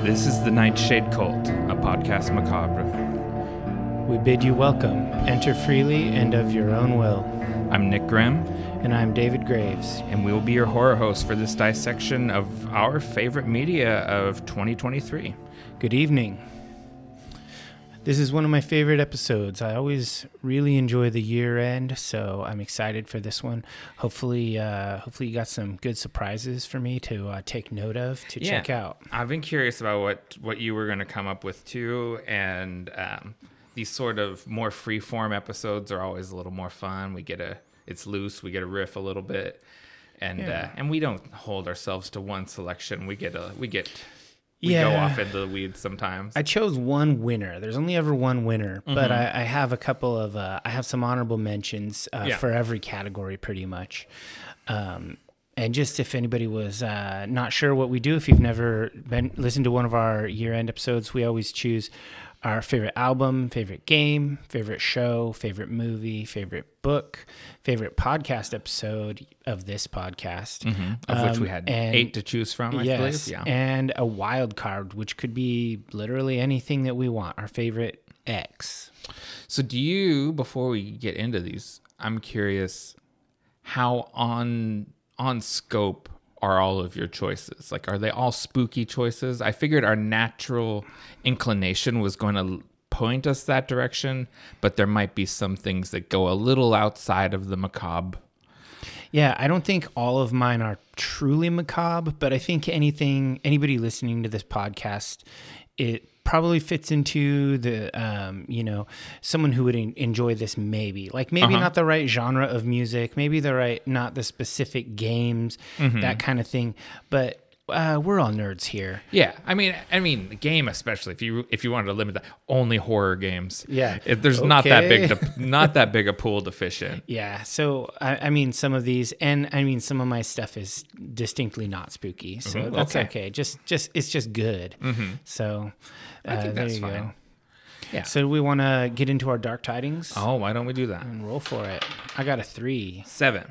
This is the Nightshade Cult, a podcast macabre. We bid you welcome. Enter freely and of your own will. I'm Nick Grimm. And I'm David Graves. And we will be your horror hosts for this dissection of our favorite media of 2023. Good evening. This is one of my favorite episodes. I always really enjoy the year end, so I'm excited for this one. Hopefully you got some good surprises for me to take note of, to check out. I've been curious about what you were going to come up with too, and these sort of more free-form episodes are always a little more fun. It's loose, we get a riff a little bit, and we don't hold ourselves to one selection. We go off into the weeds sometimes. I chose one winner. There's only ever one winner, but I have a couple of, I have some honorable mentions for every category pretty much. And just if anybody was not sure what we do, if you've never listened to one of our year-end episodes, we always choose our favorite album, favorite game, favorite show, favorite movie, favorite book, favorite podcast episode of this podcast. Of which we had 8 to choose from, I believe. Yeah. And a wild card, which could be literally anything that we want, our favorite X. So before we get into these, I'm curious how on scope are all of your choices? Like, are they all spooky choices? I figured our natural inclination was going to point us that direction, but there might be some things that go a little outside of the macabre. Yeah, I don't think all of mine are truly macabre, but I think anybody listening to this podcast, it probably fits into the, someone who would enjoy this maybe. Like maybe not the right genre of music, maybe not the specific games, that kind of thing. But we're all nerds here. Yeah, I mean, the game especially. If you wanted to limit that, only horror games. Yeah, there's not that big a pool to fish in. Yeah, so I mean, some of these, and I mean, some of my stuff is distinctly not spooky, so that's okay. Just it's just good. So I think that's fine. Go. Yeah. So we want to get into our dark tidings. Oh, why don't we do that? And roll for it. I got a 3. 7.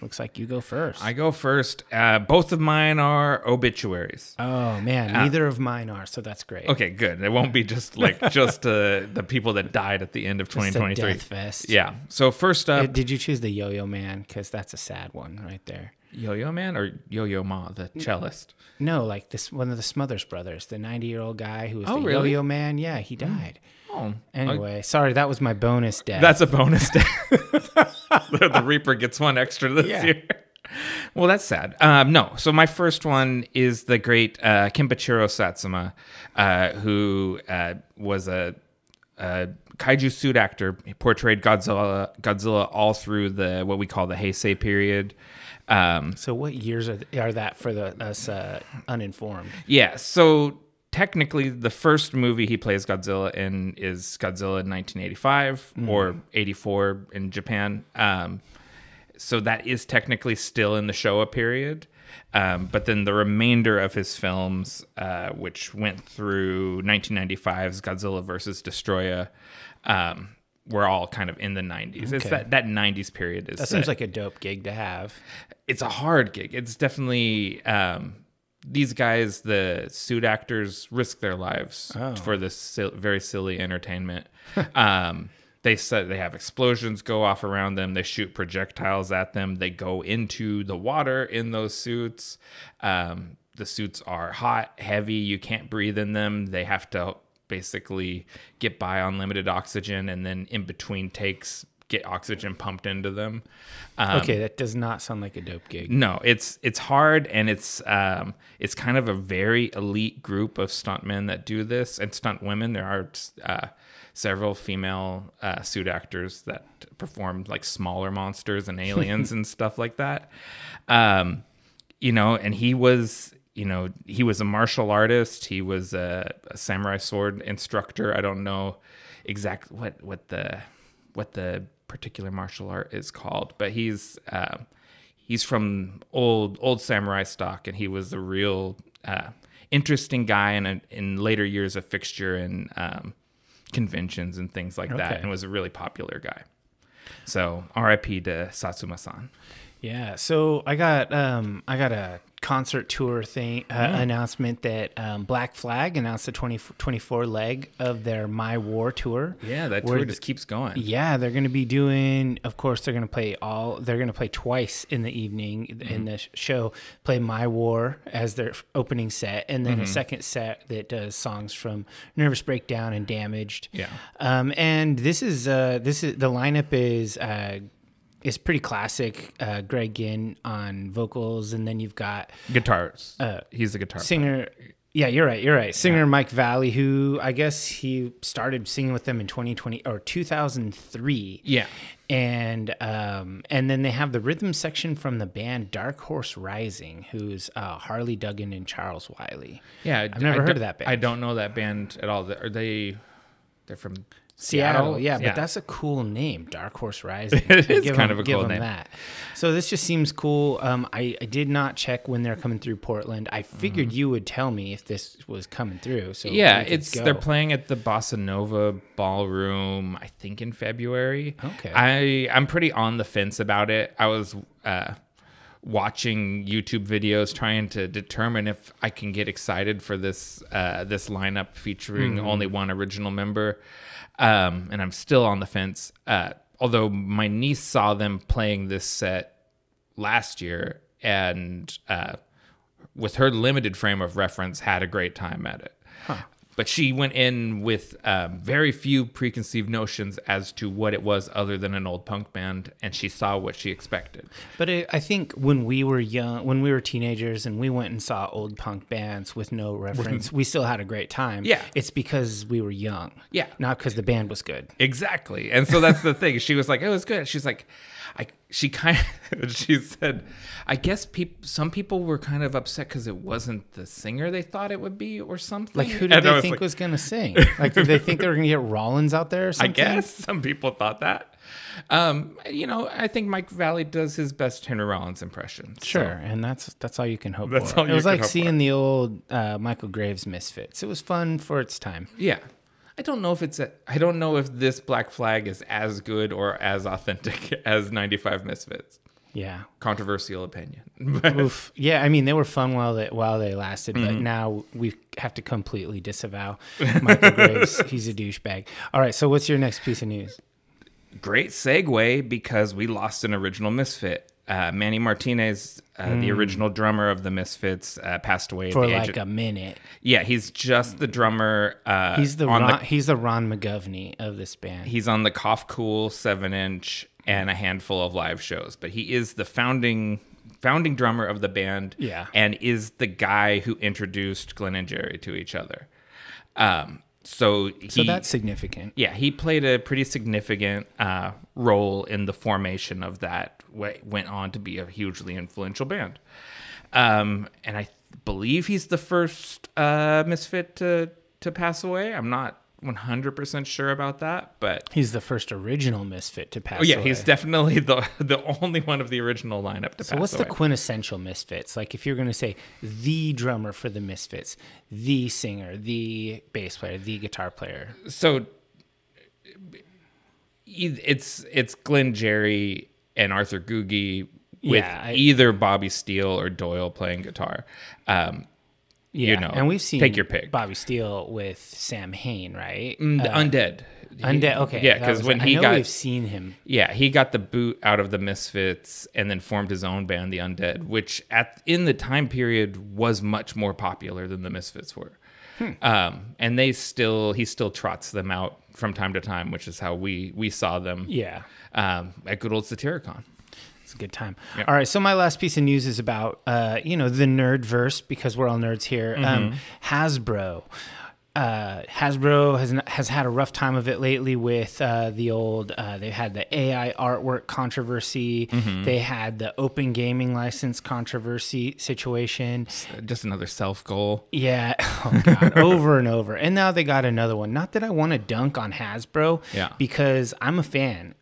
Looks like you go first. I go first. Both of mine are obituaries. Oh, man. Neither of mine are, so that's great. Okay, good. It won't be just the people that died at the end of 2023. Just a death fest. Yeah. So first up... Did you choose the Yo-Yo Man? Because that's a sad one right there. Yo-Yo Man or Yo-Yo Ma, the cellist? No, like one of the Smothers Brothers, the 90-year-old guy who was really? Yo-Yo Man. Yeah, he died. Oh. Anyway, sorry, that was my bonus death. That's a bonus death. The Reaper gets one extra this year. Well, that's sad. No, so my first one is the great Kenpachiro Satsuma, who was a kaiju suit actor. He portrayed Godzilla all through what we call the Heisei period. So what years are that for us uninformed? Yeah, so technically the first movie he plays Godzilla in is Godzilla in 1985 or 84 in Japan. So that is technically still in the Showa period. But then the remainder of his films, which went through 1995's Godzilla vs. Destroya, were all kind of in the 90s. Okay. It's that 90s period. That seems like a dope gig to have. It's a hard gig. It's definitely... these guys, the suit actors, risk their lives for this very silly entertainment. They have explosions go off around them. They shoot projectiles at them. They go into the water in those suits. The suits are hot, heavy. You can't breathe in them. They have to basically get by on limited oxygen, and then in between takes, get oxygen pumped into them. Okay, that does not sound like a dope gig. No, it's hard, and it's kind of a very elite group of stuntmen that do this, and stunt women. There are several female suit actors that perform like smaller monsters and aliens and stuff like that. And he was a martial artist. He was a samurai sword instructor. I don't know exactly what the particular martial art is called, but he's from old samurai stock, and he was a real interesting guy, and in later years a fixture in conventions and things like that, and was a really popular guy. So R.I.P. to Satsuma-san. Yeah, so I got a concert tour thing announcement that Black Flag announced the 2024 leg of their My War tour. Yeah, that tour just keeps going. Yeah, they're going to be doing. Of course, they're going to play They're going to play twice in the evening in the show. Play My War as their opening set, and then a second set that does songs from Nervous Breakdown and Damaged. Yeah. And this is the lineup is pretty classic. Greg Ginn on vocals, and then you've got guitars. He's the guitar singer. player. Yeah, you're right. Singer Mike Valley, who I guess he started singing with them in 2020 or 2003. Yeah. And then they have the rhythm section from the band Dark Horse Rising, who's Harley Duggan and Charles Wiley. Yeah, I've never heard of that band. I don't know that band at all. They're from Seattle, yeah, but that's a cool name, Dark Horse Rising. It is kind of a cool name. That. So this just seems cool. I did not check when they're coming through Portland. I figured you would tell me if this was coming through. So yeah, they're playing at the Bossa Nova Ballroom, I think in February. Okay, I'm pretty on the fence about it. I was watching YouTube videos trying to determine if I can get excited for this lineup featuring only one original member. And I'm still on the fence. Although my niece saw them playing this set last year and with her limited frame of reference had a great time at it. Huh. But she went in with very few preconceived notions as to what it was other than an old punk band, and she saw what she expected. But I think when we were young, when we were teenagers and we went and saw old punk bands with no reference, we still had a great time. Yeah. It's because we were young. Yeah. Not because the band was good. Exactly. And so that's the thing. She was like, it was good. She's like, she said, I guess some people were kind of upset because it wasn't the singer they thought it would be or something. Like, who did they think was going to sing? Like, did they think they were going to get Rollins out there or something? I guess some people thought that. I think Mike Valley does his best Henry Rollins impression. Sure, so. And that's all you can hope for. It was like seeing the old Michael Graves Misfits. It was fun for its time. Yeah. I don't know if this Black Flag is as good or as authentic as 95 Misfits. Yeah. Controversial opinion. Oof. Yeah, I mean, they were fun while they lasted, but now we have to completely disavow Michael Graves. He's a douchebag. All right, so what's your next piece of news? Great segue, because we lost an original Misfit. Manny Martinez, the original drummer of the Misfits, passed away for like a minute. Yeah, he's just the drummer. He's the Ron McGovney of this band. He's on the Cough Cool 7-inch and a handful of live shows, but he is the founding drummer of the band. Yeah, and is the guy who introduced Glenn and Jerry to each other. So that's significant. Yeah, he played a pretty significant role in the formation of that. Went on to be a hugely influential band. And I believe he's the first Misfit to pass away. I'm not 100% sure about that, but he's the first original Misfit to pass away. Yeah, he's definitely the only one of the original lineup to pass away. So what's the quintessential Misfits? Like, if you're going to say the drummer for the Misfits, the singer, the bass player, the guitar player. So it's Glenn, Jerry, and Arthur Googie with either Bobby Steele or Doyle playing guitar. And we've seen take your pick. Bobby Steele with Sam Hain, right? Undead. Undead, okay. Yeah, because when we've seen him. Yeah, he got the boot out of the Misfits and then formed his own band, the Undead, which in the time period was much more popular than the Misfits were. And he still trots them out from time to time, which is how we saw them. Yeah. At good old Satyricon. It's a good time. Yeah. All right, so my last piece of news is about the nerdverse, because we're all nerds here. Hasbro. Hasbro has had a rough time of it lately with they had the AI artwork controversy. They had the open gaming license controversy situation. Just another self goal. Yeah. Oh God. Over and over. And now they got another one. Not that I want to dunk on Hasbro, because I'm a fan.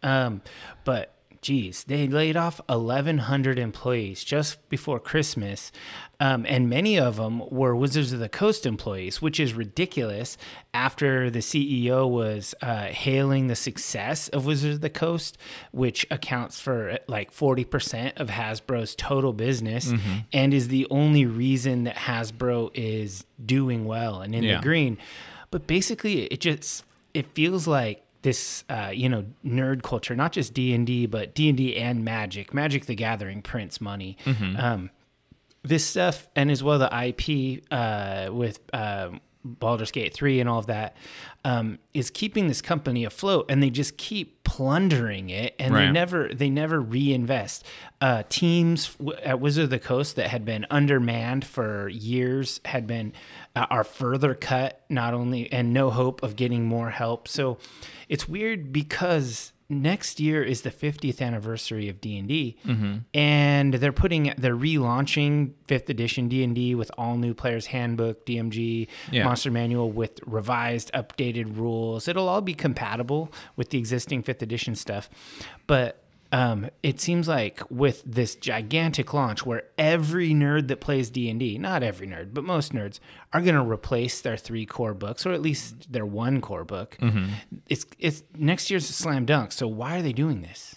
But geez, they laid off 1,100 employees just before Christmas. And many of them were Wizards of the Coast employees, which is ridiculous after the CEO was hailing the success of Wizards of the Coast, which accounts for like 40% of Hasbro's total business and is the only reason that Hasbro is doing well and in the green. But basically, it feels like this, nerd culture, not just D&D, but D&D and Magic the Gathering prints money. This stuff, and as well the IP with Baldur's Gate 3 and all of that, is keeping this company afloat, and they just keep plundering it, and they never reinvest. Teams at Wizard of the Coast that had been undermanned for years are further cut, not only, and no hope of getting more help. So it's weird because next year is the 50th anniversary of D&D, and they're relaunching 5th edition D&D with all new player's handbook, DMG, monster manual with revised, updated rules. It'll all be compatible with the existing 5th edition stuff, but it seems like with this gigantic launch where every nerd that plays D&D, not every nerd, but most nerds, are going to replace their 3 core books, or at least their 1 core book. It's next year's a slam dunk. So why are they doing this?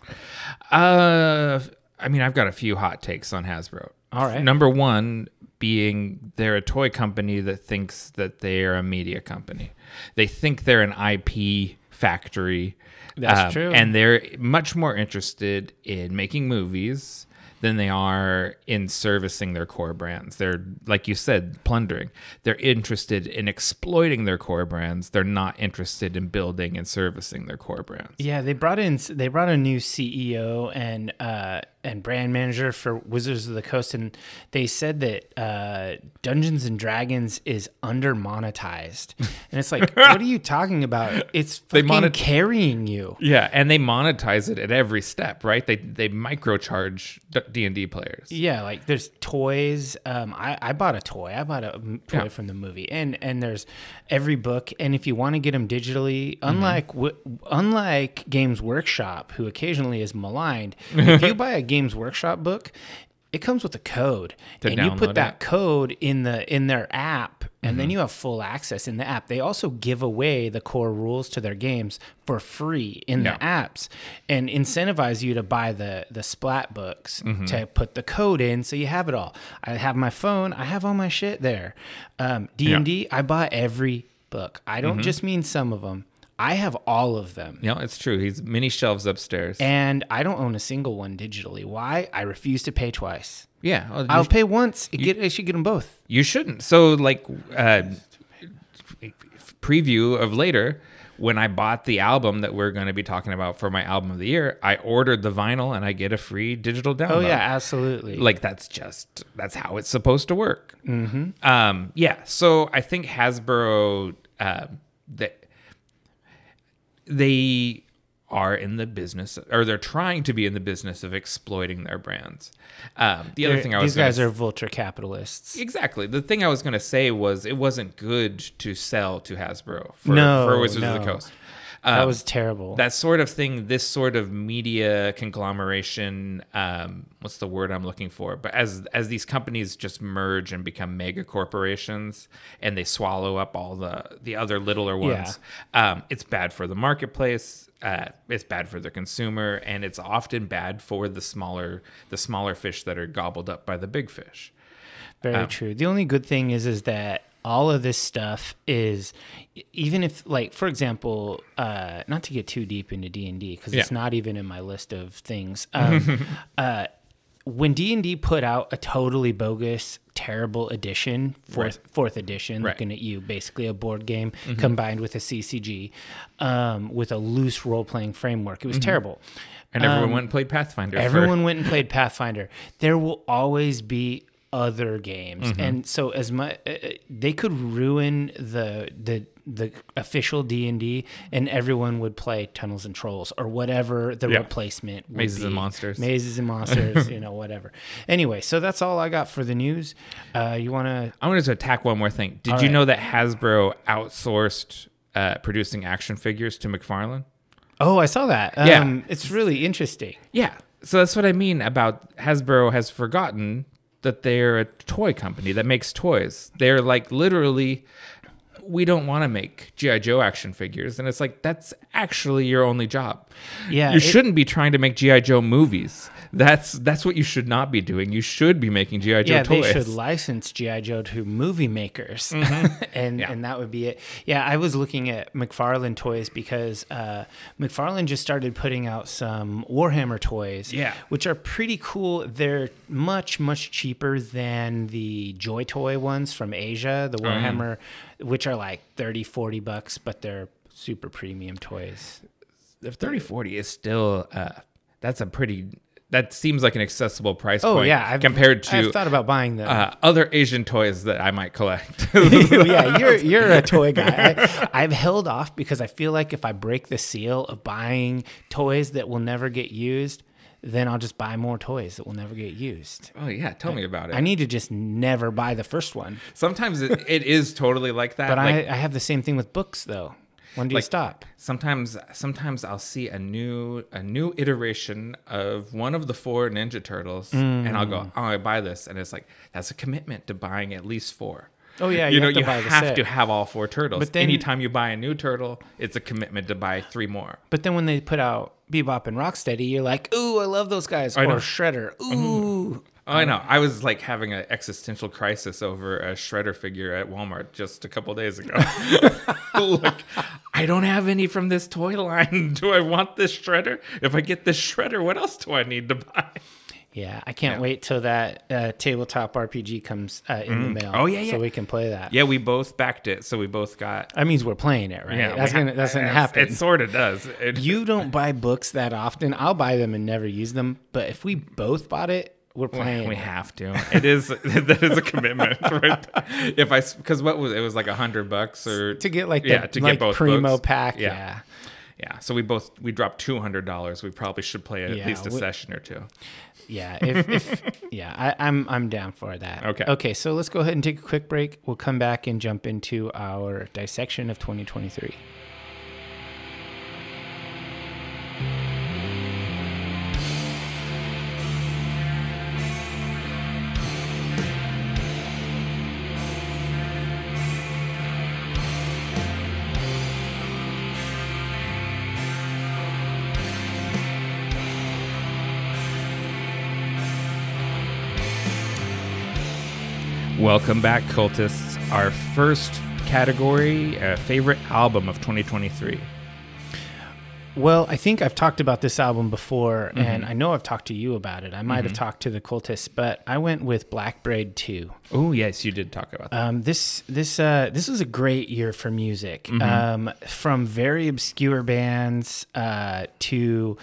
I've got a few hot takes on Hasbro. All right. Number one being they're a toy company that thinks that they're a media company. They think they're an IP factory. That's true. And they're much more interested in making movies than they are in servicing their core brands. They're, like you said, plundering. They're interested in exploiting their core brands. They're not interested in building and servicing their core brands. Yeah, they brought a new CEO and brand manager for Wizards of the Coast, and they said that Dungeons and Dragons is under monetized. And it's like, what are you talking about? It's fucking carrying you. Yeah, and they monetize it at every step, right? They microcharge D&D players. Yeah, like there's toys. I bought a toy. I bought a toy from the movie, and there's every book. And if you want to get them digitally, unlike Games Workshop, who occasionally is maligned, if you buy a Games Workshop book, it comes with a code, and you put that code in their app, and then you have full access in the app. They also give away the core rules to their games for free in the apps, and incentivize you to buy the splat books to put the code in, so you have it all. I have my phone. I have all my shit there. D&D, I bought every book. I don't just mean some of them. I have all of them. Yeah, it's true. He's mini shelves upstairs. And I don't own a single one digitally. Why? I refuse to pay twice. Yeah. Well, I'll pay once. I should get them both. You shouldn't. So, preview of later, when I bought the album that we're going to be talking about for my album of the year, I ordered the vinyl and I get a free digital download. Oh, yeah, absolutely. Like, that's how it's supposed to work. So I think Hasbro, they are in the business, or they're trying to be in the business of exploiting their brands. These guys are vulture capitalists. Exactly. The thing I was going to say was it wasn't good to sell to Hasbro for Wizards of the Coast. That was terrible. That sort of thing, this sort of media conglomeration, what's the word I'm looking for? But as these companies just merge and become mega corporations and they swallow up all the other littler ones, it's bad for the marketplace, it's bad for the consumer, and it's often bad for the smaller fish that are gobbled up by the big fish. Very true. The only good thing is that all of this stuff is, even if, like, for example, not to get too deep into D&D, because it's not even in my list of things. When D&D put out a totally bogus, terrible edition, fourth edition, looking at you, basically a board game combined with a CCG, with a loose role-playing framework, it was terrible. And everyone went and played Pathfinder. Went and played Pathfinder. There will always be other games, and so as much they could ruin the official D&D, and everyone would play Tunnels and Trolls or whatever the replacement would Mazes be. and Monsters, whatever. Anyway, so that's all I got for the news. I wanted to attack one more thing. Did you know that Hasbro outsourced producing action figures to McFarlane? Oh, I saw that. Yeah. It's really interesting. Yeah. So that's what I mean about Hasbro has forgotten that they're a toy company that makes toys. They're like literally, we don't want to make G.I. Joe action figures. And it's like, that's actually your only job. Yeah. You shouldn't be trying to make G.I. Joe movies. That's what you should not be doing. You should be making G.I. Joe toys. Yeah, they should license G.I. Joe to movie makers. and that would be it. Yeah, I was looking at McFarlane toys because McFarlane just started putting out some Warhammer toys, which are pretty cool. They're much, much cheaper than the Joy Toy ones from Asia, the Warhammer, which are like $30-$40, but they're super premium toys. The 30-40 is still, that seems like an accessible price point. Compared to I've thought about buying them. Other Asian toys that I might collect. Yeah, you're a toy guy. I've held off because I feel like if I break the seal of buying toys that will never get used, then I'll just buy more toys that will never get used. Oh yeah, tell me about it. I need to just never buy the first one. Sometimes it is totally like that. But I have the same thing with books though. When do you stop? Sometimes I'll see a new iteration of one of the 4 Ninja Turtles, and I'll go, oh, I buy this, and it's like that's a commitment to buying at least 4. Oh yeah, you have to have all 4 turtles. But then, anytime you buy a new turtle, it's a commitment to buy 3 more. But then when they put out Bebop and Rocksteady, you're like, ooh, I love those guys. Or Shredder, ooh. Oh, I know. I was like having an existential crisis over a Shredder figure at Walmart just a couple days ago. Like, I don't have any from this toy line. Do I want this Shredder? If I get this Shredder, what else do I need to buy? Yeah, I can't wait till that tabletop RPG comes in the mail. Oh yeah, so we can play that. Yeah, we both backed it, so we both got. That means we're playing it, right? Yeah, that's gonna happen. It sort of does. You don't buy books that often. I'll buy them and never use them. But if we both bought it, we're playing. We have to. It is that is a commitment, right? Because it was like $100 or to get get both primo books. Pack. Yeah. So we dropped $200. We probably should play at least a session or two. Yeah, I'm down for that. Okay. So let's go ahead and take a quick break. We'll come back and jump into our dissection of 2023. Welcome back, cultists. Our first category, favorite album of 2023. Well, I think I've talked about this album before, and I know I've talked to you about it. I might have talked to the cultists, but I went with Black Braid 2. Oh, yes, you did talk about that. This was a great year for music, from very obscure bands to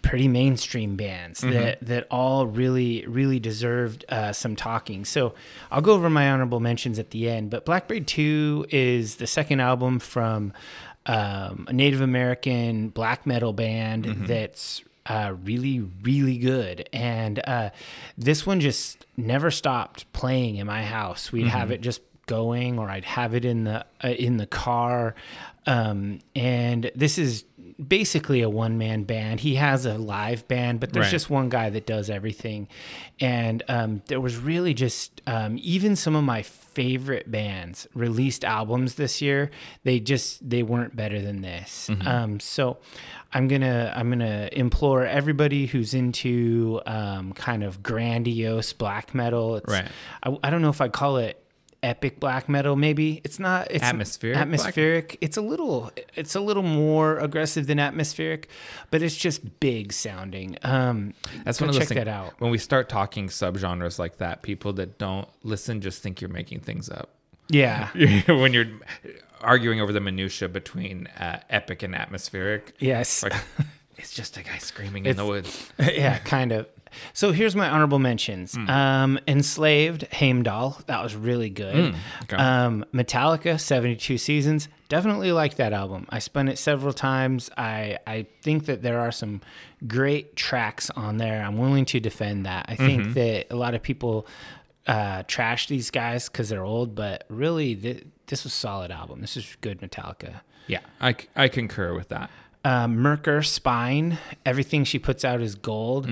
pretty mainstream bands that all really deserved some talking. So I'll go over my honorable mentions at the end, but Black Braid 2 is the second album from a Native American black metal band that's really good. And this one just never stopped playing in my house. We'd have it just going, or I'd have it in the car. And this is basically a one-man band. He has a live band, but there's just one guy that does everything. And there was really just even some of my favorite bands released albums this year. They weren't better than this. So I'm gonna implore everybody who's into kind of grandiose black metal. I don't know if I'd call it epic black metal. Maybe it's not. It's atmospheric. It's a little more aggressive than atmospheric, but it's just big sounding. That's one of those check things. That out. When we start talking subgenres like that, people that don't listen just think you're making things up. Yeah. When you're arguing over the minutia between epic and atmospheric. Yes. Like, it's just a guy screaming in the woods. Yeah, kind of. So here's my honorable mentions. Enslaved, Heimdall. That was really good. Okay. Metallica, 72 Seasons. Definitely like that album. I spun it several times. I think that there are some great tracks on there. I'm willing to defend that. I think that a lot of people trash these guys because they're old, but really this was a solid album. This is good Metallica. Yeah, I concur with that. Merker Spine. Everything she puts out is gold.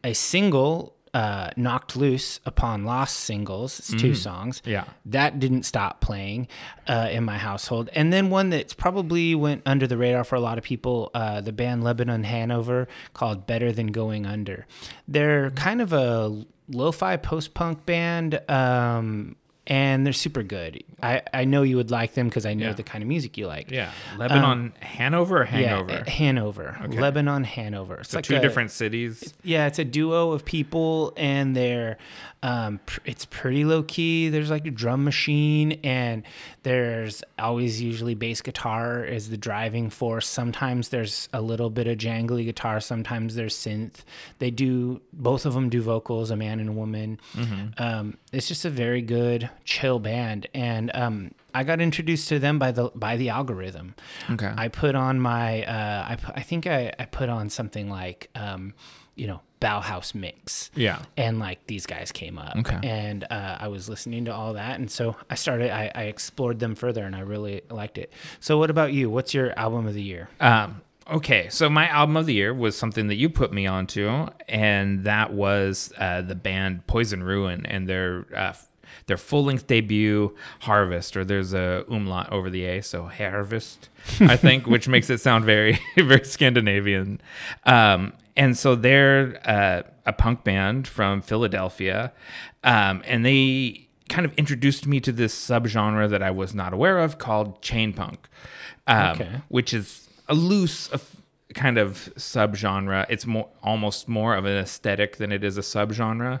A single, Knocked Loose Upon Lost Singles. It's 2 songs. Yeah. That didn't stop playing in my household. And then one that's probably went under the radar for a lot of people, the band Lebanon Hanover, called Better Than Going Under. They're kind of a lo-fi post-punk band, and they're super good. I know you would like them because I know the kind of music you like. Yeah. Lebanon Hanover or Hangover? Yeah, Hanover. Okay. Lebanon Hanover. It's so like 2 different cities. It's a duo of people, and they're it's pretty low key. There's like a drum machine, and there's always usually bass guitar is the driving force. Sometimes there's a little bit of jangly guitar. Sometimes there's synth. Both of them do vocals, a man and a woman. It's just a very good chill band, and I got introduced to them by the algorithm. Okay. I put on my I think I put on something like Bauhaus mix. Yeah. And like these guys came up. Okay. And I was listening to all that, and so I explored them further, and I really liked it. So what about you? What's your album of the year? Okay, so my album of the year was something that you put me onto, and that was the band Poison Ruin and their full-length debut, Harvest, or there's a umlaut over the A, so Harvest, I think, which makes it sound very, very Scandinavian. And so they're a punk band from Philadelphia, and they kind of introduced me to this subgenre that I was not aware of called chain punk, which is a loose kind of subgenre. It's almost more of an aesthetic than it is a subgenre.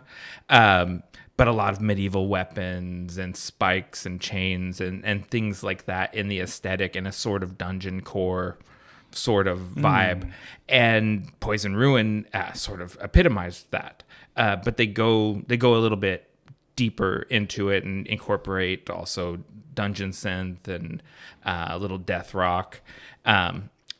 But a lot of medieval weapons and spikes and chains and things like that in the aesthetic, and a sort of dungeon core sort of vibe. And Poison Ruin sort of epitomized that. But they go a little bit deeper into it and incorporate also dungeon synth and a little death rock.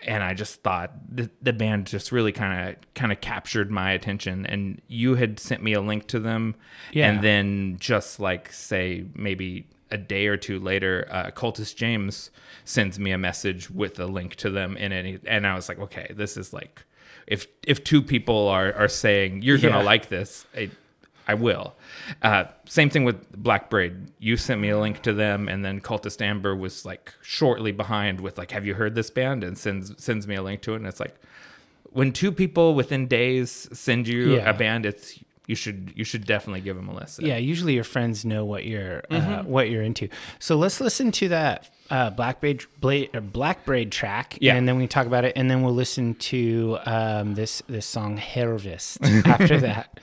And I just thought the band just really kind of captured my attention. And you had sent me a link to them, and then just like say maybe a day or 2 later, Cultist James sends me a message with a link to them in it, and I was like, okay, this is like, if 2 people are saying you're gonna like this, I will. Same thing with Black Braid. You sent me a link to them, and then Cultist Amber was like shortly behind with like, have you heard this band? And sends me a link to it. And it's like, when 2 people within days send you a band, you should definitely give them a listen. Yeah, usually your friends know what you're into. So let's listen to that Black Braid track, and then we talk about it, and then we'll listen to this song Harvest after that.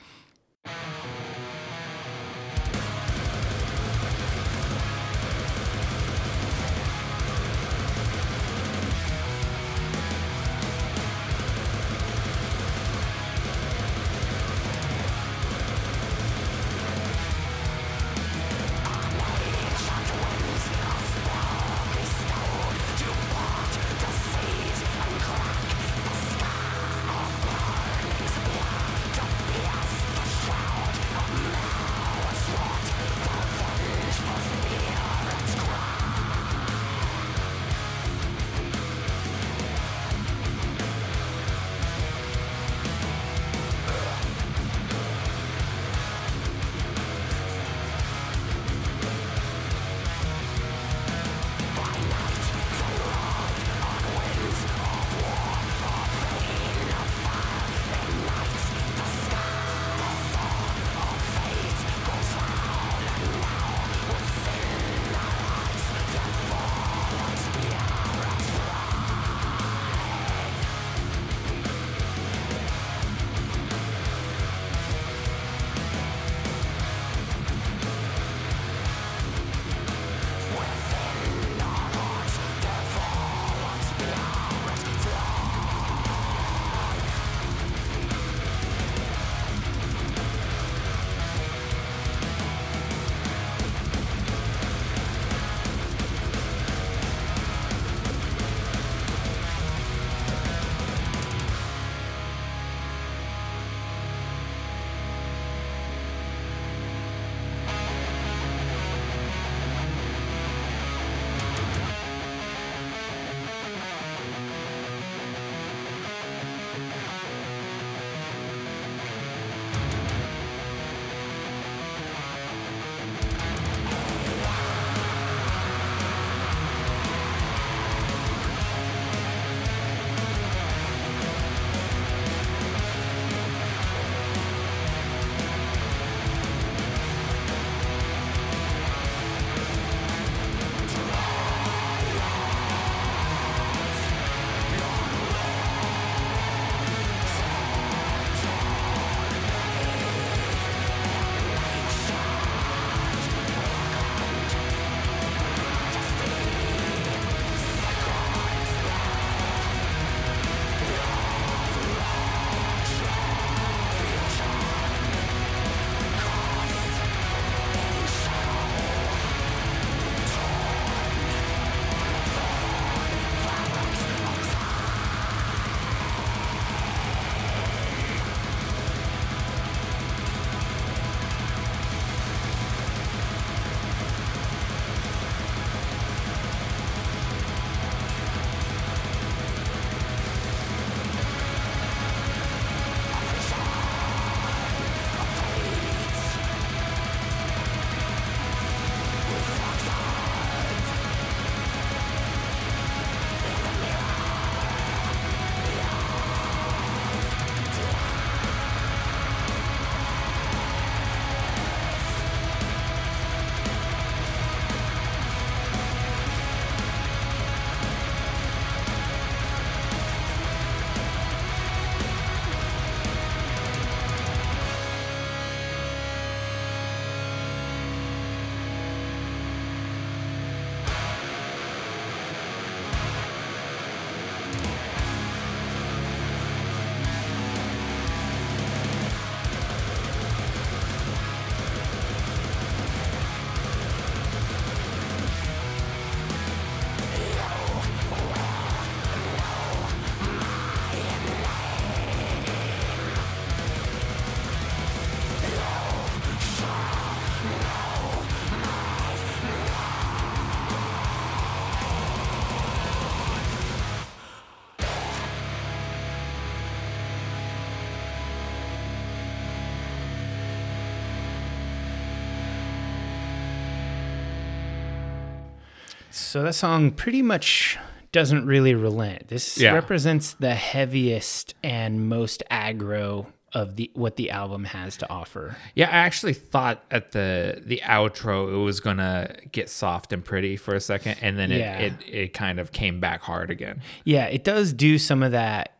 So that song pretty much doesn't really relent. This represents the heaviest and most aggro of what the album has to offer. Yeah, I actually thought at the outro it was gonna get soft and pretty for a second, and then it kind of came back hard again. Yeah, it does do some of that.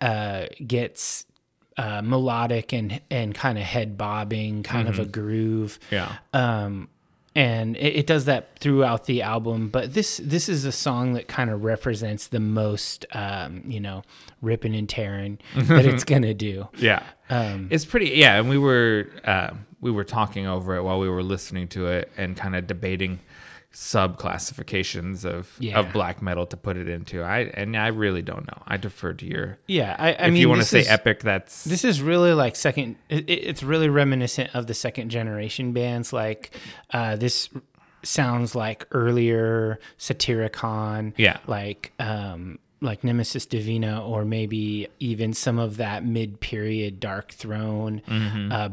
Gets melodic and kind of head bobbing, kind of a groove. Yeah. And it does that throughout the album, but this is a song that kind of represents the most, ripping and tearing that it's gonna do. Yeah, it's pretty. Yeah, and we were talking over it while we were listening to it and kind of debating sub classifications of black metal to put it into. I really don't know. I defer to your if you want to say epic, this is really like second. It's really reminiscent of the second generation bands. Like this sounds like earlier Satyricon. Yeah, like Nemesis Divina, or maybe even some of that mid-period Dark Throne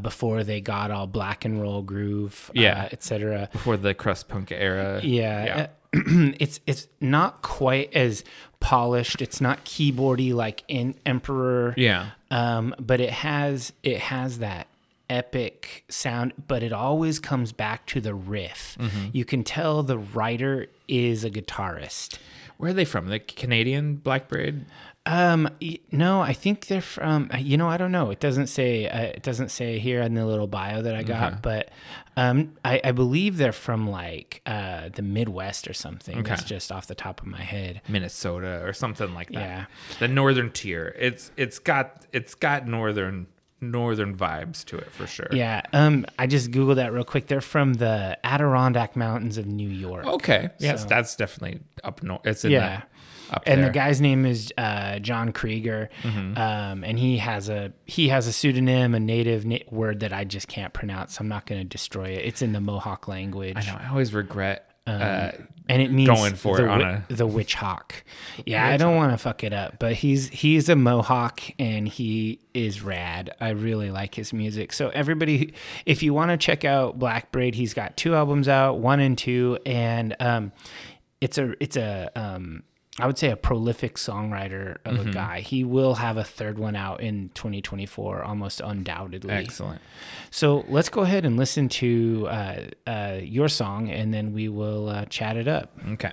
before they got all black and roll groove, etc. Before the crust punk era. Yeah. It's not quite as polished. It's not keyboardy like in Emperor. Yeah. But it has that epic sound, but it always comes back to the riff. You can tell the writer is a guitarist. Where are they from? The Canadian Black Braid? No, I think they're from. I don't know. It doesn't say. It doesn't say here in the little bio that I got, but I believe they're from like the Midwest or something. That's just off the top of my head. Minnesota or something like that. Yeah, the northern tier. It's got northern vibes to it for sure. Yeah. I just Googled that real quick. They're from the Adirondack Mountains of New York. Okay. Yes, so that's definitely up north. It's in up and there. The guy's name is John Krieger. And he has a pseudonym, a native word that I just can't pronounce. I'm not going to destroy it. It's in the Mohawk language. I know. I always regret and it means going for the witch hawk. Yeah, I don't want to fuck it up, but he's a Mohawk and he is rad. I really like his music. So everybody, if you want to check out Black Braid, he's got 2 albums out, 1 and 2, and it's a I would say a prolific songwriter of a guy. He will have a 3rd one out in 2024, almost undoubtedly. Excellent. So let's go ahead and listen to your song, and then we will chat it up. Okay.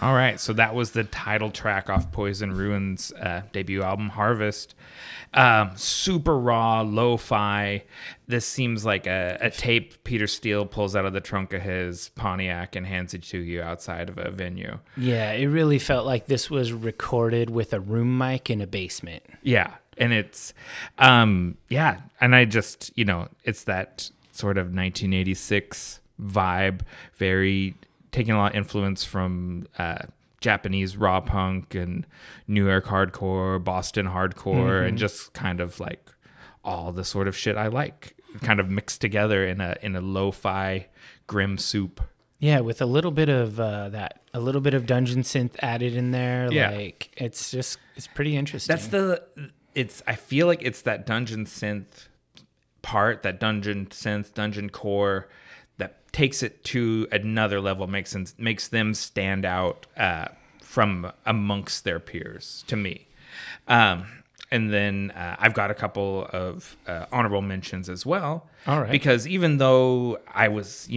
All right, so that was the title track off Poison Ruins' debut album, Harvest. Super raw, lo-fi. This seems like a tape Peter Steele pulls out of the trunk of his Pontiac and hands it to you outside of a venue. Yeah, it really felt like this was recorded with a room mic in a basement. Yeah, and it's, and I just, it's that sort of 1986 vibe, very taking a lot of influence from Japanese raw punk and New York hardcore, Boston hardcore, and just kind of like all the sort of shit I like, kind of mixed together in a lo-fi grim soup. Yeah, with a little bit of a little bit of dungeon synth added in there. Yeah. Like it's pretty interesting. I feel like it's that dungeon synth part, that dungeon synth, dungeon core that takes it to another level, makes them stand out from amongst their peers to me. And then I've got a couple of honorable mentions as well. All right. Because even though I was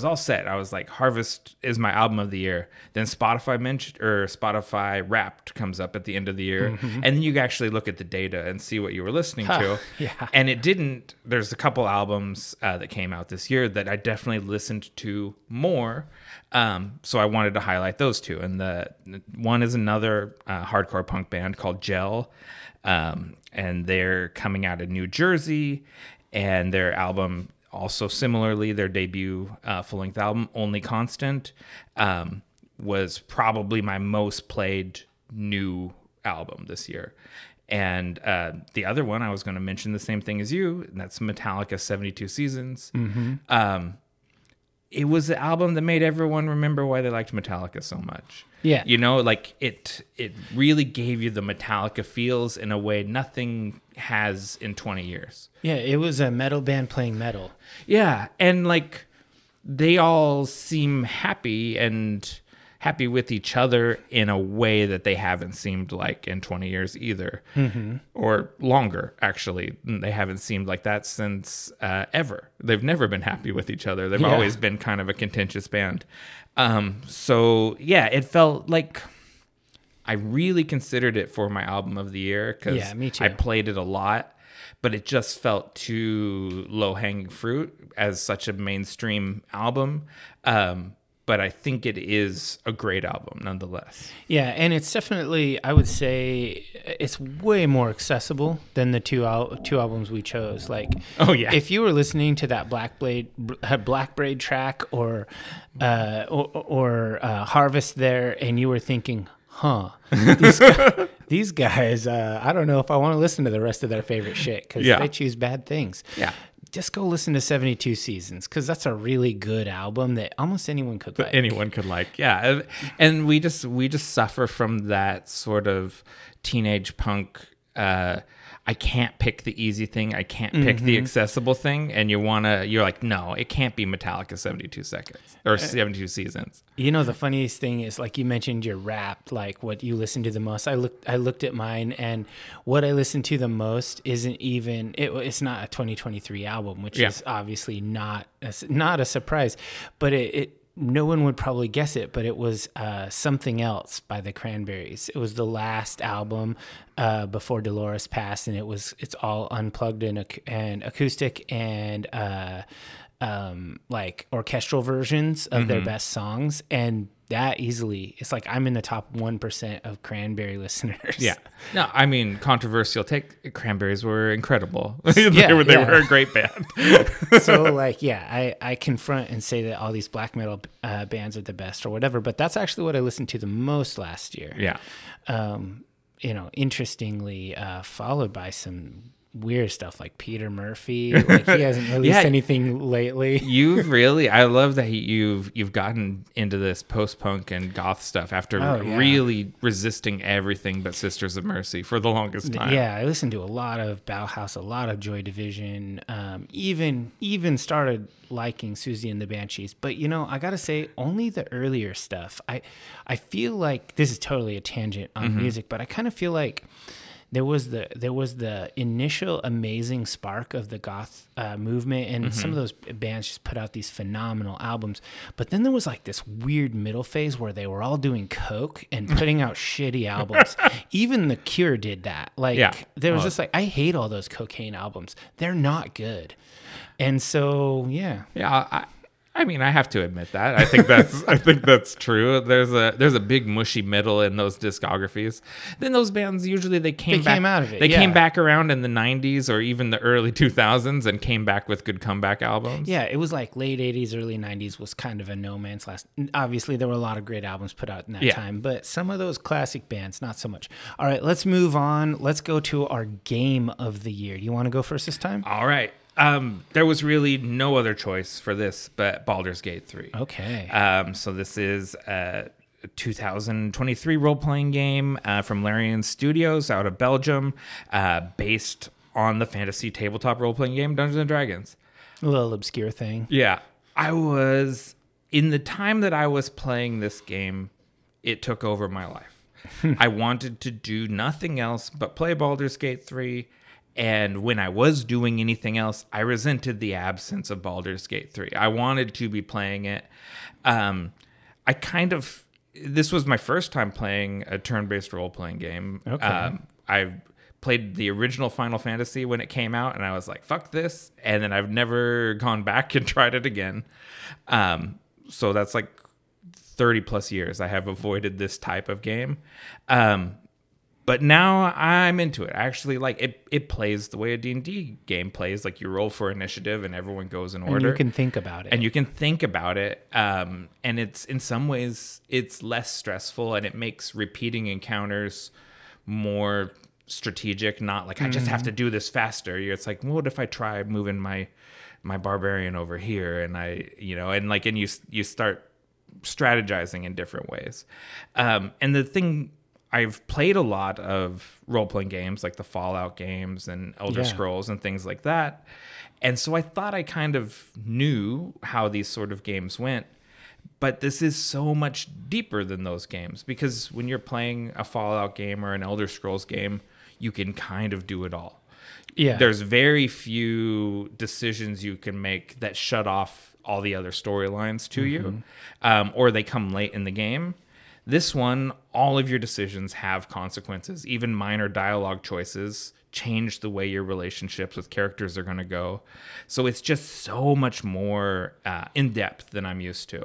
all set, I was like, Harvest is my album of the year. Then Spotify Wrapped comes up at the end of the year, and then you actually look at the data and see what you were listening to. Yeah. And it didn't. There's a couple albums that came out this year that I definitely listened to more. So I wanted to highlight those two. And the one is another hardcore punk band called Gel, and they're coming out of New Jersey, and their album. Also, similarly, their debut full-length album, Only Constant, was probably my most played new album this year. And the other one, I was going to mention the same thing as you, and that's Metallica 72 Seasons. It was the album that made everyone remember why they liked Metallica so much. Yeah. It really gave you the Metallica feels in a way nothing has in 20 years. Yeah, it was a metal band playing metal. Yeah, and they all seem happy with each other in a way that they haven't seemed like in 20 years either. Or longer, actually. They haven't seemed like that since ever. They've never been happy with each other. They've always been kind of a contentious band. So yeah, it felt like I really considered it for my album of the year because me too. I played it a lot, but it just felt too low-hanging fruit as such a mainstream album. But I think it is a great album nonetheless. Yeah, and it's definitely, I would say, it's way more accessible than the two albums we chose. If you were listening to that Black Braid track or Harvest there, and you were thinking, these guys, I don't know if I want to listen to the rest of their favorite shit because they choose bad things. Yeah. Just go listen to 72 Seasons because that's a really good album that almost anyone could like. Yeah. And we just suffer from that sort of teenage punk. I can't pick the easy thing. I can't pick the accessible thing. And you're like, no, it can't be Metallica 72 Seconds or 72 Seasons. The funniest thing is, like you mentioned, your rap, like what you listen to the most. I looked at mine, and what I listen to the most isn't even, it's not a 2023 album, which is obviously not a surprise, but no one would probably guess it, but it was Something Else by the Cranberries. It was the last album before Dolores passed, and it's all unplugged and acoustic and like orchestral versions of their best songs. And that easily, it's like I'm in the top 1% of Cranberry listeners. Yeah. No, I mean, controversial take. Cranberries were incredible. They were a great band. So I confront and say that all these black metal bands are the best or whatever, but that's actually what I listened to the most last year. Yeah. Interestingly, followed by some weird stuff like Peter Murphy. Like he hasn't released anything lately. I love that you've gotten into this post-punk and goth stuff after really resisting everything but Sisters of Mercy for the longest time. Yeah, I listened to a lot of Bauhaus, a lot of Joy Division, even started liking Susie and the Banshees. But I gotta say, only the earlier stuff. I feel like this is totally a tangent on music, but I kind of feel like there was the initial amazing spark of the goth movement, and some of those bands just put out these phenomenal albums. But then there was like this weird middle phase where they were all doing coke and putting out shitty albums. Even The Cure did that. Like there was just like, I hate all those cocaine albums. They're not good. And so I mean, I have to admit that. I think that's true. There's a big mushy middle in those discographies. Then those bands usually they came out of it. They came back around in the 90s or even the early 2000s and came back with good comeback albums. Yeah, it was like late 80s, early 90s was kind of a no man's land. Obviously, there were a lot of great albums put out in that time, but some of those classic bands, not so much. All right, let's move on. Let's go to our game of the year. Do you want to go first this time? All right. There was really no other choice for this but Baldur's Gate 3. Okay. So this is a 2023 role-playing game from Larian Studios out of Belgium, based on the fantasy tabletop role-playing game Dungeons & Dragons. A little obscure thing. Yeah. In the time that I was playing this game, it took over my life. I wanted to do nothing else but play Baldur's Gate 3. And when I was doing anything else, I resented the absence of Baldur's Gate 3. I wanted to be playing it. This was my first time playing a turn-based role-playing game. Okay. I played the original Final Fantasy when it came out, and I was like, fuck this. And then I've never gone back and tried it again. So that's like 30 plus years I have avoided this type of game. But now I'm into it. I actually like it. It plays the way a D&D game plays. Like you roll for initiative and everyone goes in order. And you can think about it. And it's in some ways it's less stressful and it makes repeating encounters more strategic. Not like I just have to do this faster. It's like, what if I try moving my barbarian over here and you start strategizing in different ways. And the thing. I've played a lot of role-playing games like the Fallout games and Elder Scrolls and things like that. And so I thought I kind of knew how these sort of games went. But this is so much deeper than those games because when you're playing a Fallout game or an Elder Scrolls game, you can kind of do it all. Yeah. There's very few decisions you can make that shut off all the other storylines to you, or they come late in the game. This one, all of your decisions have consequences. Even minor dialogue choices change the way your relationships with characters are going to go. So it's just so much more in-depth than I'm used to.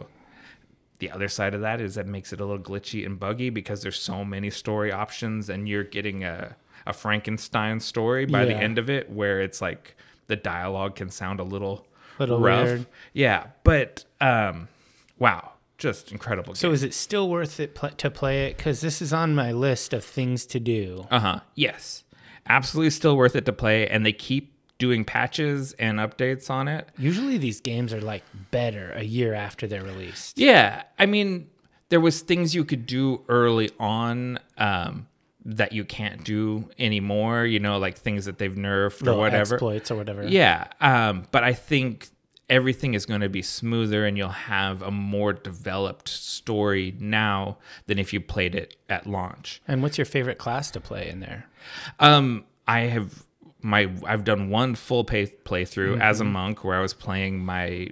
The other side of that is that makes it a little glitchy and buggy because there's so many story options and you're getting a Frankenstein story by the end of it where it's like the dialogue can sound a little rough. Weird. Yeah, but wow. Just incredible game. So is it still worth it to play it? Because this is on my list of things to do. Yes. Absolutely still worth it to play. And they keep doing patches and updates on it. Usually these games are like better a year after they're released. Yeah. I mean, there was things you could do early on that you can't do anymore. Like things that they've nerfed or whatever. Exploits or whatever. Yeah. But I think everything is going to be smoother and you'll have a more developed story now than if you played it at launch. And what's your favorite class to play in there? I've done one full playthrough as a monk where I was playing my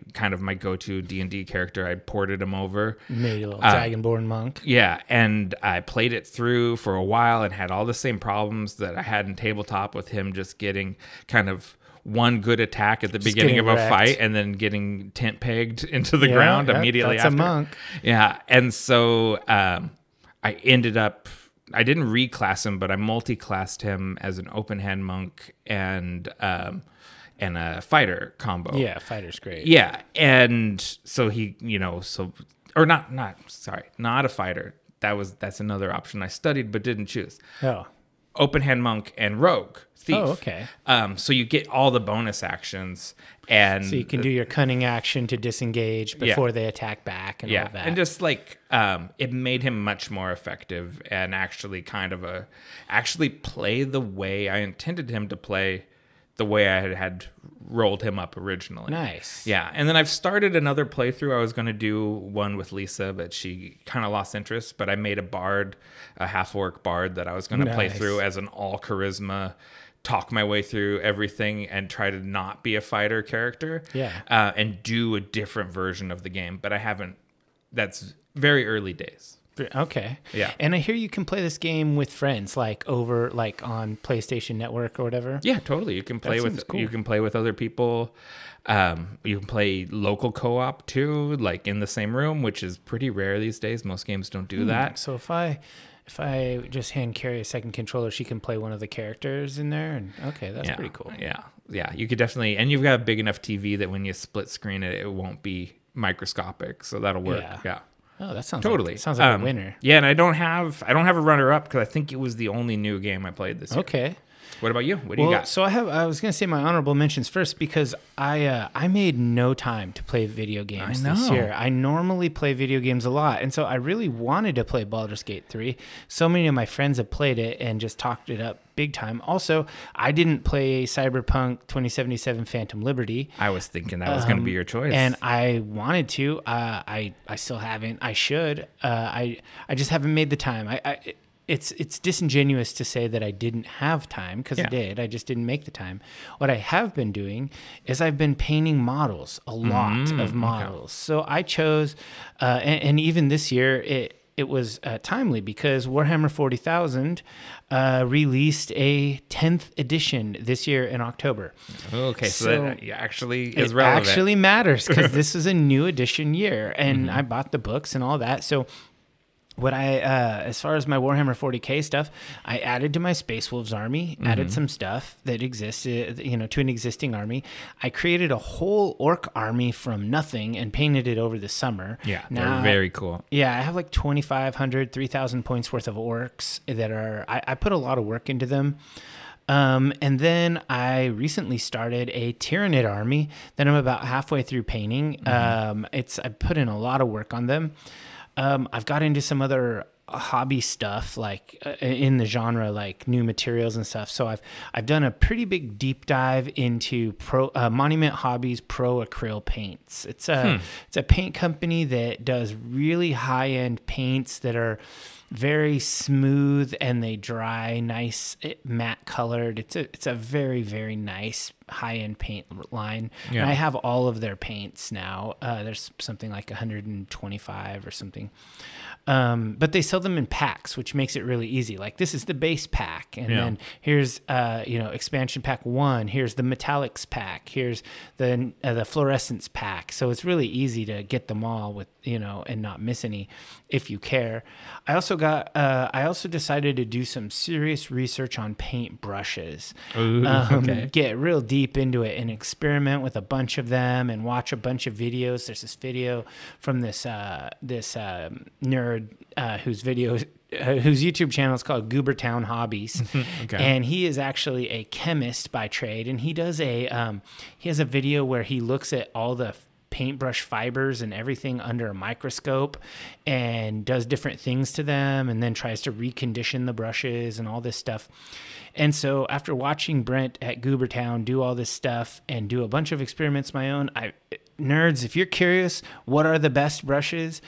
go-to D&D character. I ported him over. Made a little dragonborn monk. Yeah, and I played it through for a while and had all the same problems that I had in tabletop with him just getting kind of one good attack at the beginning of a fight and then getting tent pegged into the ground immediately that's after. A monk. Yeah. And so I didn't reclass him, but I multi-classed him as an open hand monk and a fighter combo. Yeah, fighter's great. Yeah. And so he, not a fighter. That's another option I studied but didn't choose. Oh. Open hand monk and rogue thief. Oh, okay. So you get all the bonus actions, and so you can do your cunning action to disengage before they attack back, and all that. And just like it made him much more effective, and actually play the way I intended him to play the way I had rolled him up originally. Nice. Yeah. And then I've started another playthrough. I was going to do one with Lisa, but she kind of lost interest. But I made a half-orc bard that I was going to play through as an all charisma, talk my way through everything and try to not be a fighter character. Yeah. And do a different version of the game. But I haven't. That's very early days. Okay. Yeah. And I hear you can play this game with friends, like on PlayStation Network or whatever. Yeah, totally. You can play cool. You can play with other people. You can play local co-op too, like in the same room, which is pretty rare these days. Most games don't do that. So if I just hand carry a second controller, she can play one of the characters in there. And okay, that's pretty cool. Yeah. You could definitely, and you've got a big enough TV that when you split screen it, it won't be microscopic, so that'll work. Yeah. Oh, that sounds totally sounds like a winner. Yeah, and I don't have a runner up because I think it was the only new game I played this year. Okay. What about you? What do you got? So I was going to say my honorable mentions first because I made no time to play video games this year. I normally play video games a lot, and so I really wanted to play Baldur's Gate 3. So many of my friends have played it and just talked it up big time. Also, I didn't play Cyberpunk 2077 Phantom Liberty. I was thinking that was going to be your choice. And I wanted to. I still haven't. I should. I just haven't made the time. It's disingenuous to say that I didn't have time because I did. I just didn't make the time. What I have been doing is I've been painting models, a lot of models. Okay. So I chose, and even this year, it was timely because Warhammer 40,000 released a 10th edition this year in October. Okay, so that actually is relevant. It actually matters because this is a new edition year, and I bought the books and all that. So what as far as my Warhammer 40K stuff, I added to my Space Wolves army, added some stuff that existed, to an existing army. I created a whole orc army from nothing and painted it over the summer. Yeah, they're very cool. Yeah, I have like 2,500, 3,000 points worth of orcs that are, I put a lot of work into them. And then I recently started a Tyranid army that I'm about halfway through painting. I put in a lot of work on them. I've got into some other hobby stuff, like in the genre, like new materials and stuff. So I've done a pretty big deep dive into Monument Hobbies Pro Acryl paints. It's a paint company that does really high end paints that are very smooth and they dry nice, matte colored. It's a very, very nice high-end paint line. Yeah. And I have all of their paints now. There's something like 125 or something. But they sell them in packs, which makes it really easy. Like this is the base pack. And then here's, expansion pack 1. Here's the metallics pack. Here's the fluorescence pack. So it's really easy to get them all with, and not miss any if you care. I also decided to do some serious research on paint brushes. Ooh, okay. Get real deep into it and experiment with a bunch of them and watch a bunch of videos. There's this video from this nerd whose YouTube channel is called Goobertown Hobbies. Okay. And he is actually a chemist by trade, and he does he has a video where he looks at all the paintbrush fibers and everything under a microscope and does different things to them and then tries to recondition the brushes and all this stuff. And so after watching Brent at Goobertown do all this stuff and do a bunch of experiments of my own, nerds, if you're curious, what are the best brushes?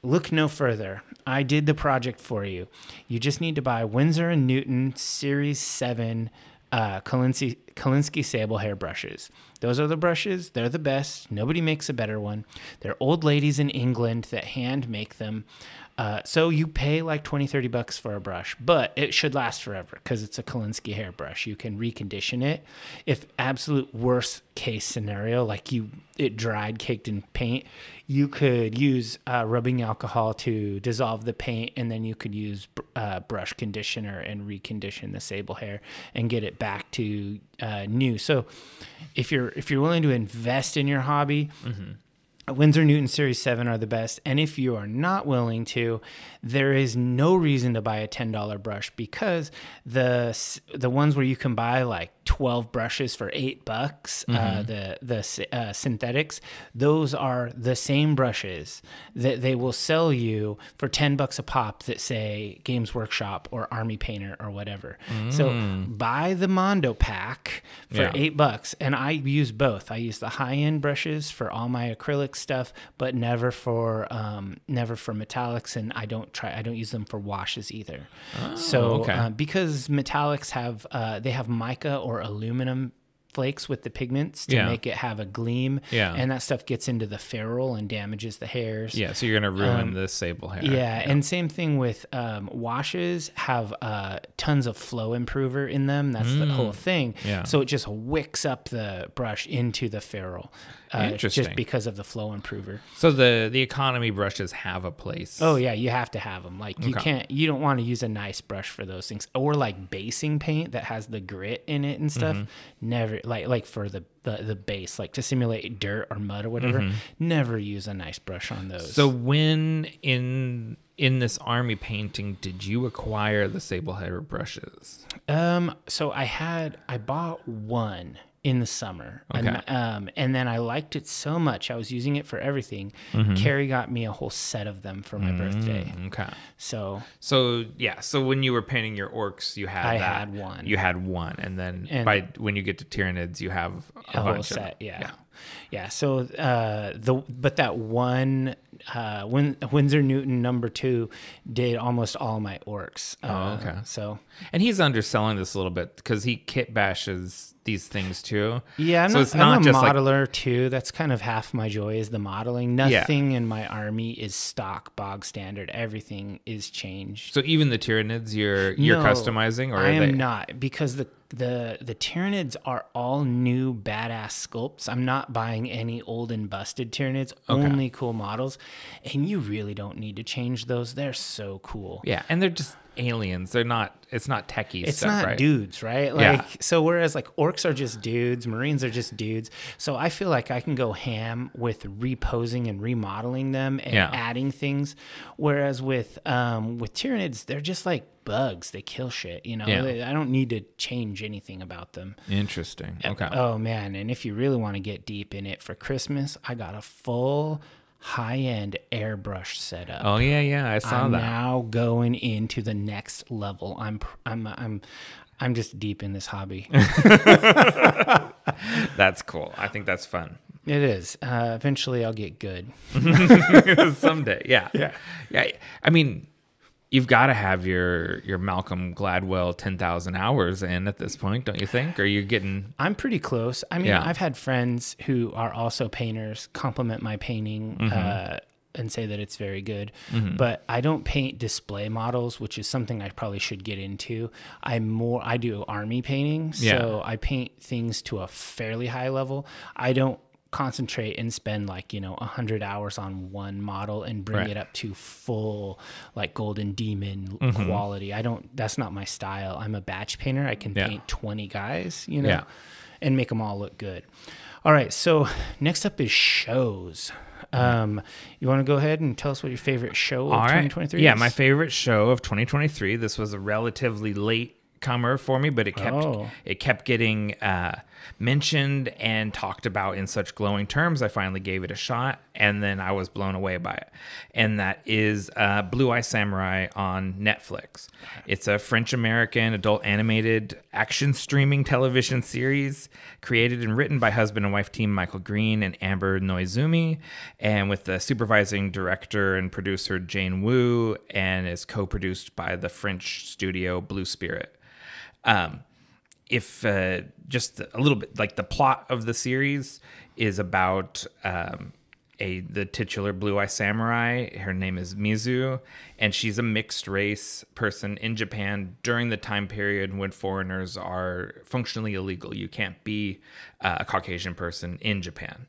Look no further. I did the project for you. You just need to buy Winsor & Newton Series 7 Kolinsky sable hair brushes. Those are the brushes. They're the best. Nobody makes a better one. They're old ladies in England that hand make them. So you pay like $20-$30 for a brush, but it should last forever because it's a Kolinsky hairbrush. You can recondition it. If absolute worst case scenario, like it dried, caked in paint, you could use rubbing alcohol to dissolve the paint, and then you could use brush conditioner and recondition the sable hair and get it back to new. So if you're willing to invest in your hobby, Windsor Newton Series 7 are the best. And if you are not willing to, there is no reason to buy a $10 brush, because the ones where you can buy like 12 brushes for $8, the synthetics, those are the same brushes that they will sell you for $10 a pop that say Games Workshop or Army Painter or whatever. So buy the Mondo pack for $8. And I use both. I use the high-end brushes for all my acrylic stuff, but never for metallics, and I don't use them for washes either. Because metallics have they have mica or aluminum flakes with the pigments to make it have a gleam, and that stuff gets into the ferrule and damages the hairs. So you're gonna ruin the sable hair. And same thing with washes have tons of flow improver in them. That's the whole thing. So it just wicks up the brush into the ferrule. Just because of the flow improver. So the economy brushes have a place. Oh yeah, you have to have them. Like you don't want to use a nice brush for those things, or like basing paint that has the grit in it and stuff. Never like for the base, like to simulate dirt or mud or whatever. Never use a nice brush on those. So when in this army painting did you acquire the sable hair brushes? So I bought one in the summer. And then I liked it so much. I was using it for everything. Carrie got me a whole set of them for my birthday. So when you were painting your orcs, I had one. You had one. And then when you get to Tyranids, you have a bunch whole set. So that one Windsor Newton #2 did almost all my orcs. And he's underselling this a little bit because he kit bashes these things too. I'm a modeler too. That's kind of half my joy, is the modeling. Nothing in my army is stock, bog standard. Everything is changed. So even the Tyranids you're customizing, or I am not, because the Tyranids are all new badass sculpts. I'm not buying any old and busted Tyranids, only cool models. And you really don't need to change those. They're so cool. And they're just aliens. It's not techie it's stuff, not right? Dudes, right? So whereas like orcs are just dudes, Marines are just dudes. So I feel like I can go ham with reposing and remodeling them and adding things. Whereas with Tyranids, they're just like bugs. They kill shit, I don't need to change anything about them. Interesting. Okay. Oh man. And if you really want to get deep in it, for Christmas, I got a full high-end airbrush setup. Oh yeah, I saw that. I'm now going into the next level. I'm just deep in this hobby. That's cool. I think that's fun. It is. Eventually, I'll get good. Someday, yeah. I mean, you've got to have your Malcolm Gladwell 10,000 hours in at this point, don't you think? Or you're getting... I'm pretty close. I mean, I've had friends who are also painters compliment my painting and say that it's very good. But I don't paint display models, which is something I probably should get into. I do army painting, so I paint things to a fairly high level. I don't concentrate and spend 100 hours on one model and bring it up to full like Golden Demon quality. That's not my style. I'm a batch painter. I can paint 20 guys, and make them all look good. All right. So next up is shows. You want to go ahead and tell us what your favorite show of 2023 is? Yeah, my favorite show of 2023. This was a relatively late comer for me, but it kept getting mentioned and talked about in such glowing terms. I finally gave it a shot, and then I was blown away by it. And that is Blue Eye Samurai on Netflix. It's a French-American adult animated action streaming television series created and written by husband and wife team Michael Green and Amber Noizumi, and with the supervising director and producer Jane Wu, and is co-produced by the French studio Blue Spirit. If just a little bit, like the plot of the series is about the titular Blue Eye Samurai. Her name is Mizu, and she's a mixed race person in Japan during the time period when foreigners are functionally illegal. You can't be a Caucasian person in Japan.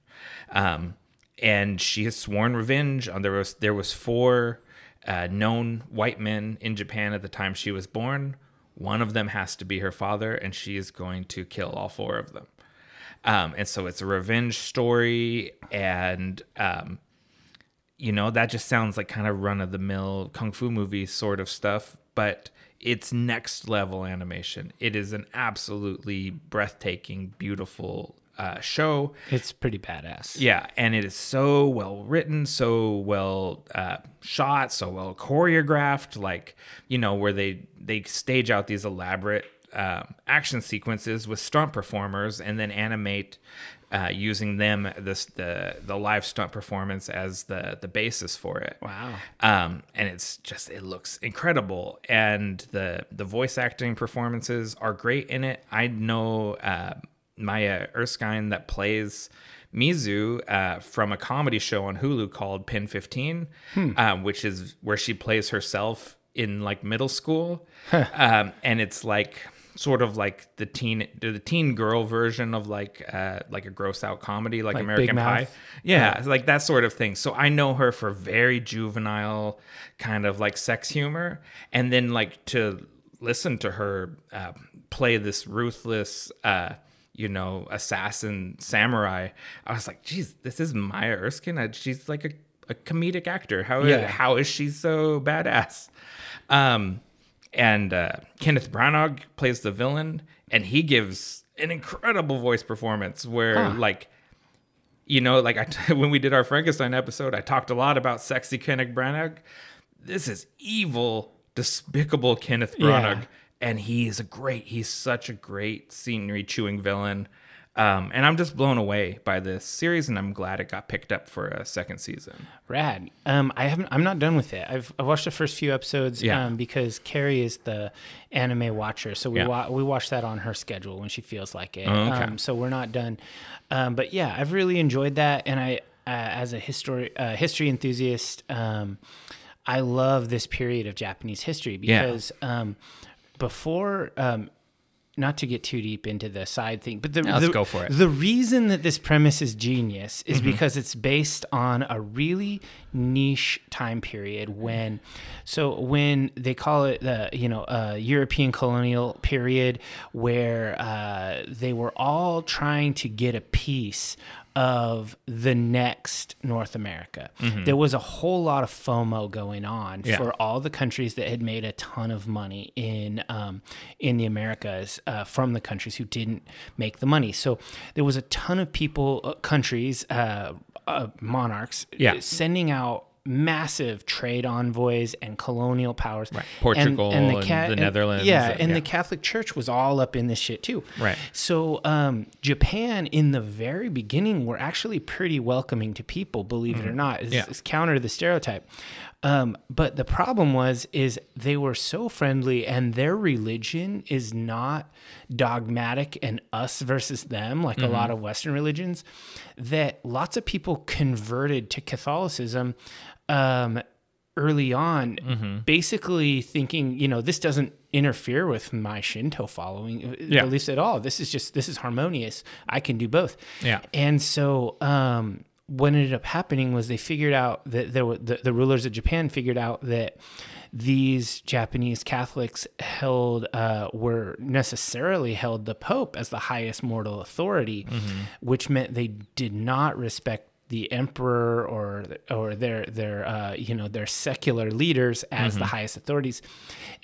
And she has sworn revenge. There was 4 known white men in Japan at the time she was born. One of them has to be her father, and she is going to kill all 4 of them. And so it's a revenge story, and that just sounds like kind of run-of-the-mill kung fu movie sort of stuff, but it's next level animation. It is an absolutely breathtaking, beautiful show. It's pretty badass. Yeah, and it is so well written, so well shot, so well choreographed, like, where they stage out these elaborate action sequences with stunt performers and then animate using them, the live stunt performance as the basis for it. Wow. And it looks incredible, and the voice acting performances are great in it. I know Maya Erskine that plays Mizu from a comedy show on Hulu called Pin 15, which is where she plays herself in like middle school. And it's like sort of like the teen girl version of like a gross out comedy, like American Pie. Yeah, like that sort of thing. So I know her for very juvenile kind of like sex humor, and then like to listen to her play this ruthless assassin samurai, I was like, geez, this is Maya Erskine. She's like a comedic actor. How is she so badass? And Kenneth Branagh plays the villain, and he gives an incredible voice performance where when we did our Frankenstein episode, I talked a lot about sexy Kenneth Branagh. This is evil, despicable Kenneth Branagh. Yeah. And he's such a great scenery chewing villain. And I'm just blown away by this series, and I'm glad it got picked up for a second season. Rad. I'm not done with it. I've watched the first few episodes because Carrie is the anime watcher, so we watch that on her schedule when she feels like it. Oh, okay. So we're not done. But yeah, I've really enjoyed that, and I as a history enthusiast, I love this period of Japanese history because before. Not to get too deep into the side thing, but let's go for it. The reason that this premise is genius is because it's based on a really niche time period when they call it the European colonial period, where they were all trying to get a piece of the next North America. There was a whole lot of FOMO going on for all the countries that had made a ton of money in the Americas from the countries who didn't make the money. So there was a ton of people, countries, monarchs, sending out massive trade envoys and colonial powers. Right. Portugal and the Netherlands. The Catholic Church was all up in this shit too. Right. So Japan in the very beginning were actually pretty welcoming to people, believe it or not. It's counter to the stereotype. But the problem is they were so friendly, and their religion is not dogmatic and us versus them like a lot of Western religions, that lots of people converted to Catholicism early on, basically thinking, this doesn't interfere with my Shinto following beliefs at all. This is harmonious. I can do both. Yeah. And so what ended up happening was they figured out that the rulers of Japan figured out that these Japanese Catholics were necessarily held the Pope as the highest mortal authority, which meant they did not respect the emperor or their secular leaders as the highest authorities.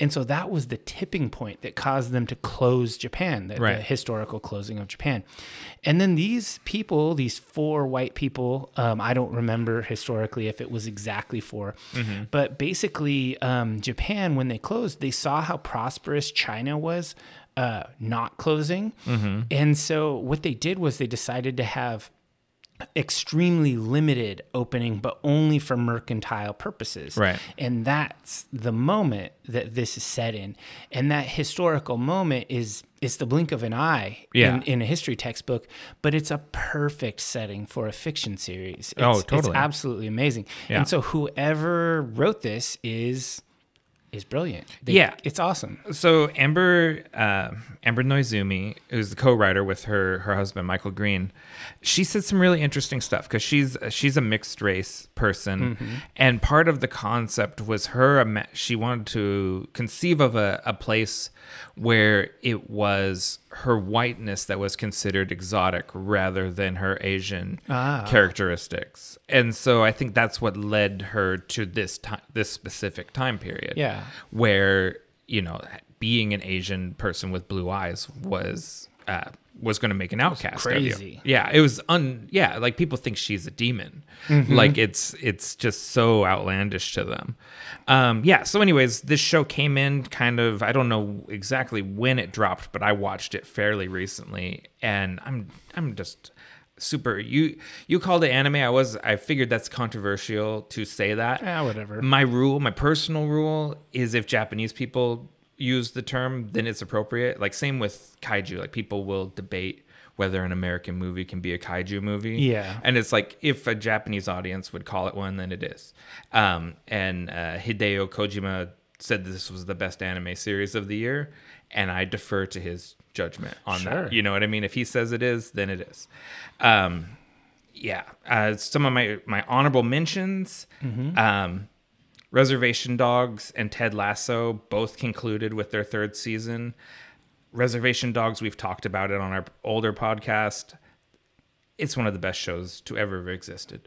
And so that was the tipping point that caused them to close Japan, the historical closing of Japan. And then these people, these 4 white people, I don't remember historically if it was exactly 4, but basically Japan, when they closed, they saw how prosperous China was not closing. And so what they did was they decided to have extremely limited opening, but only for mercantile purposes. Right. And that's the moment that this is set in. And that historical moment is the blink of an eye in a history textbook, but it's a perfect setting for a fiction series. Totally. It's absolutely amazing. Yeah. And so whoever wrote this is brilliant. It's awesome. So Amber Noizumi, who's the co-writer with her husband Michael Green, she said some really interesting stuff because she's a mixed race person, and part of the concept was she wanted to conceive of a place where it was her whiteness that was considered exotic rather than her Asian characteristics. And so I think that's what led her to this specific time period. Yeah. Where, being an Asian person with blue eyes was going to make an outcast of you. Crazy. Yeah, it was like people think she's a demon. Like it's just so outlandish to them. So anyways, this show came in kind of, I don't know exactly when it dropped, but I watched it fairly recently, and I'm just super. You called it anime. I figured that's controversial to say that. Yeah, whatever. My personal rule is if Japanese people use the term, then it's appropriate. Like same with kaiju. Like people will debate whether an American movie can be a kaiju movie. Yeah. And it's like if a Japanese audience would call it one, then it is. And Hideo Kojima said this was the best anime series of the year, and I defer to his judgment on that. You know what I mean? If he says it is, then it is. Some of my honorable mentions. Reservation Dogs and Ted Lasso both concluded with their third season. Reservation Dogs, we've talked about it on our older podcast. It's one of the best shows to ever have existed.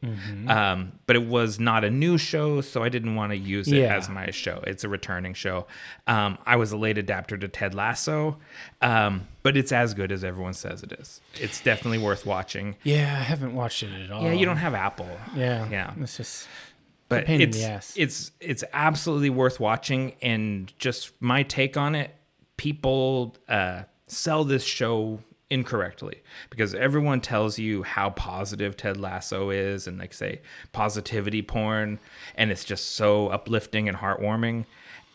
But it was not a new show, so I didn't want to use it as my show. It's a returning show. I was a late adapter to Ted Lasso, but it's as good as everyone says it is. It's definitely worth watching. Yeah, I haven't watched it at all. Yeah, you don't have Apple. Yeah. It's just... But it's absolutely worth watching, and just my take on it, people sell this show incorrectly because everyone tells you how positive Ted Lasso is and like say positivity porn, and it's just so uplifting and heartwarming.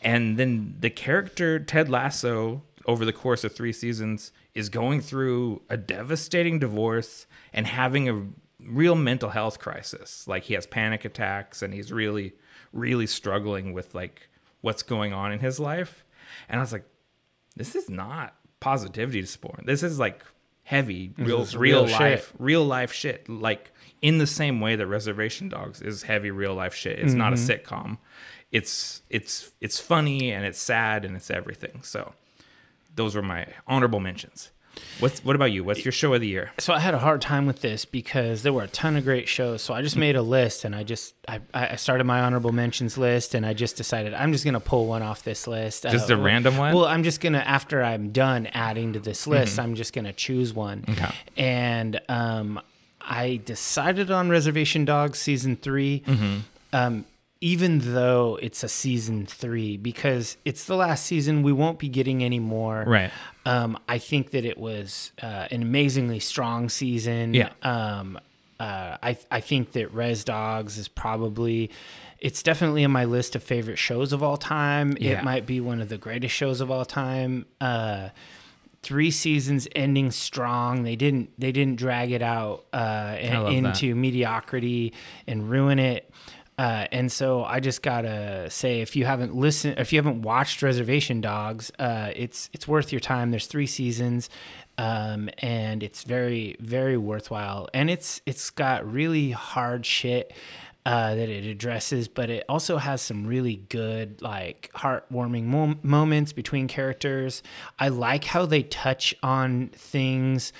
And then the character Ted Lasso over the course of 3 seasons is going through a devastating divorce and having a real mental health crisis. Like he has panic attacks and he's really, really struggling with like what's going on in his life. And I was like, this is not positivity porn. This is like heavy, real life shit. Like in the same way that Reservation Dogs is heavy, real life shit. It's not a sitcom. It's funny and it's sad and it's everything. So those were my honorable mentions. What about you? What's your show of the year? So I had a hard time with this because there were a ton of great shows. So I just made a list, and I started my honorable mentions list, and I just decided I'm just going to pull one off this list. Just a random one? Well, I'm just going to, after I'm done adding to this list, I'm just going to choose one. Okay. And I decided on Reservation Dogs season 3. Even though it's a season 3, because it's the last season, we won't be getting any more. Right. I think that it was an amazingly strong season. Yeah. I think that Res Dogs is it's definitely in my list of favorite shows of all time. Yeah. It might be one of the greatest shows of all time. 3 seasons ending strong. They didn't drag it out into mediocrity and ruin it. And so I just gotta say, if you haven't watched Reservation Dogs, it's worth your time. There's 3 seasons, and it's very, very worthwhile. And it's got really hard shit that it addresses, but it also has some really good, like heartwarming moments between characters. I like how they touch on things.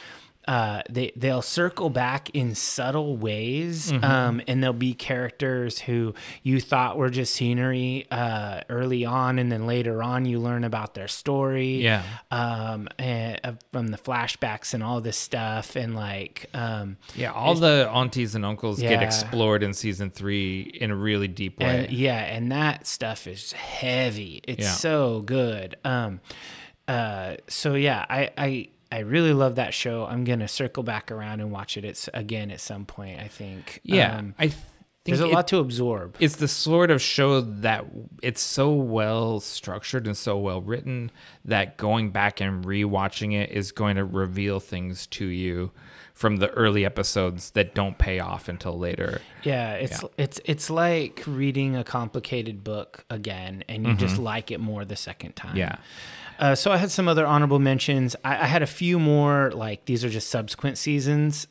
They'll circle back in subtle ways, and there'll be characters who you thought were just scenery early on, and then later on you learn about their story. Yeah. And from the flashbacks and all this stuff, and like all the aunties and uncles get explored in season 3 in a really deep way. And that stuff is heavy. It's so good. I really love that show. I'm going to circle back around and watch it again at some point, I think. Yeah. I think there's a lot to absorb. It's the sort of show that it's so well structured and so well written that going back and rewatching it is going to reveal things to you from the early episodes that don't pay off until later. Yeah, it's like reading a complicated book again, and you just like it more the second time. Yeah. So I had some other honorable mentions. I had a few more, like these are just subsequent seasons.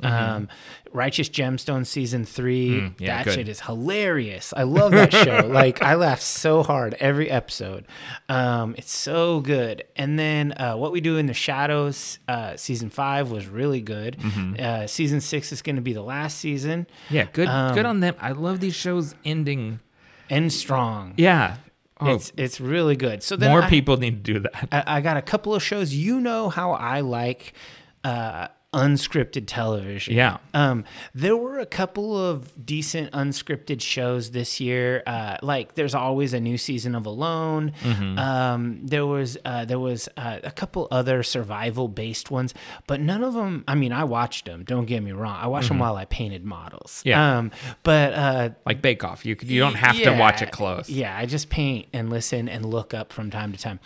Righteous Gemstones season 3. That good. shit is hilarious. I love that show. Like I laughed so hard every episode. It's so good. And then What We Do in the Shadows season 5 was really good. Season 6 is going to be the last season. Yeah, good on them. I love these shows ending strong. Yeah. Oh, it's really good. So then more people need to do that. I got a couple of shows. You know how I like unscripted television. Yeah. There were a couple of decent unscripted shows this year. Like there's always a new season of Alone. There was a couple other survival based ones, but none of them. I mean, I watched them. Don't get me wrong. I watched them while I painted models. Yeah. But like Bake Off, you don't have to watch it close. Yeah, I just paint and listen and look up from time to time.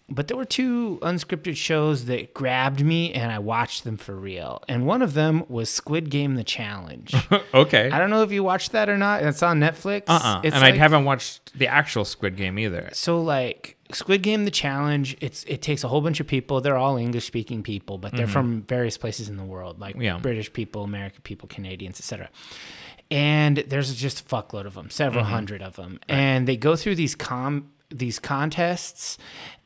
But there were 2 unscripted shows that grabbed me, and I watched them for real. And one of them was Squid Game: The Challenge. Okay. I don't know if you watched that or not. It's on Netflix. And I haven't watched the actual Squid Game either. So, like, Squid Game: The Challenge, it takes a whole bunch of people. They're all English-speaking people, but they're from various places in the world, like British people, American people, Canadians, etc. And there's just a fuckload of them, several hundred of them. Right. And they go through these contests,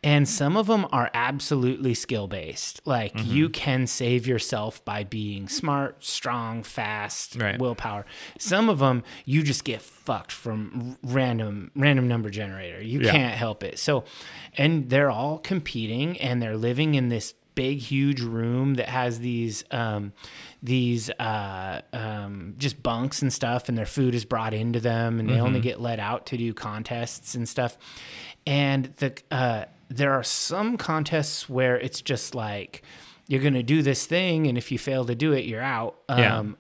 and some of them are absolutely skill-based. Like, you can save yourself by being smart, strong, fast, willpower. Some of them, you just get fucked from random number generator. You can't help it. So, and they're all competing, and they're living in this big, huge room that has these just bunks and stuff, and their food is brought into them, and they only get let out to do contests and stuff. And there are some contests where it's just like, you're going to do this thing, and if you fail to do it, you're out.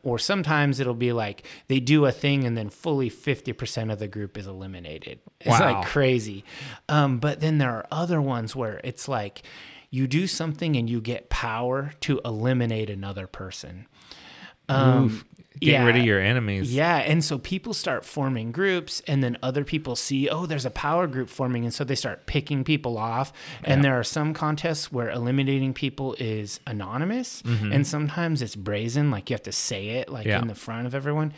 Or sometimes it'll be like they do a thing, and then fully 50% of the group is eliminated. It's like crazy. But then there are other ones where it's like, you do something and you get power to eliminate another person. Get rid of your enemies. Yeah, and so people start forming groups, and then other people see, oh, there's a power group forming, and so they start picking people off. And there are some contests where eliminating people is anonymous, and sometimes it's brazen, like you have to say it like in the front of everyone.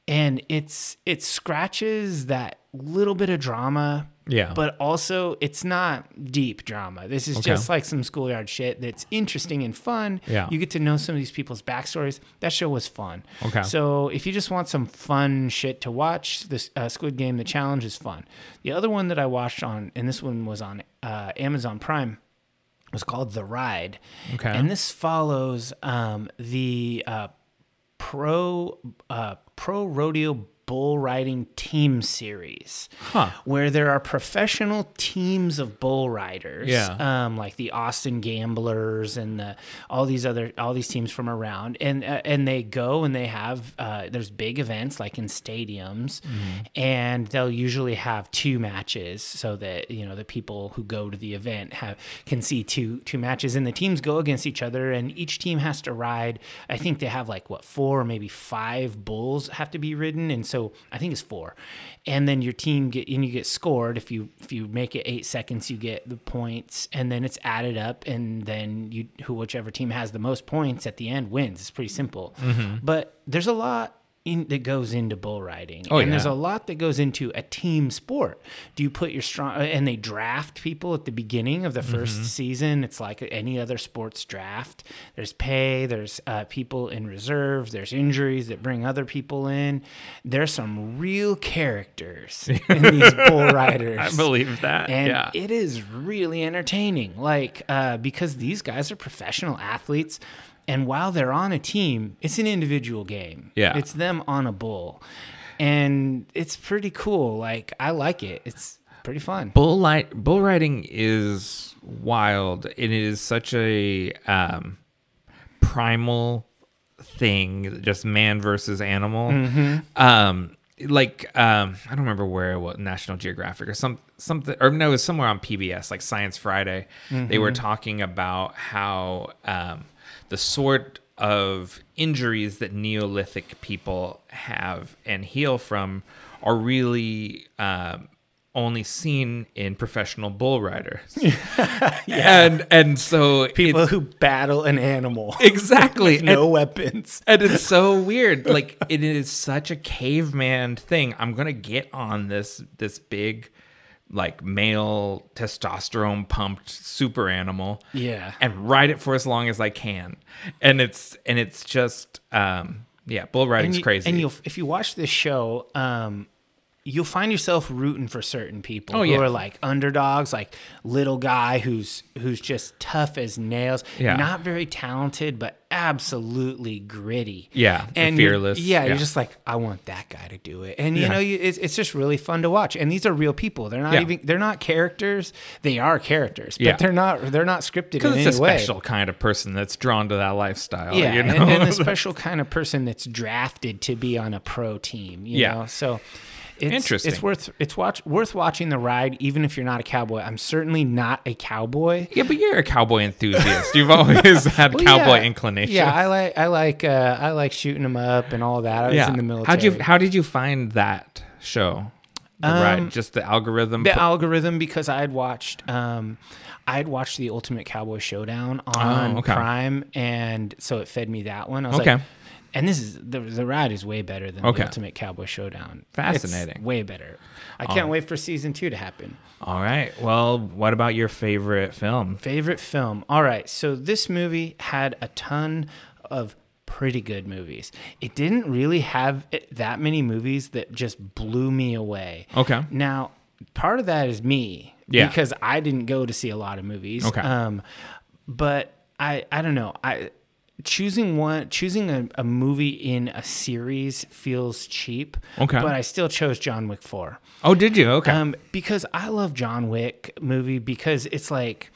And it scratches that little bit of drama. Yeah. But also, it's not deep drama. This is just like some schoolyard shit that's interesting and fun. Yeah. You get to know some of these people's backstories. That show was fun. Okay. So if you just want some fun shit to watch, this Squid Game: The Challenge is fun. The other one that I watched on, and this one was on Amazon Prime, was called The Ride. Okay. And this follows the pro rodeo bull riding team series, where there are professional teams of bull riders, like the Austin Gamblers and all these teams from around, and they go and they have there's big events like in stadiums, and they'll usually have 2 matches so that the people who go to the event can see two matches, and the teams go against each other, and each team has to ride. I think they have 4 or maybe 5 bulls have to be ridden, and so I think it's 4, and then your team you get scored. If you make it 8 seconds, you get the points, and then it's added up, and then whichever team has the most points at the end wins. It's pretty simple, but there's a lot that goes into bull riding, and there's a lot that goes into a team sport. Do you put your and they draft people at the beginning of the first season. It's like any other sports draft. There's pay, there's people in reserve, there's injuries that bring other people in. There's some real characters in these bull riders. I believe that. And it is really entertaining, because these guys are professional athletes. And while they're on a team, it's an individual game. Yeah. It's them on a bull. And it's pretty cool. I like it. It's pretty fun. Bull riding is wild. It is such a primal thing, just man versus animal. I don't remember where it was, National Geographic or something, or no, it was somewhere on PBS, like Science Friday. They were talking about how the sword of injuries that Neolithic people have and heal from are really only seen in professional bull riders. and so people who battle an animal exactly with no weapons. And it's so weird. Like, it is such a caveman thing. I'm gonna get on this big, like, male testosterone pumped super animal, and ride it for as long as I can. And it's just bull riding's crazy. And if you watch this show, you'll find yourself rooting for certain people who yeah. are like underdogs, like little guy who's just tough as nails, not very talented, but absolutely gritty. Yeah, and fearless. You're just like, I want that guy to do it. And you know, it's just really fun to watch. And these are real people. They're not they're not characters. They are characters, but they're not scripted in any way. Because it's a special kind of person that's drawn to that lifestyle. Yeah, you know? and the special kind of person that's drafted to be on a pro team. You know, so. Interesting. It's worth watching the ride, even if you're not a cowboy. I'm certainly not a cowboy. Yeah, but you're a cowboy enthusiast. You've always had cowboy inclination. Yeah, I like shooting them up and all that. I was in the military. How did you find that show? The ride, just the algorithm. The algorithm, because I had watched the Ultimate Cowboy Showdown on Prime, and so it fed me that one. I was like, and this is the ride is way better than the Ultimate Cowboy Showdown. Fascinating. It's way better. I can't wait for season 2 to happen. All right. Well, what about your favorite film? Favorite film. All right. So this movie had a ton of pretty good movies. It didn't really have that many movies that just blew me away. Okay. Now, part of that is me. Yeah. Because I didn't go to see a lot of movies. Okay. But I don't know. Choosing a movie in a series feels cheap. Okay. But I still chose John Wick 4. Oh, did you? Okay. Because I love John Wick movie because it's like,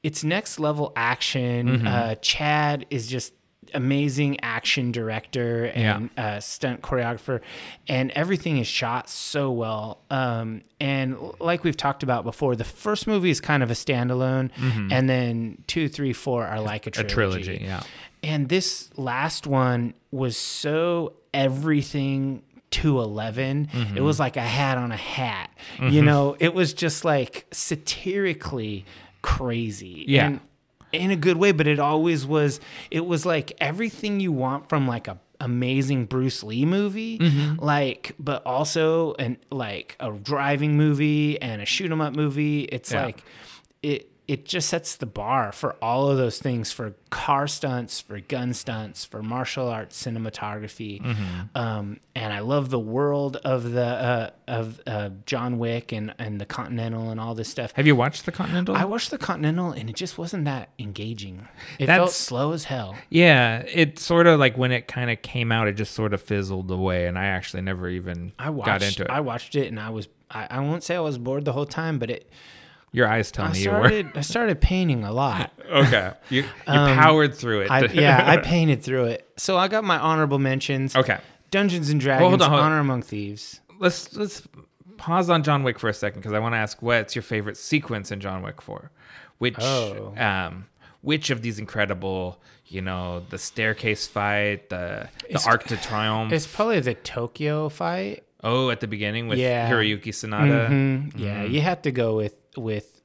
it's next level action. Mm-hmm. Chad is just amazing action director and stunt choreographer, and everything is shot so well. And like we've talked about before, the first movie is kind of a standalone, and then 2, 3, 4 are like a trilogy. A trilogy, yeah. And this last one was so everything to 11. It was like a hat on a hat. You know, it was just like satirically crazy. Yeah. And in a good way, but it always was. It was like everything you want from like a amazing Bruce Lee movie, like, but also like a driving movie and a shoot 'em up movie. It's like it just sets the bar for all of those things, for car stunts, for gun stunts, for martial arts cinematography. And I love the world of the John Wick and the Continental and all this stuff. Have you watched the Continental? I watched the Continental, and it just wasn't that engaging. It felt slow as hell. Yeah, it sort of like when it kind of came out, it just sort of fizzled away, and I actually never even got into it. I watched it, and I won't say I was bored the whole time, but your eyes tell me you were. I started painting a lot. Okay. You powered through it. I painted through it. So I got my honorable mentions. Okay. Dungeons and Dragons, hold on. Honor Among Thieves. Let's pause on John Wick for a second, because I want to ask, what's your favorite sequence in John Wick 4? Which of these incredible, the staircase fight, the Arc de Triomphe? It's probably the Tokyo fight. Oh, at the beginning with Hiroyuki Sanada. Yeah, you have to go with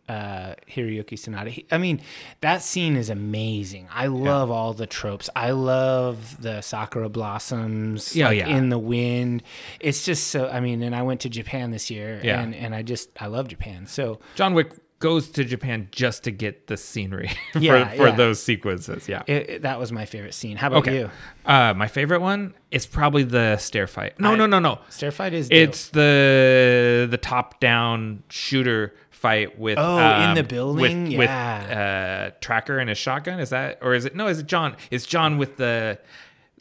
Hiroyuki Sanada. I mean, that scene is amazing. I love all the tropes. I love the sakura blossoms in the wind. It's just so. I mean, and I went to Japan this year, and I love Japan. So John Wick goes to Japan just to get the scenery for those sequences. Yeah, that was my favorite scene. How about you? My favorite one is probably the stair fight. No. Stair fight is dope. It's the top down shooter fight with in the building with Tracker and his shotgun. Is it John? It's John with the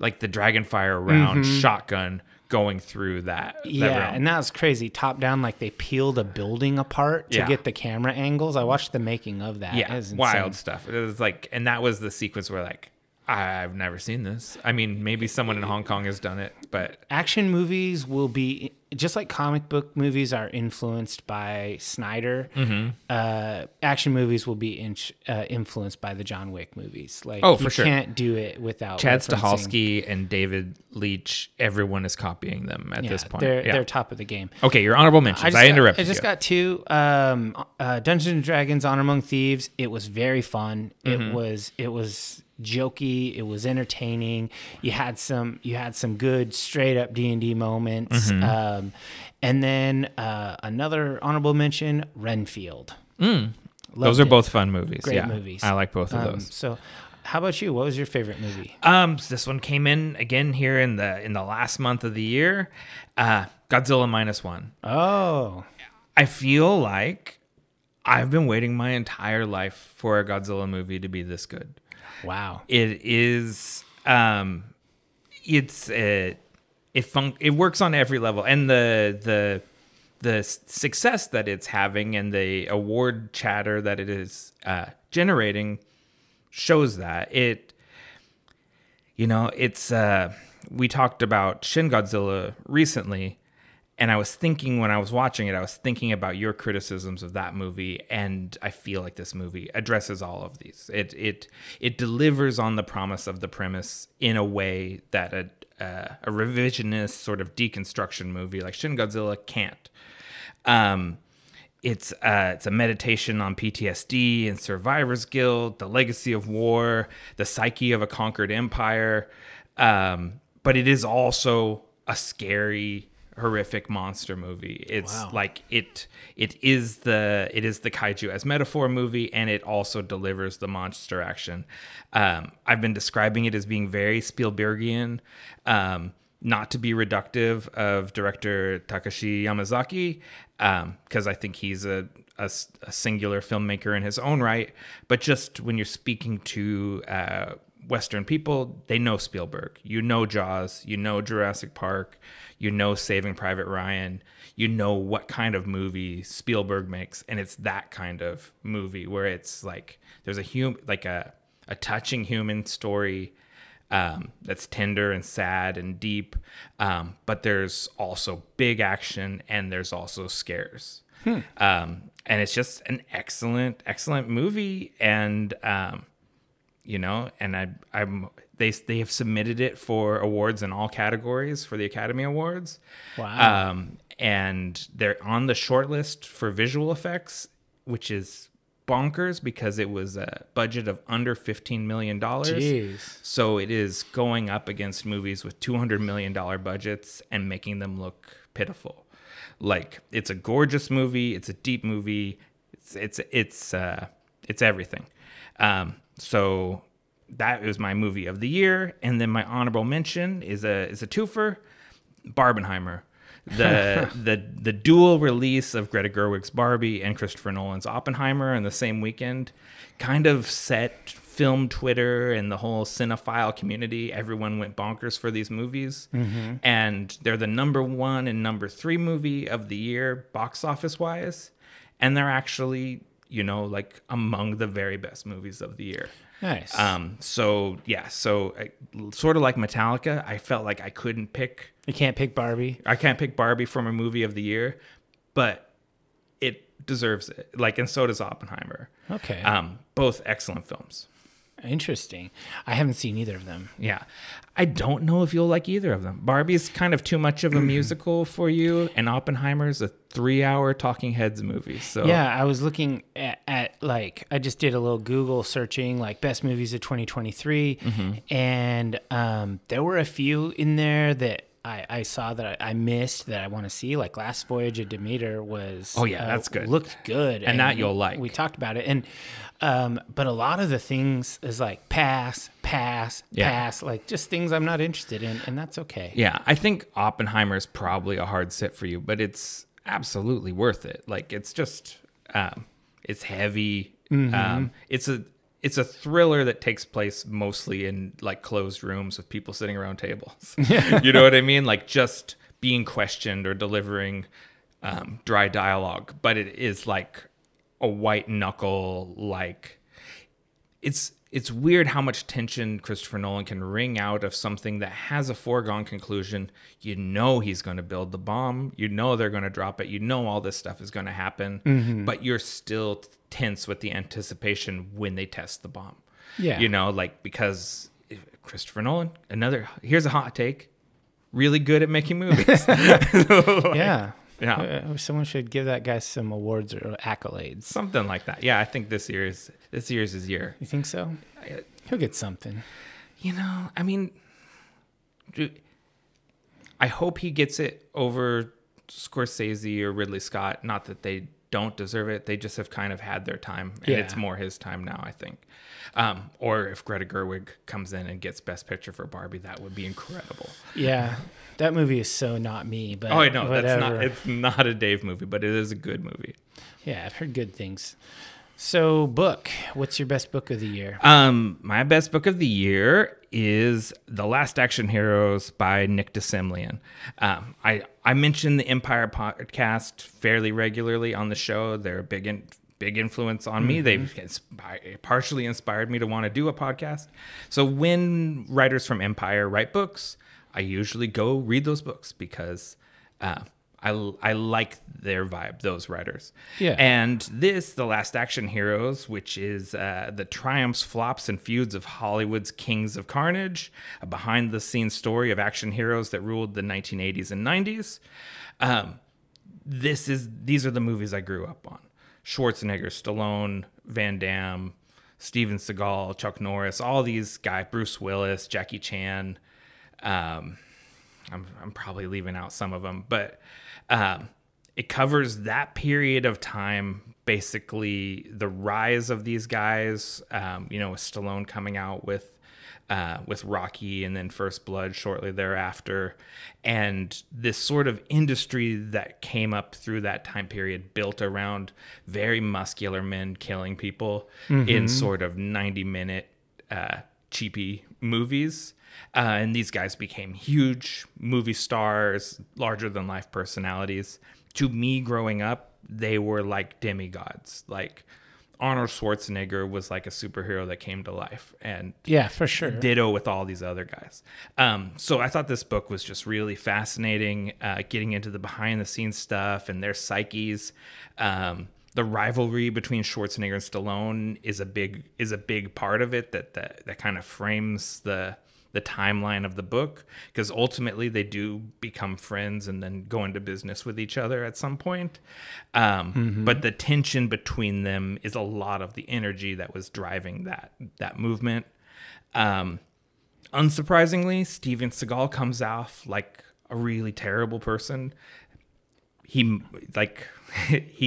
Dragonfire round shotgun going through that room. And that was crazy. Top down, like they peeled a building apart to get the camera angles. I watched the making of that. Yeah, wild stuff. It was like, and that was the sequence where like, I've never seen this. I mean, maybe someone in Hong Kong has done it, but action movies will be just like comic book movies are influenced by Snyder, action movies will be influenced by the John Wick movies. Like, for sure. You can't do it without Chad referencing. Stahelski and David Leitch. Everyone is copying them at this point. They're top of the game. Okay, your honorable mentions. I interrupted you. I just got two. Dungeons and Dragons: Honor Among Thieves. It was very fun. It was jokey. It was entertaining. You had some good straight up D&D moments. And then another honorable mention: Renfield. Those are both fun movies. Great movies. I like both of those. So, how about you? What was your favorite movie? This one came in again here in the last month of the year. Godzilla -1. Oh, I feel like I've been waiting my entire life for a Godzilla movie to be this good. Wow. It is. It works on every level, and the success that it's having and the award chatter that it is generating shows that it. We talked about Shin Godzilla recently, and I was thinking when I was watching it, I was thinking about your criticisms of that movie, and I feel like this movie addresses all of these. It delivers on the promise of the premise in a way that a revisionist sort of deconstruction movie like Shin Godzilla can't. It's a meditation on PTSD and survivor's guilt, the legacy of war, the psyche of a conquered empire, but it is also a scary, horrific monster movie. It's like it is the kaiju as metaphor movie, and it also delivers the monster action. I've been describing it as being very Spielbergian, not to be reductive of director Takashi Yamazaki, because I think he's a singular filmmaker in his own right. But just when you're speaking to Western people, they know Spielberg. You know Jaws. You know Jurassic Park. You know Saving Private Ryan. You know what kind of movie Spielberg makes, and it's that kind of movie where it's like there's a touching human story that's tender and sad and deep, but there's also big action and there's also scares. And it's just an excellent movie, and they have submitted it for awards in all categories for the Academy Awards. Wow. And they're on the short list for visual effects, which is bonkers because it was a budget of under $15 million. Jeez. So it is going up against movies with $200 million budgets and making them look pitiful. Like, it's a gorgeous movie. It's a deep movie. It's everything. So that was my movie of the year. And then my honorable mention is a twofer, Barbenheimer. The dual release of Greta Gerwig's Barbie and Christopher Nolan's Oppenheimer in the same weekend kind of set film Twitter and the whole cinephile community. Everyone went bonkers for these movies. And they're the number 1 and number 3 movie of the year box office wise. And they're actually, like among the very best movies of the year. Nice. So sort of like Metallica, I felt like I couldn't pick. You can't pick Barbie. I can't pick Barbie from a movie of the year, but it deserves it. Like, and so does Oppenheimer. Okay. Both excellent films. Interesting. I haven't seen either of them. Yeah. I don't know if you'll like either of them. Barbie's kind of too much of a musical for you, and Oppenheimer's a 3-hour Talking Heads movie. So yeah, I was looking at like, I just did a little Google searching, like best movies of 2023, and there were a few in there that I saw that I missed that I want to see. Like Last Voyage of Demeter was that's good. Looked good, and that you'll like. We talked about it, and but a lot of the things is like pass, like just things I'm not interested in, and that's okay. Yeah, I think Oppenheimer is probably a hard sit for you, but it's absolutely worth it. Like, it's just it's heavy. It's a thriller that takes place mostly in like closed rooms with people sitting around tables. You know what I mean? Like, just being questioned or delivering dry dialogue, but it is like a white knuckle, like it's it's weird how much tension Christopher Nolan can wring out of something that has a foregone conclusion. You know he's going to build the bomb. You know they're going to drop it. You know all this stuff is going to happen. But you're still tense with the anticipation when they test the bomb. Yeah. You know, like, because Christopher Nolan, here's a hot take, really good at making movies. Yeah. Yeah. Someone should give that guy some awards or accolades. Something like that. Yeah, I think this year's his year. You think so? He'll get something. You know, I mean, I hope he gets it over Scorsese or Ridley Scott. Not that they don't deserve it. They just have kind of had their time, and it's more his time now, I think. Or if Greta Gerwig comes in and gets Best Picture for Barbie, that would be incredible. Yeah, that movie is so not me. But oh, no, it's not a Dave movie, but it is a good movie. Yeah, I've heard good things. So, book. What's your best book of the year? My best book of the year is The Last Action Heroes by Nick DeSimlian. I mention the Empire podcast fairly regularly on the show. They're a big influence on me. They've partially inspired me to want to do a podcast. So when writers from Empire write books, I usually go read those books because I like their vibe, those writers. Yeah. And The Last Action Heroes, which is the triumphs, flops, and feuds of Hollywood's Kings of Carnage, a behind-the-scenes story of action heroes that ruled the 1980s and 90s. These are the movies I grew up on. Schwarzenegger, Stallone, Van Damme, Steven Seagal, Chuck Norris, all these guys, Bruce Willis, Jackie Chan. I'm probably leaving out some of them, but it covers that period of time, basically the rise of these guys, with Stallone coming out with Rocky and then First Blood shortly thereafter. And this sort of industry that came up through that time period built around very muscular men killing people in sort of 90-minute cheapy movies. And these guys became huge movie stars, larger-than-life personalities. To me, growing up, they were like demigods. Like Arnold Schwarzenegger was like a superhero that came to life. And yeah, for sure. Ditto with all these other guys. So I thought this book was just really fascinating, getting into the behind-the-scenes stuff and their psyches. The rivalry between Schwarzenegger and Stallone is a big part of it that kind of frames the timeline of the book, because ultimately they do become friends and then go into business with each other at some point. But the tension between them is a lot of the energy that was driving that movement. Unsurprisingly, Steven Seagal comes off like a really terrible person. He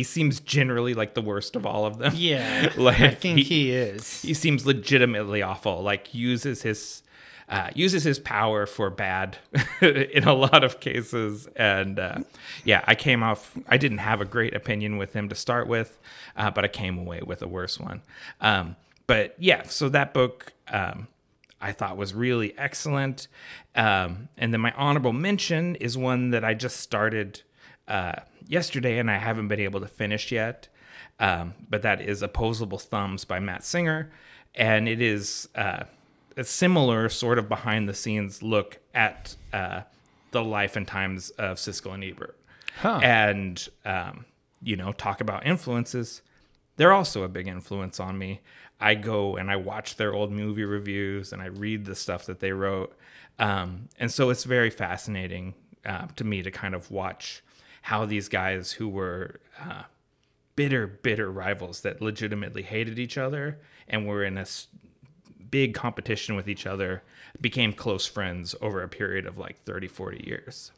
seems generally like the worst of all of them. Yeah, like, I think he is. He seems legitimately awful. Like uses his power for bad in a lot of cases. And I didn't have a great opinion with him to start with, but I came away with a worse one. So that book I thought was really excellent. And then my honorable mention is one that I just started yesterday and I haven't been able to finish yet. But that is Opposable Thumbs by Matt Singer. And it is a similar sort of behind the scenes look at the life and times of Siskel and Ebert. And, talk about influences. They're also a big influence on me. I go and I watch their old movie reviews and I read the stuff that they wrote. And so it's very fascinating to me to kind of watch how these guys who were bitter rivals that legitimately hated each other and were in a big competition with each other became close friends over a period of like 30, 40 years.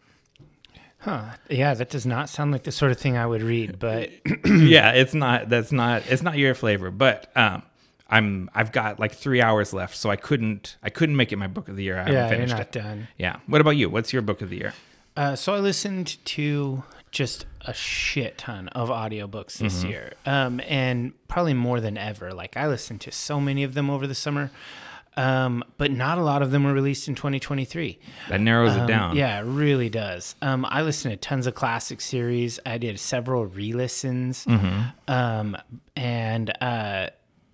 Yeah, that does not sound like the sort of thing I would read, but yeah, it's not your flavor, but I've got like 3 hours left, so I couldn't make it my book of the year. I haven't finished you're not it. Done. Yeah. What about you? What's your book of the year? So I listened to just a shit ton of audiobooks this year. And probably more than ever. Like I listened to so many of them over the summer. But not a lot of them were released in 2023. That narrows it down. Yeah, it really does. I listened to tons of classic series. I did several re-listens.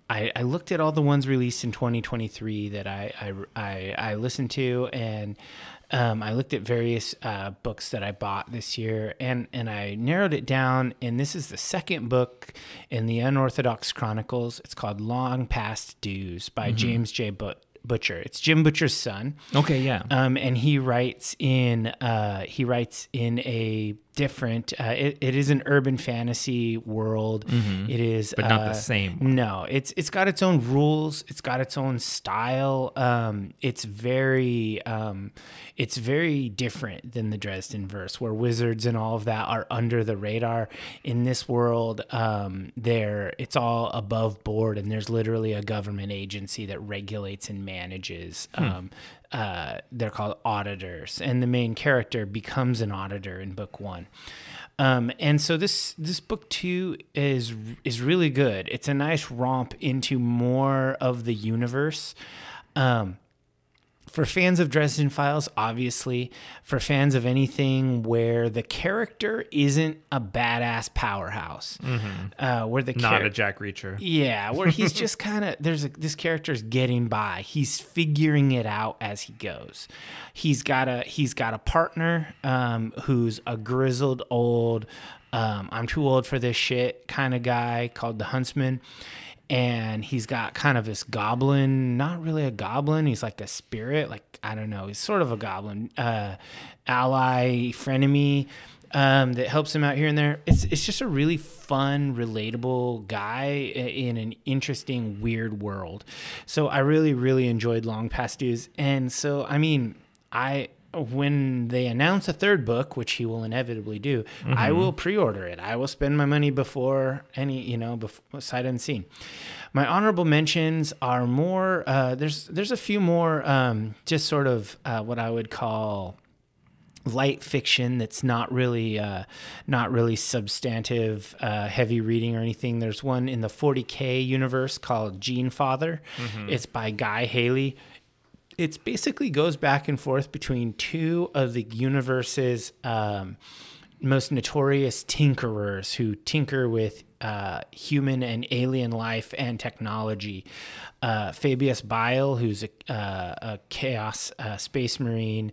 I looked at all the ones released in 2023 that I listened to, and I looked at various books that I bought this year, and I narrowed it down, and this is the second book in the Unorthodox Chronicles. It's called Long Past Dues by James J. Butcher. It's Jim Butcher's son. Okay, yeah. And he writes in a different. It is an urban fantasy world. It is, but not the same. No, it's got its own rules. It's got its own style. It's very different than the Dresden verse, where wizards and all of that are under the radar. In this world, it's all above board, and there's literally a government agency that regulates and manages. They're called auditors, and the main character becomes an auditor in book 1. And so this book 2 is really good. It's a nice romp into more of the universe. For fans of Dresden Files, obviously. For fans of anything where the character isn't a badass powerhouse, where the not a Jack Reacher, where he's just kind of this character's getting by. He's figuring it out as he goes. He's got a partner who's a grizzled old, I'm too old for this shit kind of guy called the Huntsman. And he's got kind of this goblin, not really a goblin. He's like a spirit, like, I don't know. He's sort of a goblin, ally, frenemy, that helps him out here and there. It's just a really fun, relatable guy in an interesting, weird world. So I really, really enjoyed Long Past Dues. And so, I mean, when they announce a third book, which he will inevitably do, I will pre-order it. I will spend my money before before sight unseen. My honorable mentions are more, there's a few more, just sort of what I would call light fiction that's not really substantive, heavy reading or anything. There's one in the 40K universe called Gene Father. It's by Guy Haley. It basically goes back and forth between two of the universe's most notorious tinkerers who tinker with human and alien life and technology. Fabius Bile, who's a chaos space marine,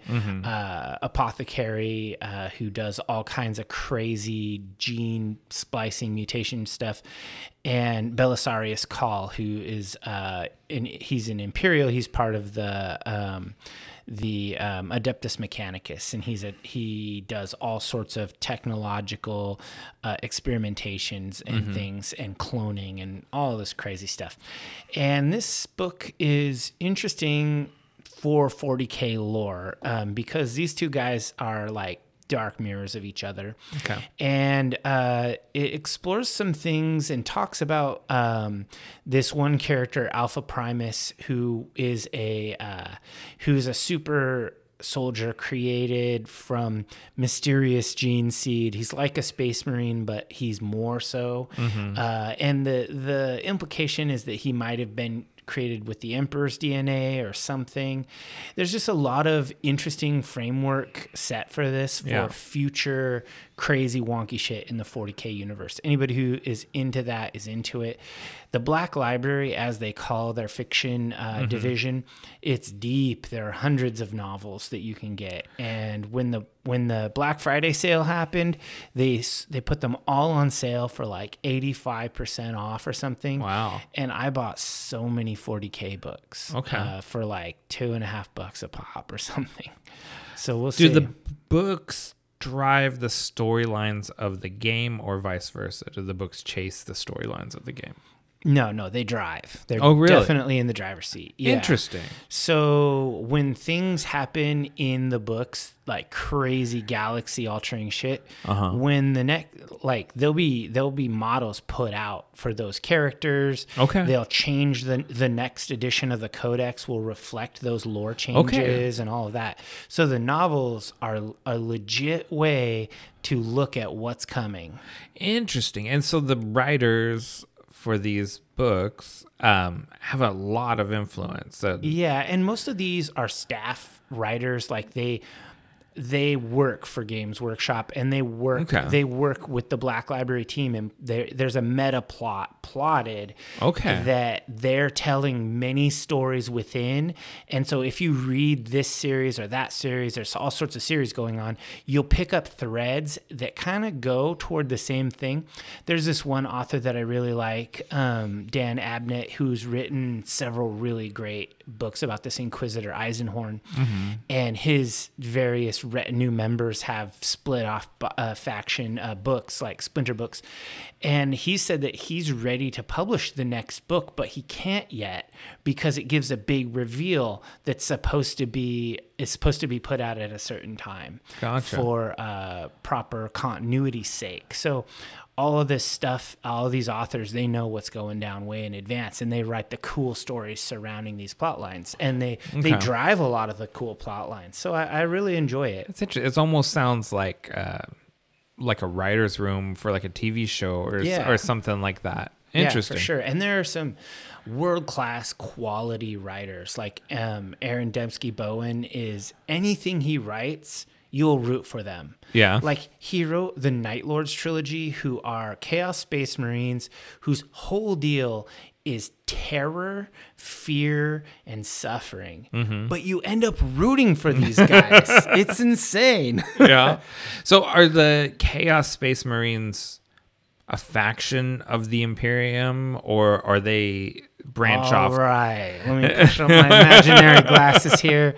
apothecary who does all kinds of crazy gene splicing mutation stuff, and Belisarius Call, who is he's an Imperial. He's part of the Adeptus Mechanicus, and he does all sorts of technological experimentations and things, and cloning and all this crazy stuff. And this book is interesting for 40K lore because these two guys are like dark mirrors of each other. Okay. And it explores some things and talks about this one character, Alpha Primus, who's a super soldier created from mysterious gene seed. He's like a space marine, but he's more so. And the implication is that he might have been created with the Emperor's DNA or something. There's just a lot of interesting framework set for this for future crazy wonky shit in the 40K universe. Anybody who is into that is into it. The Black Library, as they call their fiction division, it's deep. There are hundreds of novels that you can get. And when the Black Friday sale happened, they put them all on sale for like 85% off or something. Wow. And I bought so many 40K books for like $2.50 a pop or something. So we'll see. Do the books drive the storylines of the game or vice versa? Do the books chase the storylines of the game? No, they drive. They're really? Definitely in the driver's seat. Yeah. Interesting. So when things happen in the books, like crazy galaxy altering shit, when there'll be models put out for those characters. Okay. They'll change the next edition of the codex will reflect those lore changes and all of that. So the novels are a legit way to look at what's coming. Interesting. And so the writers for these books have a lot of influence. And most of these are staff writers. Like they work for Games Workshop, and they work with the Black Library team, and there's a meta plotted that they're telling many stories within. And so if you read this series or that series, there's all sorts of series going on, you'll pick up threads that kind of go toward the same thing. There's this one author that I really like, Dan Abnett, who's written several really great books about this Inquisitor Eisenhorn, and his various retinue members have split off faction books, like splinter books, and he said that he's ready to publish the next book, but he can't yet because it gives a big reveal that's supposed to be put out at a certain time for proper continuity's sake. So all of this stuff, all of these authors, they know what's going down way in advance, and they write the cool stories surrounding these plot lines, and they drive a lot of the cool plot lines. So I really enjoy it. It's interesting. It almost sounds like a writer's room for like a TV show or something like that. Interesting. Yeah, for sure. And there are some world-class quality writers, like Aaron Dembski Bowen is, anything he writes, you'll root for them. Yeah. Like, he wrote the Night Lords trilogy, who are Chaos Space Marines, whose whole deal is terror, fear, and suffering. But you end up rooting for these guys. It's insane. Yeah. So are the Chaos Space Marines a faction of the Imperium, or are they branch off? All right. Let me push up my imaginary glasses here.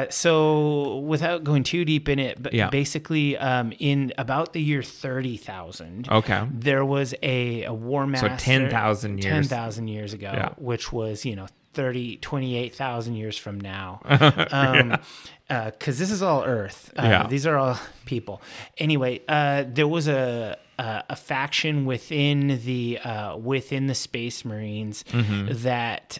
So without going too deep in it, but basically in about the year 30,000, there was a war master. So 10,000 years. 10,000 years ago, which was, 28,000 years from now. Because this is all Earth. These are all people. Anyway, there was a faction within the Space Marines that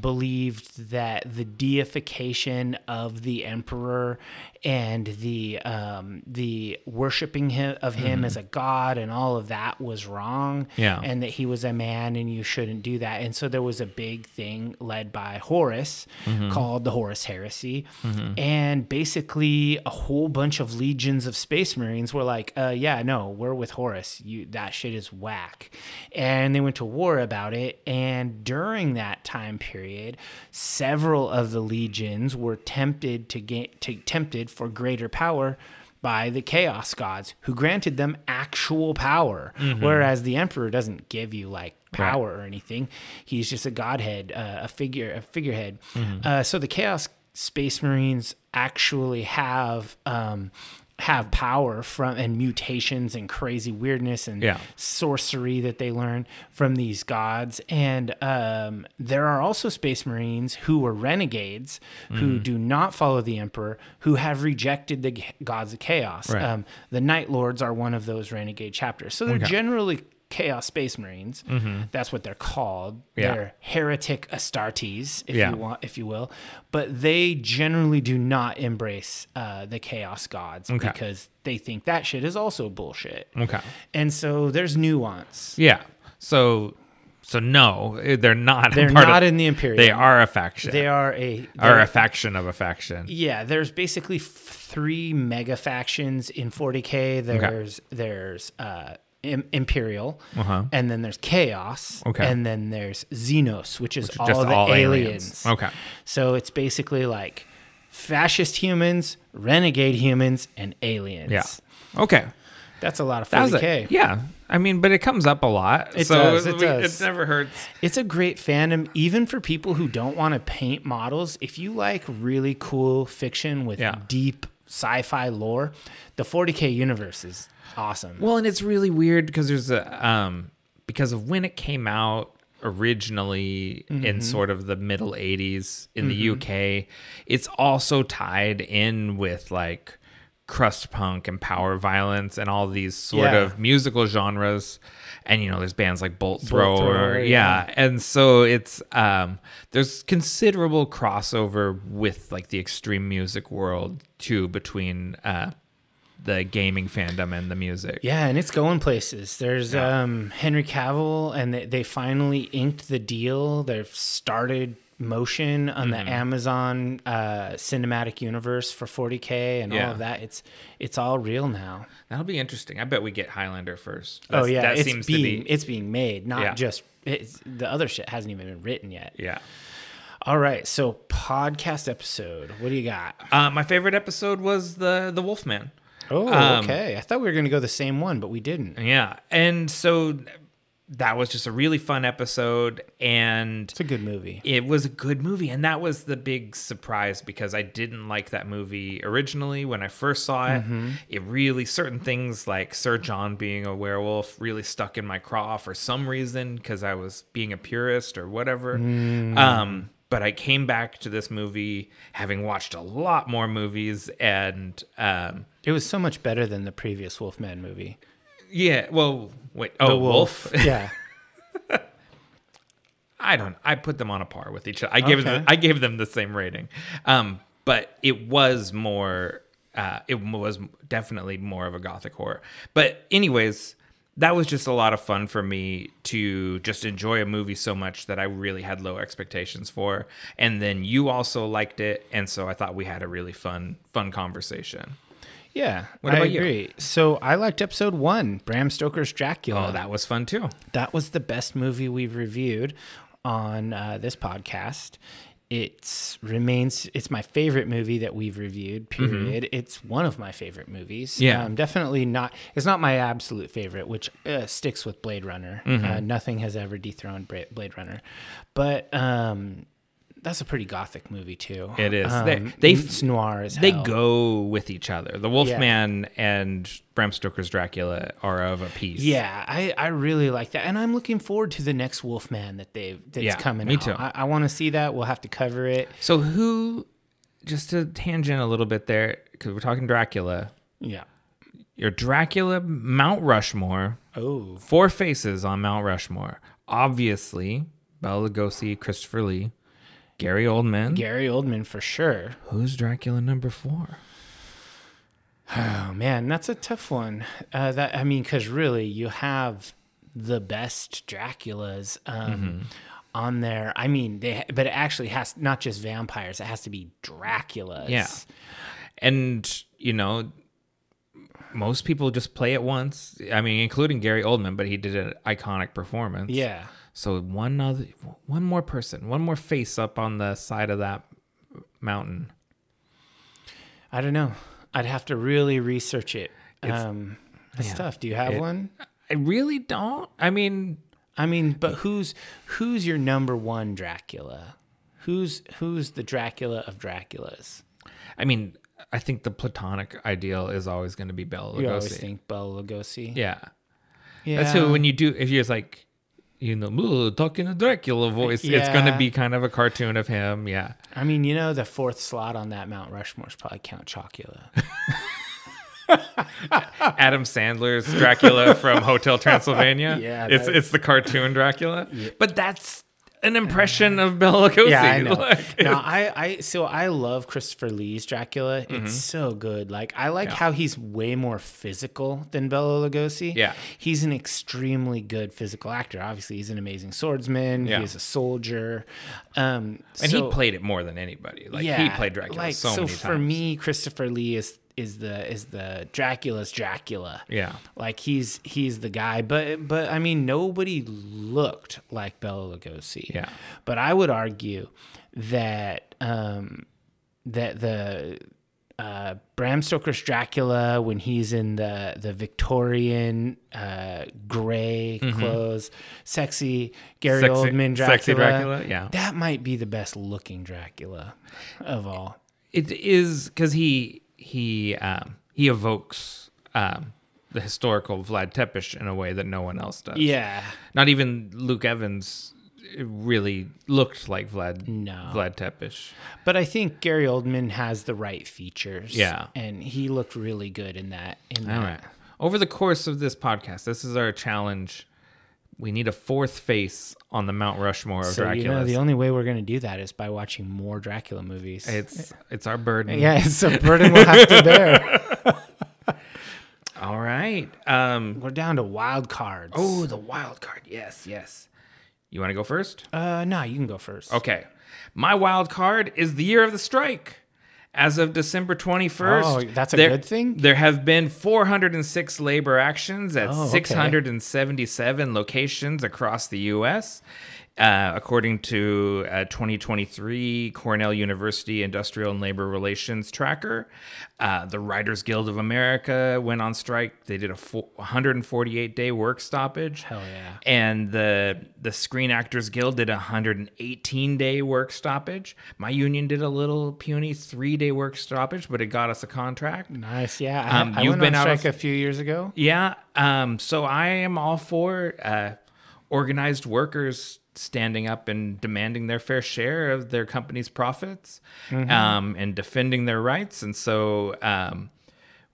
believed that the deification of the Emperor and the worshiping of him as a god and all of that was wrong, and that he was a man and you shouldn't do that. And so there was a big thing led by Horus called the Horus Heresy, and basically a whole bunch of legions of Space Marines were like, no, we're with Horus. That shit is whack. And they went to war about it. And during that time period, several of the legions were tempted for greater power by the Chaos Gods, who granted them actual power, whereas the Emperor doesn't give you like power or anything. He's just a godhead, a figurehead. So the Chaos Space Marines actually have power from, and mutations and crazy weirdness and sorcery that they learn from these gods. And there are also Space Marines who were renegades, who do not follow the Emperor, who have rejected the gods of chaos. The Night Lords are one of those renegade chapters. So they're generally Chaos Space Marines. That's what they're called. They're heretic Astartes, if you will. But they generally do not embrace the Chaos Gods because they think that shit is also bullshit. And so there's nuance. So no, they're not. They're not in the Imperium. They are a faction. They are a faction of a faction. Yeah, there's basically 3 mega factions in 40K. There's Imperial, and then there's Chaos, and then there's Xenos, which is all aliens. So it's basically like fascist humans, renegade humans, and aliens. That's a lot of 40K. I mean, but it comes up a lot. It does. It never hurts. It's a great fandom, even for people who don't want to paint models. If you like really cool fiction with deep sci-fi lore, the 40K universe is awesome. Well, and it's really weird because there's because of when it came out originally in sort of the middle 80s in the UK, it's also tied in with like crust punk and power violence and all these sort of musical genres. And, there's bands like Bolt Thrower. And so it's, there's considerable crossover with like the extreme music world too, between, the gaming fandom and the music. Yeah, and it's going places. There's Henry Cavill, and they finally inked the deal. They've started motion on the Amazon cinematic universe for 40K and all of that. It's all real now. That'll be interesting. I bet we get Highlander first. It's being made, not just the other shit hasn't even been written yet. Yeah. All right, so podcast episode. What do you got? My favorite episode was the Wolfman. Oh, okay. I thought we were going to go the same one, but we didn't. Yeah, and so that was just a really fun episode, and it's a good movie. It was a good movie, and that was the big surprise because I didn't like that movie originally when I first saw it. It really, certain things like Sir John being a werewolf really stuck in my craw for some reason because I was being a purist or whatever. But I came back to this movie having watched a lot more movies, and it was so much better than the previous Wolfman movie. Yeah, well, wait. Oh, the Wolf. Yeah. I put them on a par with each other. I gave them the same rating. But it was more. It was definitely more of a gothic horror. But anyways, that was just a lot of fun for me to just enjoy a movie so much that I really had low expectations for. And then you also liked it, and so I thought we had a really fun conversation. Yeah, what about you? I agree. So I liked episode 1, Bram Stoker's Dracula. Oh, that was fun too. That was the best movie we've reviewed on this podcast. It's my favorite movie that we've reviewed, period. It's one of my favorite movies. Yeah. Definitely not, it's not my absolute favorite, which sticks with Blade Runner. Nothing has ever dethroned Blade Runner. But that's a pretty gothic movie too. It is. It's noir as hell. They go with each other. The Wolfman and Bram Stoker's Dracula are of a piece. Yeah, I really like that, and I'm looking forward to the next Wolfman that's coming out. Me too. I want to see that. We'll have to cover it. So who? Just to tangent a little bit there, because we're talking Dracula. Yeah. Your Dracula Mount Rushmore. Oh. 4 faces on Mount Rushmore. Obviously, Bela Lugosi, Christopher Lee. Gary Oldman for sure. Who's Dracula number 4? Oh man, that's a tough one. Because really, you have the best Draculas on there. I mean, but it actually has not just vampires; it has to be Draculas. Yeah, and most people just play it once. I mean, including Gary Oldman, but he did an iconic performance. Yeah. So one more person, one more face up on the side of that mountain. I don't know. I'd have to really research it. It's tough. Do you have one? I really don't. I mean, but who's your number 1 Dracula? Who's the Dracula of Draculas? I mean, I think the platonic ideal is always going to be Bela Lugosi. You always think Bela Lugosi? Yeah. That's who, when you do, if you're like, talking a Dracula voice, it's going to be kind of a cartoon of him. Yeah. I mean, the 4th slot on that Mount Rushmore is probably Count Chocula. Adam Sandler's Dracula from Hotel Transylvania. Yeah. It's the cartoon Dracula. Yeah. But that's an impression of Bela Lugosi. Yeah, I know. So I love Christopher Lee's Dracula. It's so good. Like, I like how he's way more physical than Bela Lugosi. Yeah. He's an extremely good physical actor. Obviously, he's an amazing swordsman. Yeah. He is a soldier. And he played it more than anybody. Like, he played Dracula so many times. So for me, Christopher Lee is the Dracula's Dracula. Yeah. Like, he's the guy, but I mean, nobody looked like Bela Lugosi. Yeah. But I would argue that that the Bram Stoker's Dracula, when he's in the Victorian gray clothes, sexy Oldman Dracula, sexy Dracula, that might be the best looking Dracula of all. It is, because he evokes the historical Vlad Tepes in a way that no one else does. Yeah. Not even Luke Evans really looked like Vlad Tepes. But I think Gary Oldman has the right features. Yeah. And he looked really good in that. All right. Over the course of this podcast, this is our challenge. We need a 4th face on the Mount Rushmore of Dracula. The only way we're going to do that is by watching more Dracula movies. It's our burden. Yeah, it's a burden we'll have to bear. All right. We're down to Wildcard. Oh, the Wildcard. Yes. You want to go first? No, you can go first. Okay. My wild card is the year of the strike. As of December 21st. Oh, that's a good thing? There have been 406 labor actions at okay. 677 locations across the U.S., according to a 2023 Cornell University Industrial and Labor Relations Tracker. The Writers Guild of America went on strike. They did a 148-day work stoppage. Hell yeah. And the Screen Actors Guild did a 118-day work stoppage. My union did a little puny 3-day work stoppage, but it got us a contract. Nice, yeah. I went on strike a few years ago. Yeah. So I am all for organized workers standing up and demanding their fair share of their company's profits, and defending their rights. And so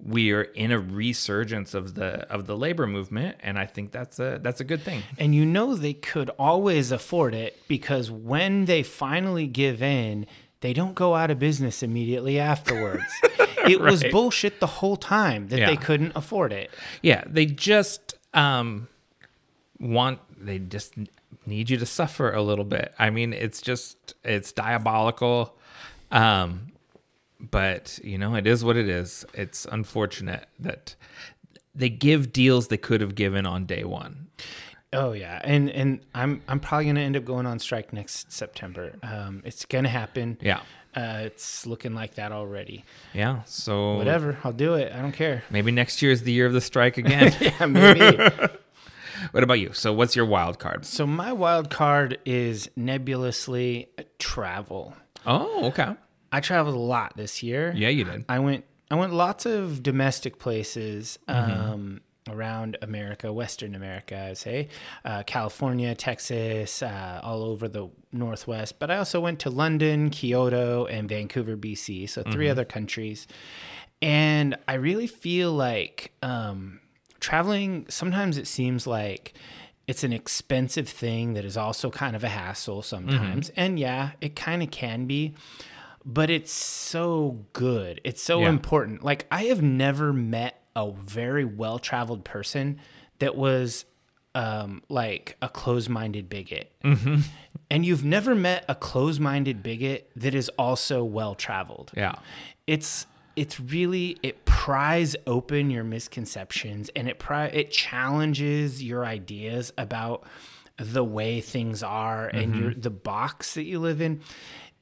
we are in a resurgence of the labor movement, and I think that's a good thing. And they could always afford it, because when they finally give in, they don't go out of business immediately afterwards. It was bullshit the whole time that they couldn't afford it. Yeah, they just need you to suffer a little bit. I mean, it's diabolical. But it is what it is. It's unfortunate that they give deals they could have given on day one. Oh yeah. And I'm probably going to end up going on strike next September. It's going to happen. Yeah. It's looking like that already. Yeah. So whatever, I'll do it. I don't care. Maybe next year is the year of the strike again. Yeah, maybe. What about you? So what's your wild card? So my wild card is nebulously travel. Oh, okay. I traveled a lot this year. Yeah, you did. I went lots of domestic places around America, Western America, I'd say, California, Texas, all over the Northwest. But I also went to London, Kyoto, and Vancouver, BC. So 3 other countries. And I really feel like traveling, sometimes it seems like it's an expensive thing that is also kind of a hassle sometimes. And yeah, it kind of can be. But it's so good. It's so important. Like, I have never met a very well-traveled person that was like a closed-minded bigot. And you've never met a closed-minded bigot that is also well-traveled. Yeah. It pries open your misconceptions, and it challenges your ideas about the way things are and the box that you live in.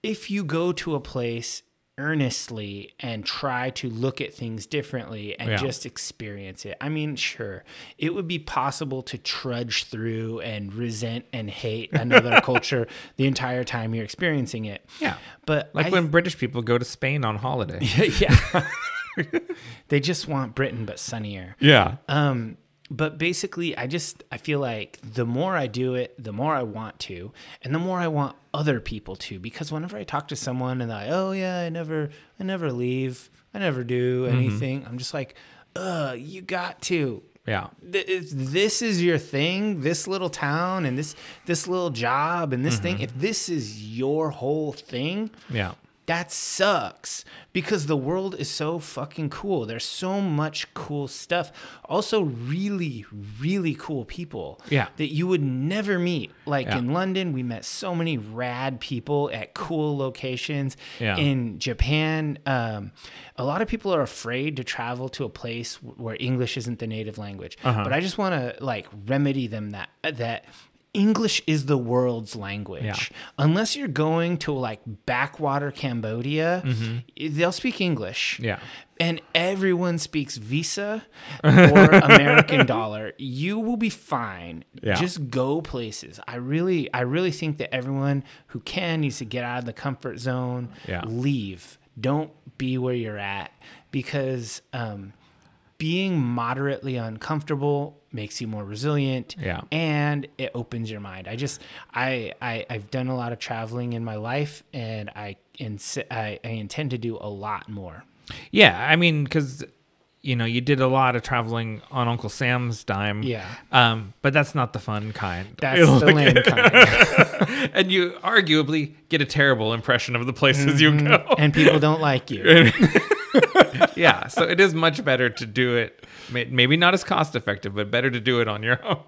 If you go to a place earnestly and try to look at things differently and just experience it. I mean, sure, it would be possible to trudge through and resent and hate another culture the entire time you're experiencing it. Yeah. But when British people go to Spain on holiday. Yeah. They just want Britain, but sunnier. Yeah. But basically, I feel like the more I do it, the more I want to, and the more I want other people to. Because whenever I talk to someone and I never leave, I never do anything, I'm just like, you got to. Yeah. This is your thing, this little town and this little job and this thing. If this is your whole thing, that sucks, because the world is so fucking cool. There's so much cool stuff. Also really, really cool people that you would never meet. Like in London, we met so many rad people at cool locations. In Japan, a lot of people are afraid to travel to a place where English isn't the native language. But I just want to remedy them that English is the world's language. Unless you're going to backwater Cambodia, they'll speak English. And everyone speaks Visa or American dollar. You will be fine. Just go places. I really think that everyone who can needs to get out of the comfort zone. Leave. Don't be where you're at, because being moderately uncomfortable makes you more resilient, and it opens your mind. I've done a lot of traveling in my life, and I intend to do a lot more. Yeah, I mean, because you did a lot of traveling on Uncle Sam's dime. But that's not the fun kind. That's the lame kind. And you arguably get a terrible impression of the places you go. And people don't like you. Yeah, so it is much better to do it. Maybe not as cost effective, but better to do it on your own.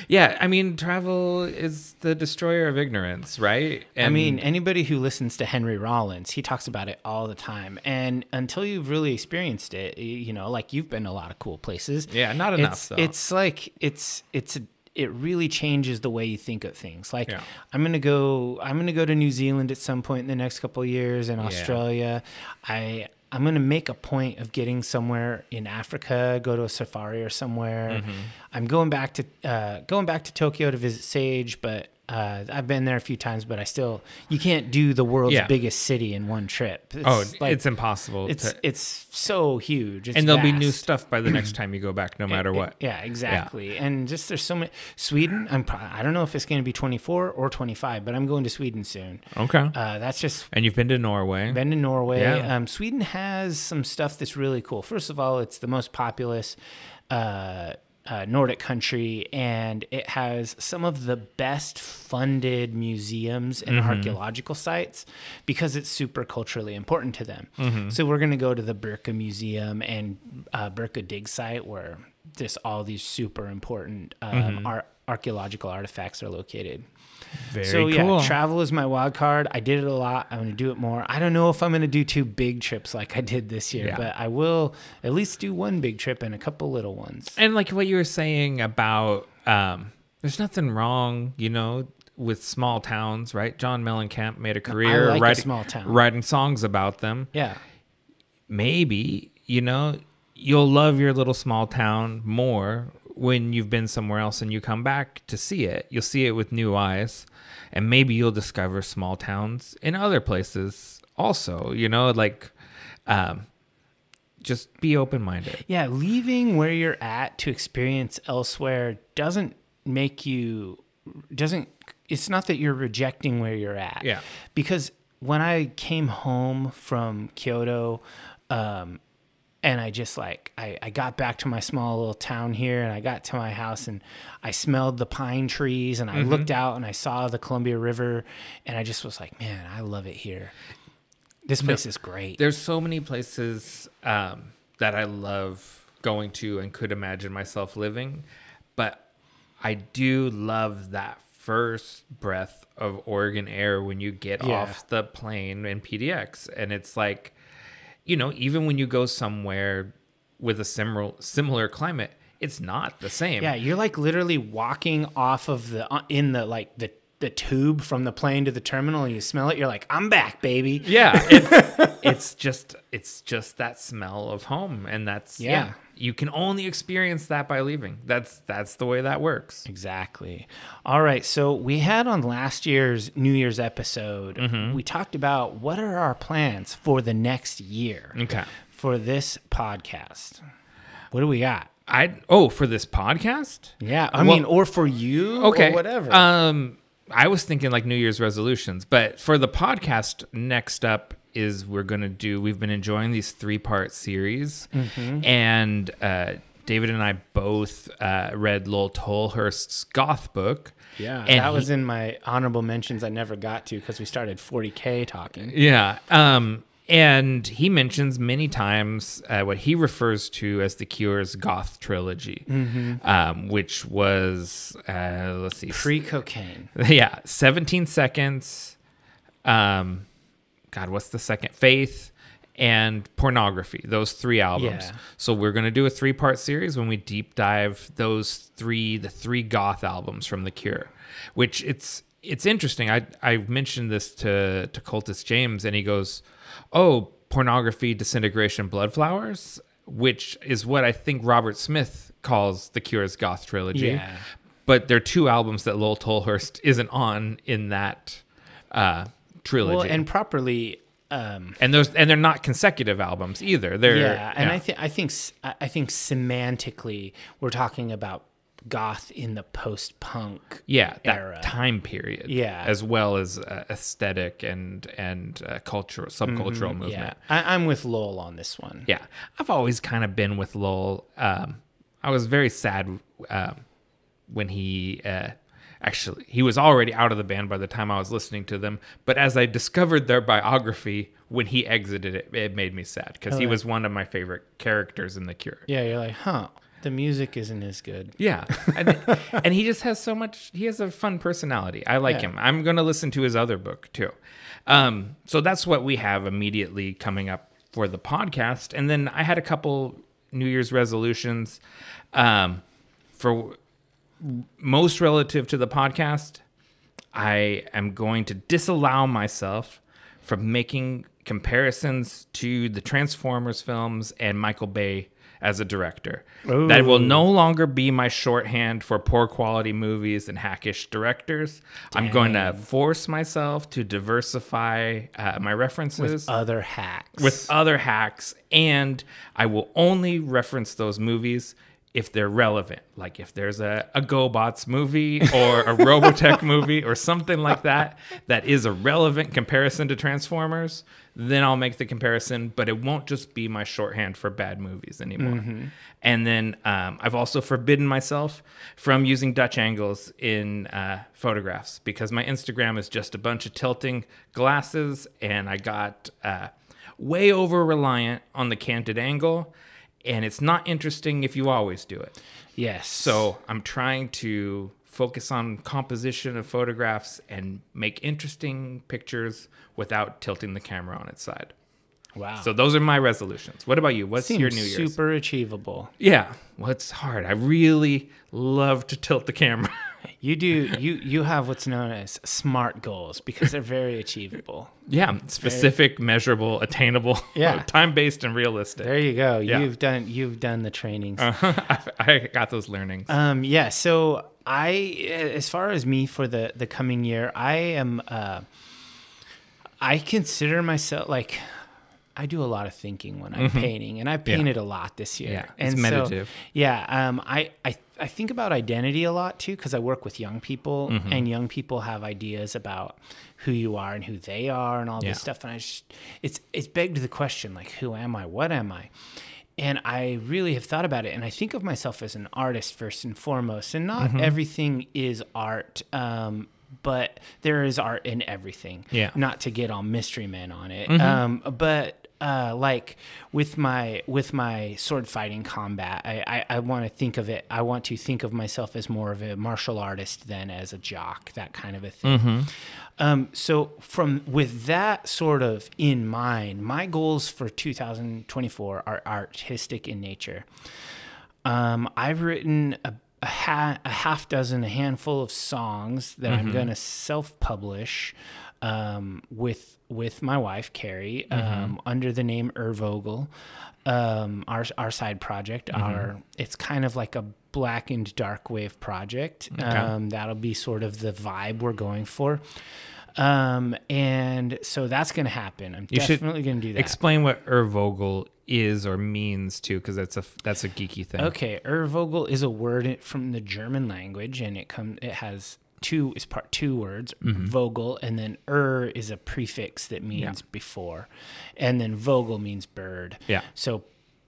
Yeah, I mean, travel is the destroyer of ignorance, right? And I mean, anybody who listens to Henry Rollins, he talks about it all the time. And until you've really experienced it, you know, like you've been to a lot of cool places. Yeah, not enough though. It's like it really changes the way you think of things. Like I'm gonna go to New Zealand at some point in the next couple of years, and Australia. I'm going to make a point of getting somewhere in Africa, go to a safari or somewhere. I'm going back to Tokyo to visit Sage, but I've been there a few times, but you can't do the world's biggest city in one trip. It's impossible. It's so huge. It's and there'll vast. be new stuff by the next time you go back, no matter what. Yeah, exactly. Yeah. And just there's so many. Sweden, I don't know if it's going to be 24 or 25, but I'm going to Sweden soon. Okay. That's just. And you've been to Norway. Been to Norway. Yeah. Sweden has some stuff that's really cool. First of all, it's the most populous Nordic country, and it has some of the best funded museums and archaeological sites because it's super culturally important to them. So we're going to go to the Birka Museum and Birka Dig site, where just all these super important archaeological artifacts are located. Very cool. Travel is my wild card. I did it a lot. I'm going to do it more. I don't know if I'm going to do 2 big trips like I did this year, but I will at least do 1 big trip and a couple little ones. And like what you were saying about, there's nothing wrong, you know, with small towns, right? John Mellencamp made a career writing songs about them. Yeah. Maybe, you know, you'll love your little small town more when you've been somewhere else and you come back to see it. You'll see it with new eyes, and maybe you'll discover small towns in other places also, you know, like just be open-minded. Yeah, leaving where you're at to experience elsewhere it's not that you're rejecting where you're at. Yeah. Because when I came home from Kyoto, and I just I got back to my small little town here, and I got to my house, and I smelled the pine trees, and I looked out and I saw the Columbia River, and I just was like, man, I love it here. This place is great. There's so many places that I love going to and could imagine myself living, but I do love that first breath of Oregon air when you get off the plane in PDX, and it's like, you know, even when you go somewhere with a similar climate, it's not the same. Yeah, you're like literally walking off of the tube from the plane to the terminal, and you smell it. You're like, I'm back, baby. Yeah, it's just that smell of home, and that's you can only experience that by leaving. That's the way that works. Exactly. All right, so we had on last year's New Year's episode, we talked about what are our plans for the next year. Okay. For this podcast. What do we got? For this podcast? Yeah, I mean, or for you, or whatever. I was thinking like New Year's resolutions, but for the podcast, next up is we've been enjoying these 3-part series, and David and I both read Lowell Tolhurst's Goth book. Yeah, and that was in my honorable mentions I never got to because we started 40K talking. Yeah, and he mentions many times what he refers to as the Cure's Goth trilogy, which was, let's see. Pre-cocaine. Yeah, 17 Seconds, what's the second? Faith, and Pornography, those 3 albums. Yeah. So we're going to do a 3-part series when we deep dive the 3 Goth albums from The Cure, which it's interesting. I mentioned this to Cultist James, and he goes, oh, Pornography, Disintegration, Bloodflowers, which is what I think Robert Smith calls The Cure's Goth trilogy. Yeah. But they're 2 albums that Lowell Tolhurst isn't on in that trilogy. Well, and properly... and they're not consecutive albums either. I think semantically we're talking about goth in the post-punk era, that time period, as well as aesthetic and subcultural movement. Yeah. I'm with Lowell on this one. Yeah, I've always kind of been with Lowell. I was very sad when he actually, he was already out of the band by the time I was listening to them. But as I discovered their biography, when he exited it, it made me sad because he was one of my favorite characters in The Cure. Yeah, you're like, the music isn't as good. Yeah. And he just has so much, he has a fun personality. I like him. I'm going to listen to his other book too. So that's what we have immediately coming up for the podcast. And then I had a couple New Year's resolutions. For most relative to the podcast, I am going to disallow myself from making comparisons to the Transformers films and Michael Bay as a director. Ooh. That will no longer be my shorthand for poor quality movies and hackish directors. Dang. I'm going to force myself to diversify my references. With other hacks. And I will only reference those movies if they're relevant. Like if there's a GoBots movie or a Robotech movie or something like that is a relevant comparison to Transformers, then I'll make the comparison, but it won't just be my shorthand for bad movies anymore. Mm-hmm. And then I've also forbidden myself from using Dutch angles in photographs because my Instagram is just a bunch of tilting glasses, and I got way over reliant on the canted angle. And it's not interesting if you always do it. Yes. So I'm trying to focus on composition of photographs and make interesting pictures without tilting the camera on its side. Wow. So those are my resolutions. What about you? What's your New Year's? Super achievable. Yeah. Well, it's hard. I really love to tilt the camera. You do. You have what's known as SMART goals because they're very achievable. Yeah, specific, measurable, attainable, time-based, and realistic. There you go. Yeah. You've done the trainings. I got those learnings. Yeah. So as far as me for the coming year, I am. I consider myself like. I do a lot of thinking when I'm painting, and I painted a lot this year. Yeah, it's meditative. I think about identity a lot too, because I work with young people, and young people have ideas about who you are and who they are, and all this stuff. And it's begged the question, like, who am I? What am I? And I really have thought about it, and I think of myself as an artist first and foremost. And not everything is art. But there is art in everything. Yeah. Not to get all mystery men on it. But like with my sword fighting combat, I want to think of it. I want to think of myself as more of a martial artist than as a jock, that kind of a thing. So with that sort of in mind, my goals for 2024 are artistic in nature. I've written a handful of songs that I'm going to self-publish with my wife, Carrie, under the name Vogel. Our side project, it's kind of like a black and dark wave project. Okay. That'll be sort of the vibe we're going for. And so that's going to happen. I'm definitely going to do that. Explain what Vogel is or means too, because that's a geeky thing. Okay, Vogel is a word from the German language, and it has two words, Vogel, and then is a prefix that means before, and then Vogel means bird. Yeah. So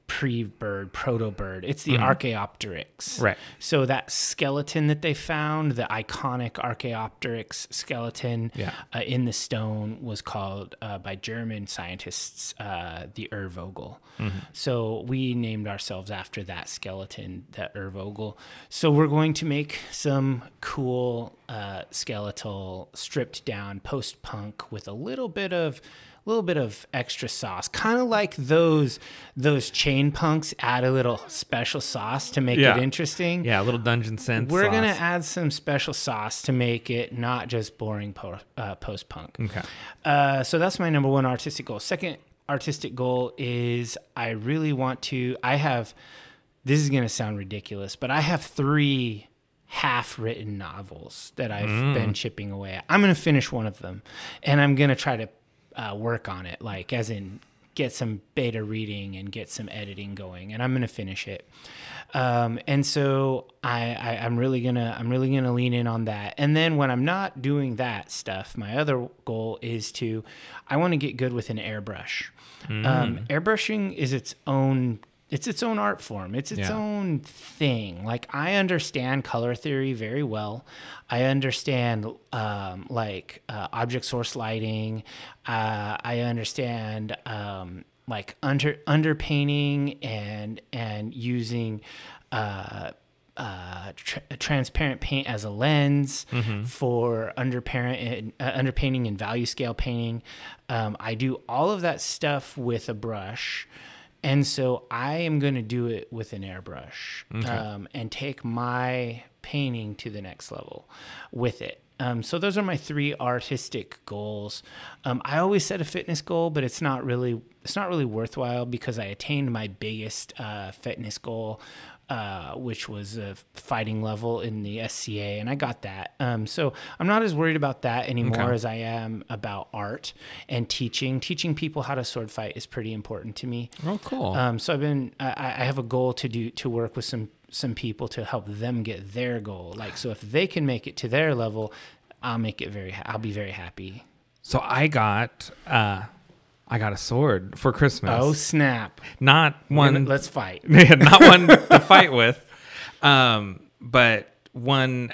pre-bird, proto-bird. It's the Archaeopteryx. Right. So that skeleton that they found, the iconic Archaeopteryx skeleton in the stone, was called by German scientists the Vogel. So we named ourselves after that skeleton, the Vogel. So we're going to make some cool skeletal, stripped down post-punk with a little bit of extra sauce, kind of like those chain punks add a little special sauce to make it interesting. Yeah, a little Dungeon Sense. We're gonna add some special sauce to make it not just boring post punk. Okay. So that's my number one artistic goal. Second artistic goal is I really want to. This is gonna sound ridiculous, but I have 3 half-written novels that I've been chipping away at. I'm gonna finish one of them, and I'm gonna try to work on it, like as in get some beta reading and get some editing going, and I'm gonna finish it. And so I'm really gonna lean in on that. And then when I'm not doing that stuff, my other goal is I want to get good with an airbrush. Airbrushing is its own it's its own art form. It's its own thing. Like, I understand color theory very well. I understand object source lighting. I understand like underpainting and using transparent paint as a lens for underpainting and value scale painting. I do all of that stuff with a brush. And so I am going to do it with an airbrush and take my painting to the next level with it. So those are my 3 artistic goals. I always set a fitness goal, but it's not really worthwhile because I attained my biggest fitness goal, which was a fighting level in the SCA, and I got that. So I'm not as worried about that anymore as I am about art and teaching. Teaching people how to sword fight is pretty important to me. Oh, cool. So I have a goal to work with some people to help them get their goal. Like, so if they can make it to their level, I'll be very happy. So I got a sword for Christmas. Oh, snap. Not one. Let's fight. Not one to fight with, but one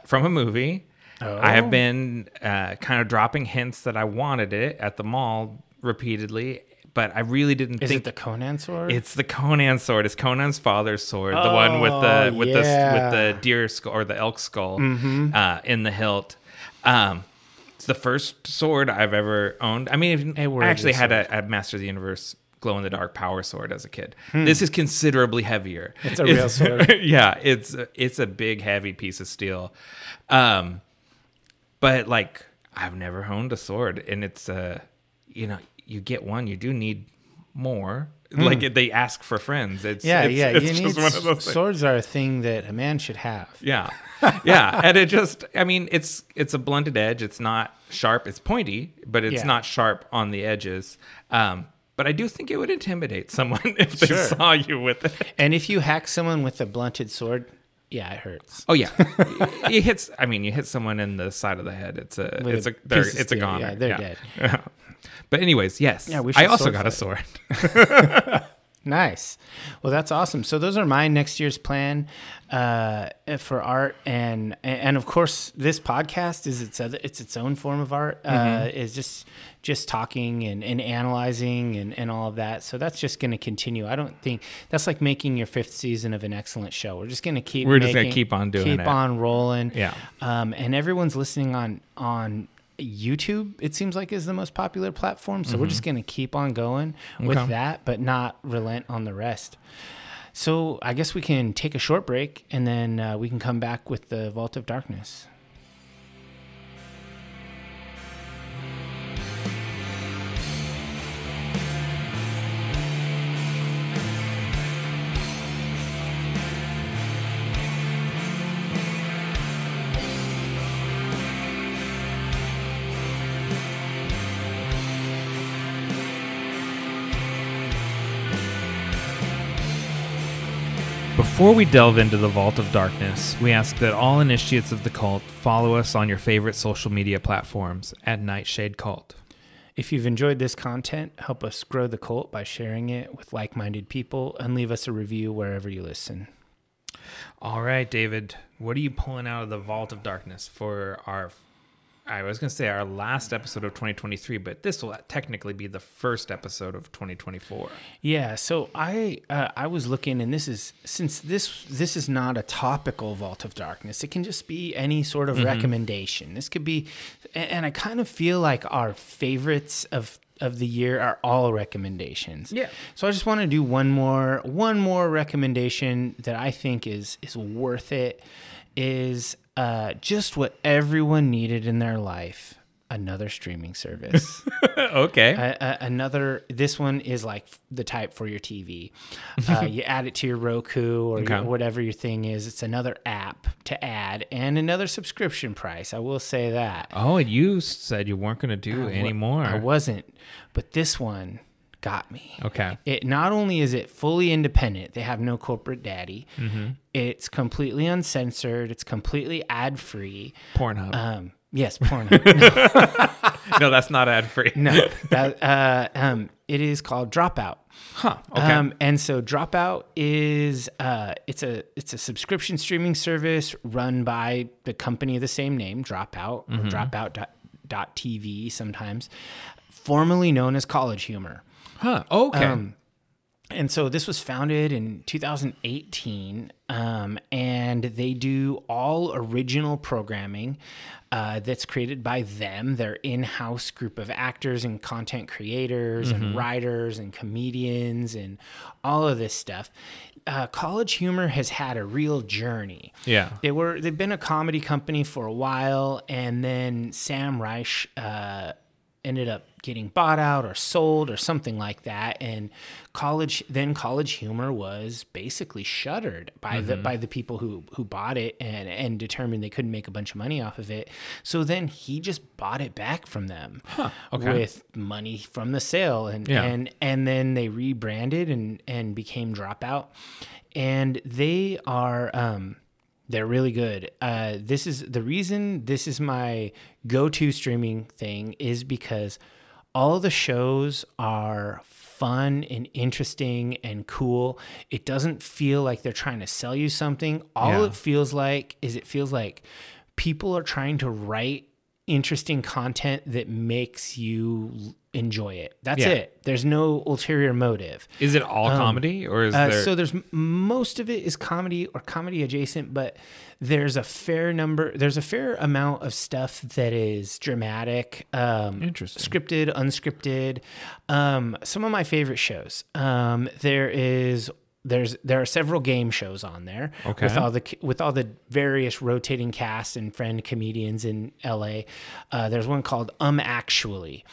from a movie. Oh. I have been kind of dropping hints that I wanted it at the mall repeatedly, but I really didn't think. Is it the Conan sword? It's the Conan sword. It's Conan's father's sword, the one with the deer skull or the elk skull in the hilt. It's the first sword I've ever owned. I mean, I actually had a Master of the Universe glow-in-the-dark power sword as a kid. This is considerably heavier. It's a real sword. Yeah, it's a big, heavy piece of steel. But like, I've never owned a sword, and it's you get one, you do need more. Like, they ask for friends. It's just one of those swords are a thing that a man should have. Yeah. Yeah. And it's a blunted edge. It's not sharp. It's pointy, but it's not sharp on the edges. But I do think it would intimidate someone if they saw you with it. And if you hack someone with a blunted sword, it hurts. Oh yeah. you hit someone in the side of the head. It's a goner. Yeah, they're dead. Yeah. But anyways, yes. Yeah, I also got a sword. Nice. Well, that's awesome. So those are my next year's plan for art, and of course, this podcast is its own form of art. Is just talking and analyzing and all of that. So that's just going to continue. I don't think that's like making your 5th season of an excellent show. We're just going to keep. We're just going to keep on doing it. Keep on rolling. Yeah. And everyone's listening on YouTube, it seems like, is the most popular platform. So we're just going to keep on going with that, but not relent on the rest. So I guess we can take a short break, and then we can come back with the Vault of Darkness. Before we delve into the Vault of Darkness, we ask that all initiates of the cult follow us on your favorite social media platforms at Nightshade Cult. If you've enjoyed this content, help us grow the cult by sharing it with like-minded people and leave us a review wherever you listen. All right, David, what are you pulling out of the Vault of Darkness for our last episode of 2023, but this will technically be the first episode of 2024. Yeah, so I was looking, and this is not a topical Vault of Darkness. It can just be any sort of recommendation. This could be, and I kind of feel like our favorites of the year are all recommendations. Yeah. So I just want to do one more recommendation that I think is worth it. Is just what everyone needed in their life: another streaming service. Okay. This one is like the type for your TV. You add it to your Roku or whatever your thing is. It's another app to add and another subscription price. I will say that. Oh, and you said you weren't going to do any more. I wasn't, but this one got me. Okay. It not only is it fully independent, they have no corporate daddy. It's completely uncensored. It's completely ad-free. Pornhub. Yes, porno. No, that's not ad free. No, that it is called Dropout. Huh. Okay. And so Dropout is it's a subscription streaming service run by the company of the same name, Dropout, or Dropout.tv sometimes, formerly known as College Humor. Huh. Okay. And so this was founded in 2018, and they do all original programming that's created by them, their in-house group of actors and content creators and writers and comedians and all of this stuff. College Humor has had a real journey. Yeah. They've been a comedy company for a while, and then Sam Reich ended up getting bought out or sold or something like that, and College Humor was basically shuttered by the people who bought it and determined they couldn't make a bunch of money off of it. So then he just bought it back from them with money from the sale, and then they rebranded and became Dropout, and they are they're really good. This is the reason this is my go-to streaming thing, is because all of the shows are fun and interesting and cool. It doesn't feel like they're trying to sell you something. All it feels like people are trying to write interesting content that makes you enjoy it. That's it. There's no ulterior motive. Is it all comedy, or is there? So there's most of it is comedy or comedy adjacent, but there's a fair amount of stuff that is dramatic, Interesting. scripted, unscripted. Some of my favorite shows. There are several game shows on there with all the various rotating cast and friend comedians in LA. There's one called Actually.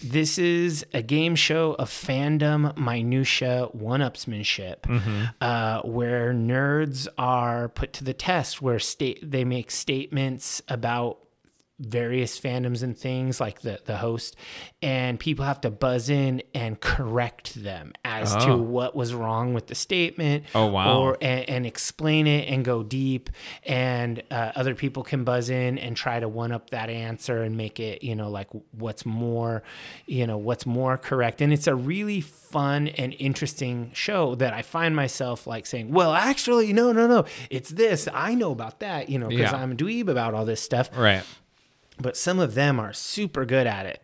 This is a game show of fandom, minutia, one-upsmanship, where nerds are put to the test, where they make statements about various fandoms and things, like the host, and people have to buzz in and correct them as to what was wrong with the statement. Oh, wow. And explain it and go deep, and other people can buzz in and try to one up that answer and make it, like what's more correct. And it's a really fun and interesting show that I find myself like saying, well, actually, no, it's this. I know about that, because I'm a dweeb about all this stuff. Right. But some of them are super good at it.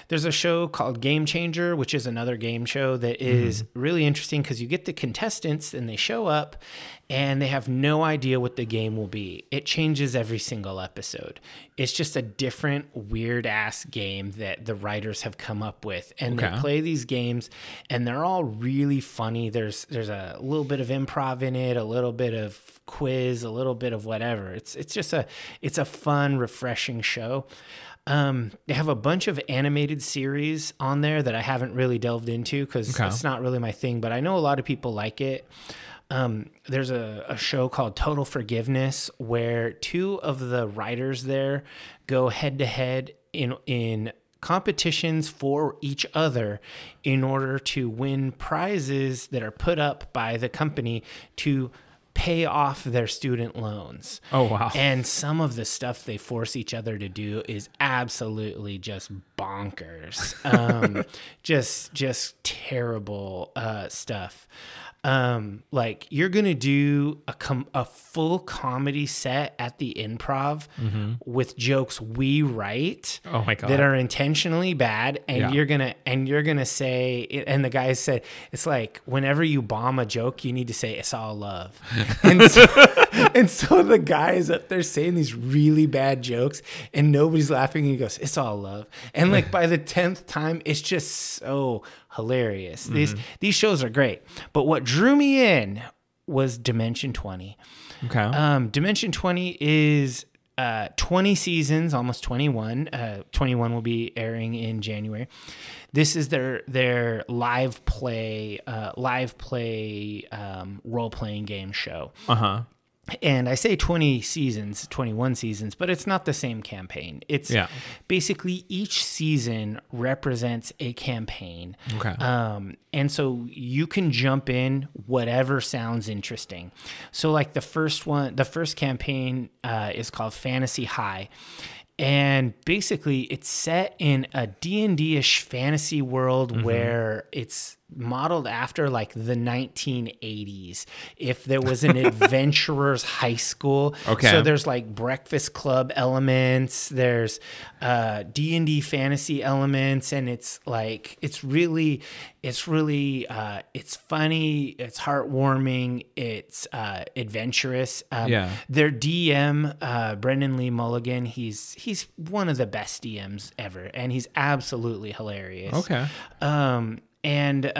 There's a show called Game Changer, which is another game show that is really interesting, because you get the contestants and they show up and they have no idea what the game will be. It changes every single episode. It's just a different weird ass game that the writers have come up with. And they play these games and they're all really funny. There's a little bit of improv in it, a little bit of quiz, a little bit of whatever. It's a fun, refreshing show. They have a bunch of animated series on there that I haven't really delved into because it's not really my thing, but I know a lot of people like it. There's a show called Total Forgiveness, where two of the writers there go head to head in competitions for each other in order to win prizes that are put up by the company to pay off their student loans. Oh, wow. And some of the stuff they force each other to do is absolutely just bonkers. Just terrible stuff. Like, you're going to do a full comedy set at the Improv with jokes we write that are intentionally bad. And you're going to say, and the guy said, it's like, whenever you bomb a joke, you need to say, it's all love. And so the guy is up there saying these really bad jokes and nobody's laughing. And he goes, it's all love. And like by the 10th time, it's just so hilarious. These shows are great. But what drew me in was Dimension 20. Okay. Dimension 20 is 20 seasons, almost 21. 21 will be airing in January. This is their live play role-playing game show. And I say 20 seasons, 21 seasons, but it's not the same campaign. It's basically each season represents a campaign. And so you can jump in whatever sounds interesting. So like the first campaign is called Fantasy High. And basically, it's set in a D&D-ish fantasy world where it's modeled after like the 1980s. If there was an adventurer's high school. Okay. So there's like Breakfast Club elements. There's D&D fantasy elements. And it's like, it's funny. It's heartwarming. It's adventurous. Their DM, Brendan Lee Mulligan, he's one of the best DMs ever. And he's absolutely hilarious. Okay. And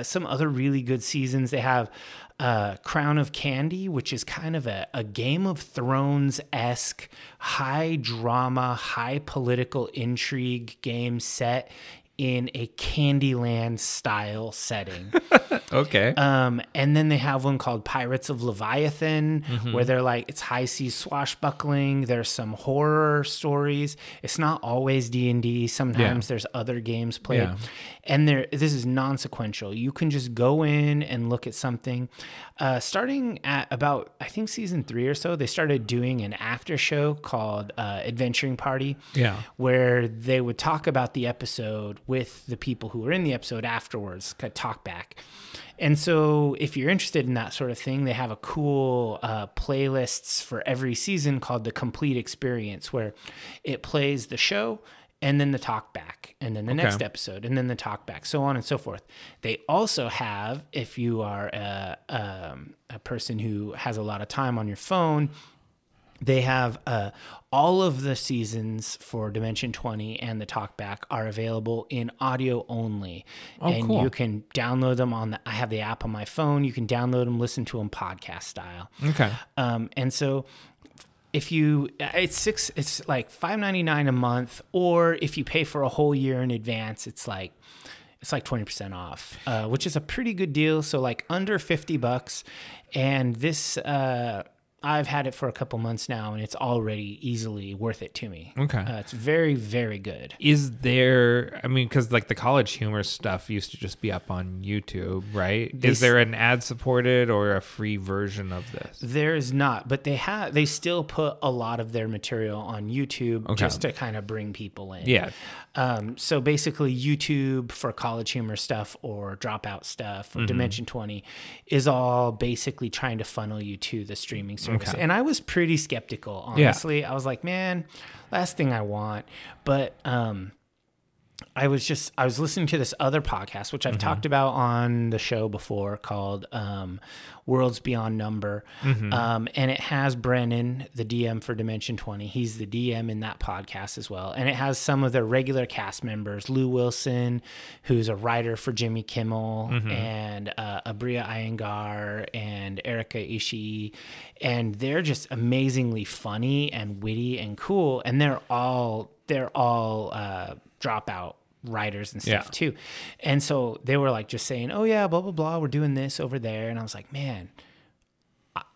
some other really good seasons. They have Crown of Candy, which is kind of a Game of Thrones-esque, high drama, high political intrigue game set in a Candyland style setting. Okay. And then they have one called Pirates of Leviathan, where they're like, it's high seas swashbuckling. There's some horror stories. It's not always D&D. Sometimes there's other games played. Yeah. And this is non-sequential. You can just go in and look at something. Starting at about, I think, season 3 or so, they started doing an after show called Adventuring Party, where they would talk about the episode with the people who were in the episode afterwards, talk back. And so if you're interested in that sort of thing, they have a cool playlists for every season called The Complete Experience, where it plays the show and then the talk back, and then the next episode, and then the talk back, so on and so forth. They also have, if you are a person who has a lot of time on your phone, they have all of the seasons for Dimension 20 and the talkback are available in audio only. Cool. You can download them I have the app on my phone. You can download them, listen to them podcast style. Okay. And so if it's like $5.99 a month, or if you pay for a whole year in advance, it's like 20% off, which is a pretty good deal. So like under $50. And this, I've had it for a couple months now, and it's already easily worth it to me. Okay. It's very, very good. Is there, I mean, because like the College Humor stuff used to just be up on YouTube, right? Is there an ad-supported or a free version of this? There is not, but they still put a lot of their material on YouTube just to kind of bring people in. Yeah. So basically YouTube for College Humor stuff or Dropout stuff or Dimension 20 is all basically trying to funnel you to the streaming service. Okay. And I was pretty skeptical, honestly. Yeah. I was like, man, last thing I want. But I was listening to this other podcast, which I've talked about on the show before, called Worlds Beyond Number. And it has Brennan, the DM for Dimension 20. He's the DM in that podcast as well. And it has some of their regular cast members, Lou Wilson, who's a writer for Jimmy Kimmel, and Abria Iyengar and Erika Ishii. And they're just amazingly funny and witty and cool. And they're all Dropout writers and stuff too. And so they were like just saying, oh yeah, blah, blah, blah, we're doing this over there. And I was like, man,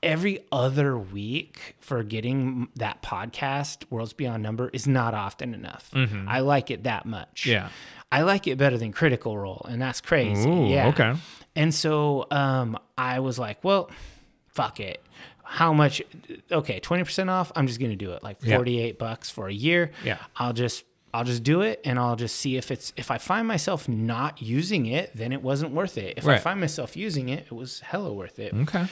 every other week for getting that podcast, Worlds Beyond Number, is not often enough. I like it that much. Yeah. I like it better than Critical Role, and that's crazy. Ooh, yeah. Okay. And so I was like, well, fuck it. How much? Okay, 20% off. I'm just going to do it. Like $48 for a year. Yeah. I'll just do it, and I'll just see if I find myself not using it, then it wasn't worth it. If I find myself using it, it was hella worth it. Okay.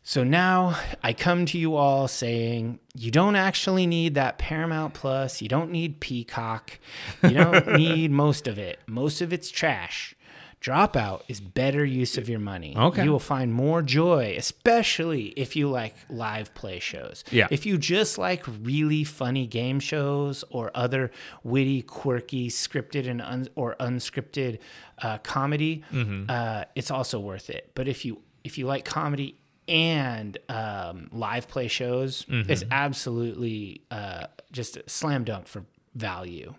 So now I come to you all saying, you don't actually need that Paramount Plus. You don't need Peacock. You don't need most of it. Most of it's trash. Dropout is better use of your money. Okay. You will find more joy, especially if you like live play shows. Yeah. If you just like really funny game shows or other witty, quirky, scripted and or unscripted comedy, it's also worth it. But if you like comedy and live play shows, it's absolutely just a slam dunk for value.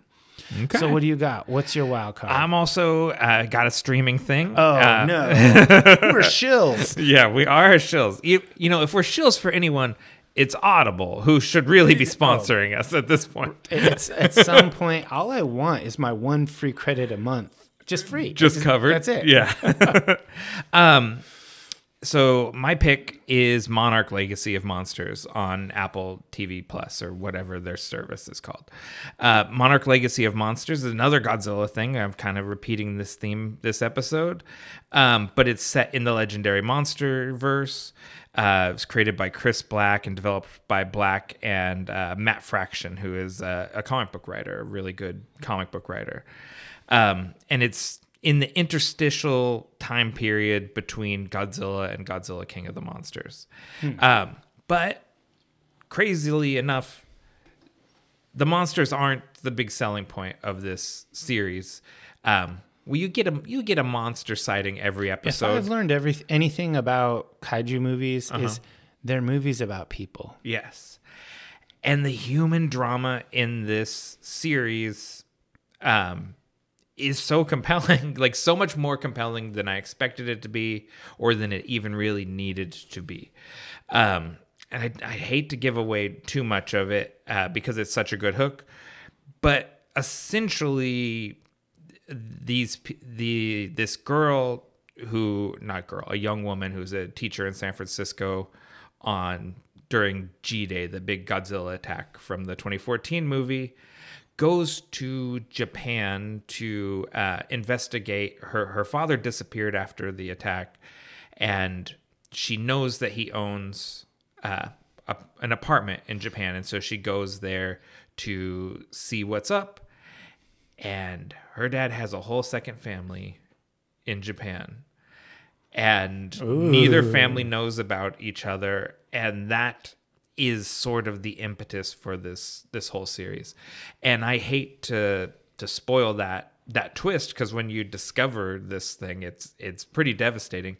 Okay. So what do you got? What's your wild card? I'm also got a streaming thing. Oh, no. We're shills. Yeah, we are shills. You know, if we're shills for anyone, it's Audible, who should really be sponsoring us at this point. It's at some point, all I want is my one free credit a month. Just free. Just covered. That's it. Yeah. So my pick is Monarch Legacy of Monsters on Apple TV Plus or whatever their service is called. Monarch Legacy of Monsters is another Godzilla thing. I'm kind of repeating this theme this episode, but it's set in the legendary Monsterverse. It was created by Chris Black and developed by Black and Matt Fraction, who is a comic book writer, a really good comic book writer. And it's in the interstitial time period between Godzilla and Godzilla King of the Monsters. But crazily enough, the monsters aren't the big selling point of this series. Well, you get a monster sighting every episode. If I've learned anything about kaiju movies, is they're movies about people. Yes. And the human drama in this series is so compelling, like so much more compelling than I expected it to be, or than it even really needed to be. And I hate to give away too much of it because it's such a good hook, but essentially, this girl a young woman who's a teacher in San Francisco during G-Day, the big Godzilla attack from the 2014 movie, goes to Japan to investigate. Her father disappeared after the attack, and she knows that he owns an apartment in Japan, and so she goes there to see what's up. And her dad has a whole second family in Japan, and neither family knows about each other, and that is sort of the impetus for this whole series. And I hate to spoil that twist, because when you discover this thing, it's pretty devastating.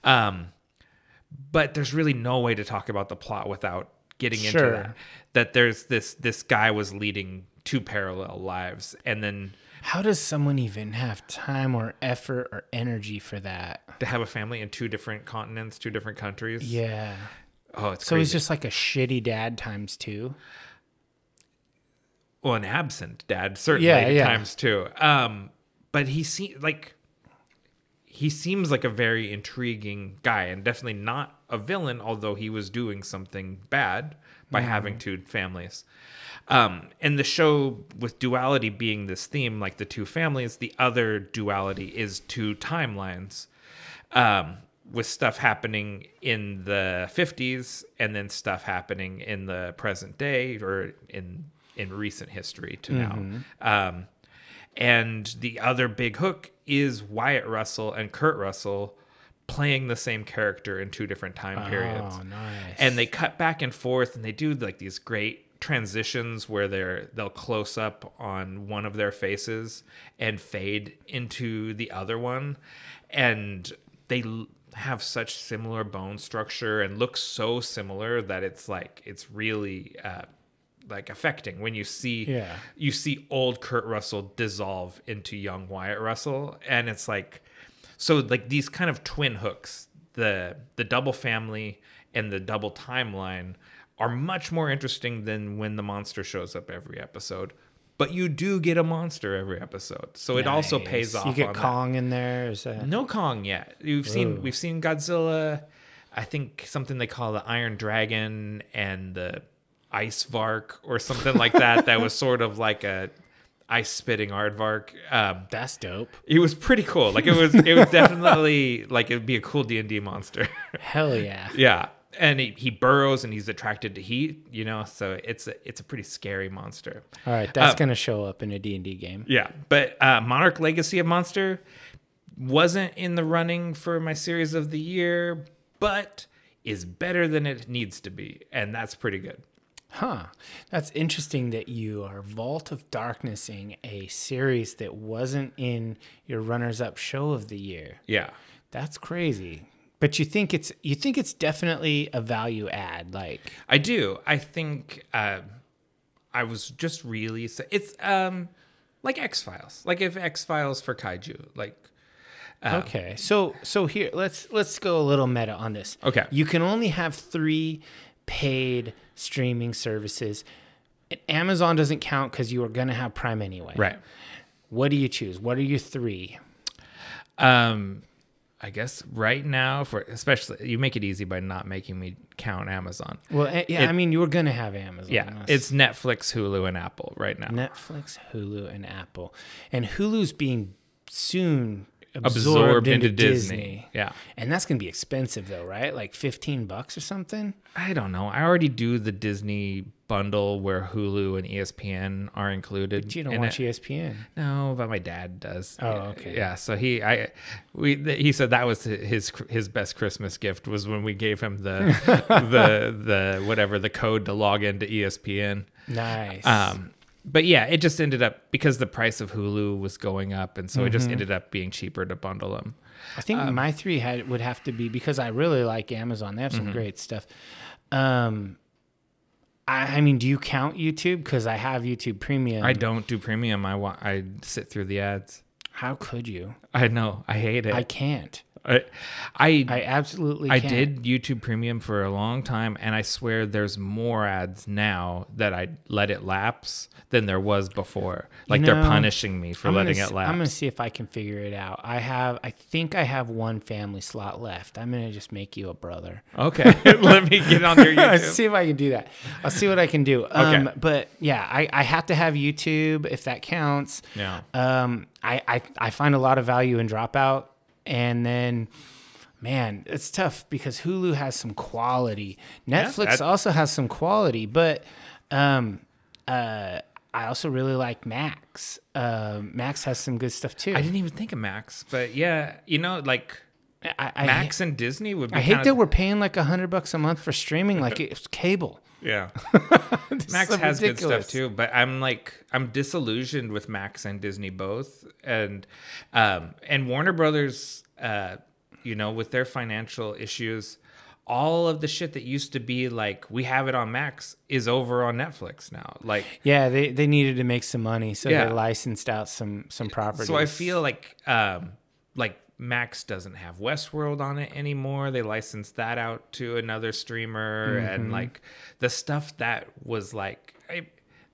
But there's really no way to talk about the plot without getting into that there's this guy was leading two parallel lives, and then how does someone even have time or effort or energy for that? To have a family in two different continents, two different countries? Yeah. Oh, it's so crazy. He's just like a shitty dad times two. Well, an absent dad certainly times two. But he seems like a very intriguing guy, and definitely not a villain, although he was doing something bad by having two families. And the show, with duality being this theme, like the two families, the other duality is two timelines. With stuff happening in the 50s and then stuff happening in the present day, or in recent history to now. And the other big hook is Wyatt Russell and Kurt Russell playing the same character in two different time periods. Oh, nice. And they cut back and forth, and they do like these great transitions where they'll close up on one of their faces and fade into the other one. And they have such similar bone structure and look so similar that it's really like affecting when you see old Kurt Russell dissolve into young Wyatt Russell. And it's like, so like these kind of twin hooks, the double family and the double timeline, are much more interesting than when the monster shows up every episode. But you do get a monster every episode, so it also pays off. You get on Kong that. In there? Is that... No Kong yet. We've seen Godzilla. I think something they call the Iron Dragon and the Ice Vark or something like that. That was sort of like a ice spitting aardvark. That's dope. It was pretty cool. Like it was definitely like it'd be a cool D&D monster. Hell yeah. Yeah. And he burrows and he's attracted to heat, so it's a pretty scary monster. All right, that's going to show up in a D&D game. Yeah, but Monarch Legacy of Monster wasn't in the running for my series of the year, but is better than it needs to be, and that's pretty good. Huh. That's interesting that you are Vault of Darknessing a series that wasn't in your runners-up show of the year. Yeah. That's crazy. But you think it's definitely a value add, like I do. I think I was just really it's like X-Files, like if X-Files for kaiju, like. Okay, so here let's go a little meta on this. Okay, you can only have 3 paid streaming services. Amazon doesn't count because you are going to have Prime anyway. Right. What do you choose? What are your 3? I guess right now, for especially, you make it easy by not making me count Amazon. Well, I mean, you were going to have Amazon. Yeah, it's Netflix, Hulu, and Apple right now. Netflix, Hulu, and Apple. And Hulu's being soon absorbed into Disney. Yeah. And that's going to be expensive, though, right? Like $15 or something? I don't know. I already do the Disney bundle where Hulu and ESPN are included. But you don't watch ESPN. No, but my dad does. Oh, okay. Yeah, so he said that was his best Christmas gift was when we gave him the the code to log into ESPN. Nice. But yeah, it just ended up because the price of Hulu was going up, and so it just ended up being cheaper to bundle them. I think my three would have to be, because I really like Amazon. They have some great stuff. I mean, do you count YouTube? Because I have YouTube Premium. I don't do Premium. I sit through the ads. How could you? I know. I hate it. I can't. I absolutely I can't. did YouTube Premium for a long time, and I swear there's more ads now that I let it lapse than there was before. Like, they're punishing me for letting it lapse. I'm going to see if I can figure it out. I think I have one family slot left. I'm going to just make you a brother. Okay. Let me get on your YouTube. See if I can do that. I'll see what I can do. Okay. But yeah, I have to have YouTube, if that counts. Yeah. I find a lot of value in Dropout. And then, man, it's tough because Hulu has some quality. Netflix also has some quality, but I also really like Max. Max has some good stuff too. I didn't even think of Max, but yeah, like Max and Disney would be I hate that we're paying like $100 a month for streaming like it's cable. Yeah. Max has good stuff too, but I'm disillusioned with Max and Disney both. And Warner Brothers, with their financial issues, all of the shit that used to be like, we have it on Max is over on Netflix now. Like, yeah, they needed to make some money. So they licensed out some properties. So I feel like Max doesn't have Westworld on it anymore. They licensed that out to another streamer, and like the stuff that was like,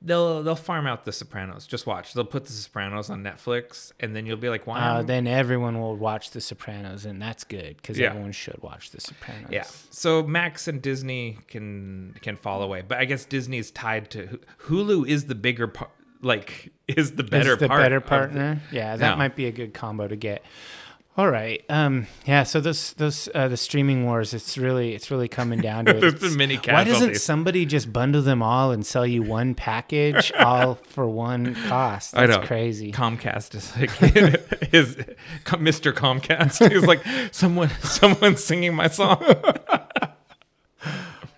they'll farm out The Sopranos. Just watch. They'll put The Sopranos on Netflix, and then you'll be like, wow. Then everyone will watch The Sopranos, and that's good because everyone should watch The Sopranos. Yeah. So Max and Disney can fall away, but I guess Disney's tied to Hulu. Is the bigger part? Like, is the better better partner? That might be a good combo to get. All right. So those the streaming wars, it's really coming down to it. There's been many casualties. Why doesn't somebody just bundle them all and sell you one package all for one cost? That's I know. Crazy. Comcast is like Mr. Comcast. He's like, someone's singing my song.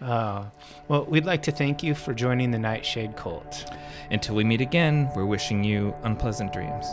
Well, we'd like to thank you for joining the Nightshade Cult. Until we meet again, we're wishing you unpleasant dreams.